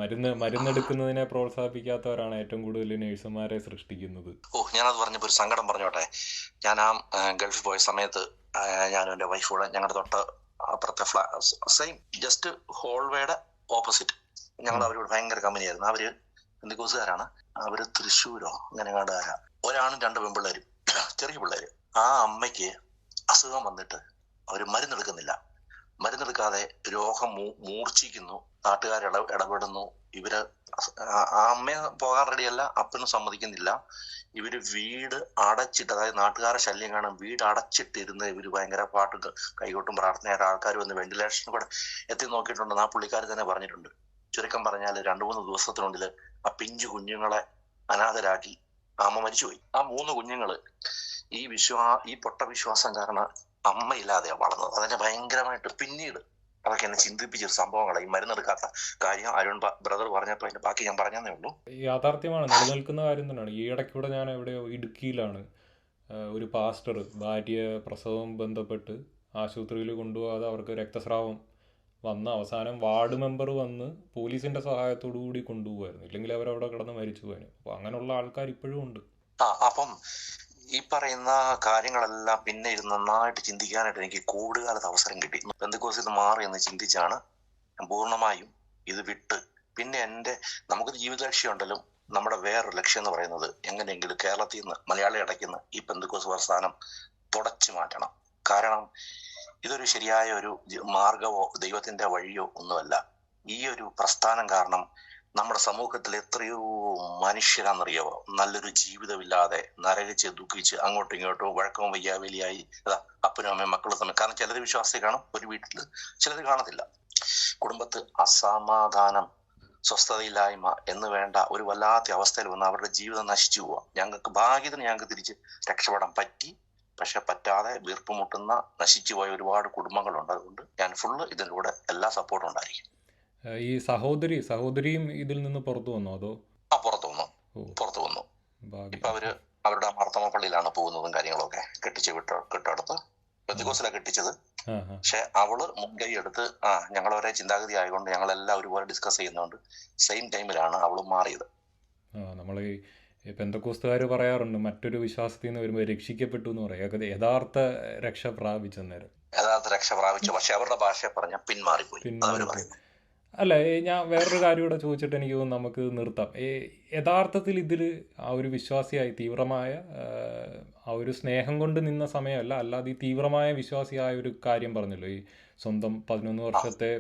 മരുന്നെടുക്കുന്നതിനെ പ്രോത്സാഹിപ്പിക്കാത്തവരാണ് ഏറ്റവും കൂടുതൽ നഴ്സുമാരെ സൃഷ്ടിക്കുന്നത്. ഞാനത് പറഞ്ഞപ്പോ ഒരു സങ്കടം പറഞ്ഞോട്ടെ. ഞാൻ ആ ഗൾഫിൽ പോയ സമയത്ത് ഞാനും എന്റെ വൈഫൂടെ ഞങ്ങളുടെ തൊട്ട് അപ്പുറത്തെ സെയിം ജസ്റ്റ് ഹോൾവേയുടെ ഓപ്പോസിറ്റ് ഞങ്ങൾ അവരോട് ഭയങ്കര കമ്പനിയായിരുന്നു. അവര് എന്തൊക്കെക്കാരാണ്, അവര് തൃശ്ശൂരോ അങ്ങനെ കണ്ടുകാരാ. ഒരാണും 2 പെൺപിള്ളേരും, ചെറിയ പിള്ളേര്. ആ അമ്മയ്ക്ക് അസുഖം വന്നിട്ട് അവര് മരുന്നെടുക്കാതെ രോഗം മൂർച്ഛിക്കുന്നു. നാട്ടുകാർ ഇടപെടുന്നു. ഇവര് ആ അമ്മയെ പോകാൻ റെഡിയല്ല, അപ്പനും സമ്മതിക്കുന്നില്ല. ഇവര് വീട് അടച്ചിട്ട്, അതായത് നാട്ടുകാരെ ശല്യം കാണും, വീട് അടച്ചിട്ടിരുന്ന് ഇവര് ഭയങ്കര പാട്ടും കൈകൊട്ടും പ്രാർത്ഥനയായിട്ട് ആൾക്കാർ വന്ന് വെന്റിലേഷനും കൂടെ എത്തി നോക്കിയിട്ടുണ്ടെന്ന് ആ പുള്ളിക്കാർ തന്നെ പറഞ്ഞിട്ടുണ്ട്. ചുരുക്കം പറഞ്ഞാൽ 2-3 ദിവസത്തിനുള്ളിൽ ആ പിഞ്ചു കുഞ്ഞുങ്ങളെ അനാഥരാക്കി അമ്മ മരിച്ചുപോയി. ആ 3 കുഞ്ഞുങ്ങള് ഈ പൊട്ട വിശ്വാസം കാരണം അമ്മയില്ലാതെയാ വളർന്നത്. അതിനെ ഭയങ്കരമായിട്ട് പിന്നീട് അതൊക്കെ എന്നെ ചിന്തിപ്പിച്ചൊരു സംഭവങ്ങളാണ്. ഈ മരുന്നെടുക്കാത്ത കാര്യം അരുൺ ബ്രദർ പറഞ്ഞപ്പോ അതിന്റെ ബാക്കി ഞാൻ പറഞ്ഞതേ ഉള്ളൂ. യാഥാർത്ഥ്യമാണ്, നിലനിൽക്കുന്ന കാര്യം തന്നെയാണ്. ഈ ഇടയ്ക്കൂടെ ഞാൻ എവിടെയോ ഇടുക്കിയിലാണ് ഒരു പാസ്റ്റർ ഭാര്യ പ്രസവം ബന്ധപ്പെട്ട് ആശുപത്രിയിൽ കൊണ്ടുപോകാതെ അവർക്ക് രക്തസ്രാവം വന്ന് അവസാനം വാർഡ് മെമ്പർ വന്ന് പോലീസിന്റെ സഹായത്തോടു കൂടി കൊണ്ടുപോകുമായിരുന്നു. ഇല്ലെങ്കിൽ അവരവിടെ കിടന്ന് മരിച്ചു പോകാനും. അപ്പൊ അങ്ങനെയുള്ള ആൾക്കാർ ഇപ്പോഴും ഉണ്ട്. അപ്പം ഈ പറയുന്ന കാര്യങ്ങളെല്ലാം പിന്നെ ഇരുന്ന് നന്നായിട്ട് ചിന്തിക്കാനായിട്ട് എനിക്ക് കോവിഡ് കാലത്ത് അവസരം കിട്ടി. പെന്തക്കോസ്തിൽ നിന്ന് മാറി എന്ന് ചിന്തിച്ചാണ് ഞാൻ പൂർണ്ണമായും ഇത് വിട്ട്. പിന്നെ നമുക്കൊരു ജീവിത ലക്ഷ്യം ഉണ്ടല്ലോ. നമ്മുടെ വേറൊരു ലക്ഷ്യം എന്ന് പറയുന്നത് എങ്ങനെയെങ്കിലും കേരളത്തിൽ നിന്ന് മലയാളി അടയ്ക്കുന്ന ഈ പെന്തക്കോസ്ത് പ്രസ്ഥാനം തുടച്ചു മാറ്റണം. കാരണം ഇതൊരു ശരിയായ ഒരു മാർഗമോ ദൈവത്തിന്റെ വഴിയോ ഒന്നുമല്ല. ഈ ഒരു പ്രസ്ഥാനം കാരണം നമ്മുടെ സമൂഹത്തിൽ എത്രയോ മനുഷ്യരാണെന്നറിയാവോ നല്ലൊരു ജീവിതമില്ലാതെ നരകിച്ച് ദുഃഖിച്ച് അങ്ങോട്ടും ഇങ്ങോട്ടും വഴക്കവും വയ്യാവേലിയായി അപ്പനും അമ്മയും മക്കളും തമ്മിൽ. കാരണം ചിലർ വിശ്വാസി കാണും ഒരു വീട്ടിൽ, ചിലർ കാണത്തില്ല. കുടുംബത്ത് അസമാധാനം, സ്വസ്ഥതയില്ലായ്മ എന്ന് വേണ്ട ഒരു വല്ലാത്ത അവസ്ഥയിൽ വന്ന് അവരുടെ ജീവിതം നശിച്ചു പോവാം. ഭാഗ്യത്തിന് ഞങ്ങൾക്ക് തിരിച്ച് രക്ഷപ്പെടാൻ പറ്റി. പക്ഷെ പറ്റാതെ വീർപ്പുമുട്ടുന്ന നശിച്ചു പോയ ഒരുപാട് കുടുംബങ്ങളുണ്ട്. അതുകൊണ്ട് ഞാൻ ഫുള്ള് ഇതിൻ്റെ കൂടെ എല്ലാ സപ്പോർട്ടും ഉണ്ടായിരിക്കും. ഈ സഹോദരിയും ഇതിൽ നിന്ന് പുറത്തു വന്നോ അതോ? പുറത്തു വന്നു. ഇപ്പൊ അവരുടെ മാർത്തമ പള്ളിയിലാണ് പോകുന്നതും കാര്യങ്ങളൊക്കെ. കെട്ടിച്ച് കിട്ടടുത്ത് പെന്തക്കോസ്തിലാണ് കെട്ടിച്ചത്. പക്ഷെ അവള് മുൻകൈ എടുത്ത് ഞങ്ങൾ ഒരേ ചിന്താഗതി ആയതുകൊണ്ട് ഞങ്ങളെല്ലാം ഒരുപോലെ ഡിസ്കസ് ചെയ്യുന്നതുകൊണ്ട് സെയിം ടൈമിലാണ് അവള് മാറിയത്. നമ്മള് ഈ പെന്തക്കോസ്തുകാർ പറയാറുണ്ട് മറ്റൊരു വിശ്വാസത്തിൽ നിന്ന് വരുമ്പോൾ രക്ഷിക്കപ്പെട്ടു എന്ന് പറയാം. യഥാർത്ഥ രക്ഷ പ്രാപിച്ചു. പക്ഷെ അവരുടെ ഭാഷ പറഞ്ഞ പിന്മാറിപ്പോയി. അല്ല, ഞാൻ വേറൊരു കാര്യം കൂടെ ചോദിച്ചിട്ട് എനിക്ക് തോന്നുന്നു നമുക്ക് നിർത്താം. യഥാർത്ഥത്തിൽ ഇതിൽ ആ ഒരു വിശ്വാസിയായി തീവ്രമായ ആ ഒരു സ്നേഹം കൊണ്ട് നിന്ന സമയമല്ല, അല്ലാതെ ഈ തീവ്രമായ വിശ്വാസിയായ ഒരു കാര്യം പറഞ്ഞല്ലോ, ഈ സ്വന്തം 11 വർഷത്തെ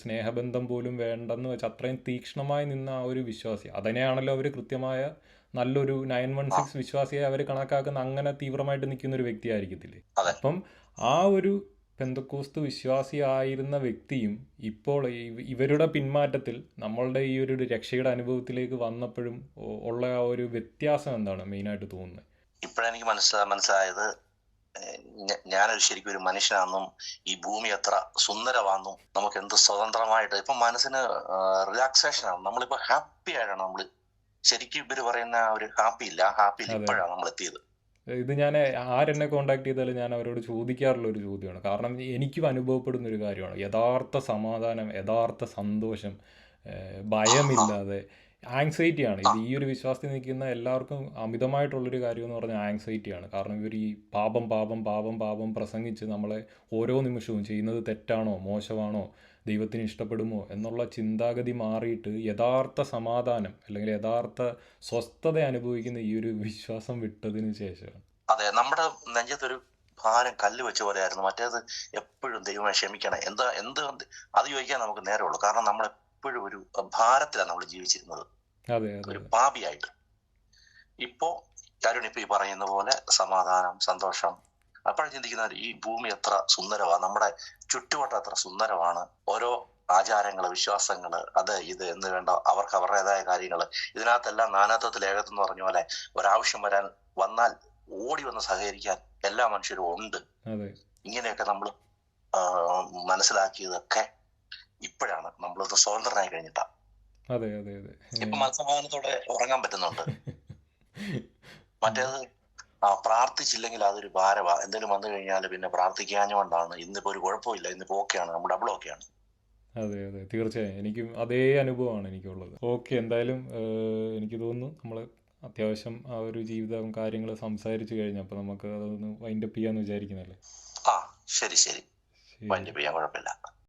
സ്നേഹബന്ധം പോലും വേണ്ടെന്ന് വെച്ച് അത്രയും തീക്ഷ്ണമായി നിന്ന ആ ഒരു വിശ്വാസി, അതിനെയാണല്ലോ അവർ കൃത്യമായ നല്ലൊരു 916 വിശ്വാസിയായി അവർ കണക്കാക്കുന്ന. അങ്ങനെ തീവ്രമായിട്ട് നിൽക്കുന്ന ഒരു വ്യക്തി ആയിരിക്കത്തില്ലേ? അപ്പം ആ ഒരു പെന്തക്കോസ്ത് വിശ്വാസിയായിരുന്ന വ്യക്തിയും ഇപ്പോൾ ഇവരുടെ പിന്മാറ്റത്തിൽ നമ്മളുടെ ഈ ഒരു രക്ഷയുടെ അനുഭവത്തിലേക്ക് വന്നപ്പോഴും ഉള്ള ആ ഒരു വ്യത്യാസം എന്താണ് മെയിനായിട്ട് തോന്നുന്നത്? ഇപ്പോഴെനിക്ക് മനസ്സിലായത് ഞാനൊരു ശരിക്കും ഒരു മനുഷ്യനാണെന്നും ഈ ഭൂമി എത്ര സുന്ദരമാണെന്നും നമുക്ക് എന്ത് സ്വതന്ത്രമായിട്ട് ഇപ്പൊ മനസ്സിന് റിലാക്സേഷൻ ആണ്. നമ്മളിപ്പോ ഹാപ്പി ആയിട്ടാണ് നമ്മൾ ശരിക്കും ഇവര് പറയുന്ന ഒരു ഹാപ്പി ഇല്ല, ആ ഹാപ്പിയിൽ അതെ. ഇപ്പോഴാണ് നമ്മൾ എത്തിയത്. ഇത് ഞാൻ ആരെന്നെ കോണ്ടാക്ട് ചെയ്താലും ഞാൻ അവരോട് ചോദിക്കാറുള്ള ഒരു ചോദ്യമാണ്. കാരണം എനിക്കും അനുഭവപ്പെടുന്ന ഒരു കാര്യമാണ്. യഥാർത്ഥ സമാധാനം, യഥാർത്ഥ സന്തോഷം, ഭയമില്ലാതെ ആങ്സൈറ്റിയാണ്. ഇത് ഈ ഒരു വിശ്വാസത്തിൽ നിൽക്കുന്ന എല്ലാവർക്കും അമിതമായിട്ടുള്ളൊരു കാര്യം എന്ന് പറഞ്ഞാൽ ആങ്സൈറ്റിയാണ്. കാരണം ഇവർ ഈ പാപം പാപം പാപം പാപം പ്രസംഗിച്ച് നമ്മളെ ഓരോ നിമിഷവും ചെയ്യുന്നത് തെറ്റാണോ മോശമാണോ ദൈവത്തിന് ഇഷ്ടപ്പെടുമോ എന്നുള്ള ചിന്താഗതി മാറിയിട്ട് യഥാർത്ഥ സമാധാനം അല്ലെങ്കിൽ യഥാർത്ഥ സ്വസ്ഥത അനുഭവിക്കുന്ന ഈ ഒരു വിശ്വാസം വിട്ടതിന് ശേഷമാണ്. അതെ, നമ്മുടെ നെഞ്ചത്തൊരു ഭാരം കല്ല് വെച്ച പോലെയായിരുന്നു. മറ്റേത് എപ്പോഴും ദൈവമേ ക്ഷമിക്കണം എന്ത് അത് ചോദിക്കാൻ നമുക്ക് നേരമുള്ളൂ. കാരണം നമ്മൾ എപ്പോഴും ഒരു ഭാരത്തിലാണ് നമ്മൾ ജീവിച്ചിരുന്നത്, അതെ അതെ ഒരു പാപിയായിട്ട്. ഇപ്പോ കാര്യം ഇപ്പൊ ഈ പറയുന്ന പോലെ സമാധാനം, സന്തോഷം. അപ്പോഴും ചിന്തിക്കുന്നവർ ഈ ഭൂമി എത്ര സുന്ദരമാണ്, നമ്മുടെ ചുറ്റുവട്ടം എത്ര സുന്ദരമാണ്, ഓരോ ആചാരങ്ങള്, വിശ്വാസങ്ങള്, അത് ഇത് എന്ന് വേണ്ട അവർക്ക് അവരുടേതായ കാര്യങ്ങള്. ഇതിനകത്തെല്ലാം നാനാത്വത്തിൽ ഏകത്വം എന്ന് പറഞ്ഞ പോലെ ഒരാവശ്യം വന്നാൽ ഓടി വന്ന് സഹകരിക്കാൻ എല്ലാ മനുഷ്യരും ഉണ്ട്. അതെ ഇങ്ങനെയൊക്കെ നമ്മൾ മനസ്സിലാക്കിയതൊക്കെ ഇപ്പോഴാണ് നമ്മളത് സ്വതന്ത്രനായി കഴിഞ്ഞിട്ടാ. അതെ അതെ അതെ ഇപ്പൊ മനസ്സമാധാനത്തോടെ ഉറങ്ങാൻ പറ്റുന്നുണ്ട്. മറ്റേത് പ്രാർത്ഥിച്ചില്ലെങ്കിൽ അതൊരു ഭാരവാ. എന്തെങ്കിലും വന്നു കഴിഞ്ഞാൽ പിന്നെ പ്രാർത്ഥിക്കാഞ്ഞുകൊണ്ടാണ്. ഇന്നിപ്പോ ഒരു കുഴപ്പമില്ല, ഇന്നിപ്പോ ഓക്കെയാണ്, നമ്മൾ ഡബിൾ ഓക്കെയാണ്. അതെ അതെ തീർച്ചയായും എനിക്കും അതേ അനുഭവമാണ് എനിക്കുള്ളത്. ഓക്കെ, എന്തായാലും എനിക്ക് തോന്നുന്നു നമ്മൾ അത്യാവശ്യം ആ ഒരു ജീവിതം കാര്യങ്ങൾ സംസാരിച്ചു കഴിഞ്ഞു. അപ്പോൾ നമുക്ക് അതൊന്ന് വൈൻഡപ്പ് ചെയ്യാമെന്ന് വിചാരിക്കുന്നല്ലേ? ശരി ശരി, ശരി. വൈൻഡപ്പ് ചെയ്യാൻ കുഴപ്പമില്ല.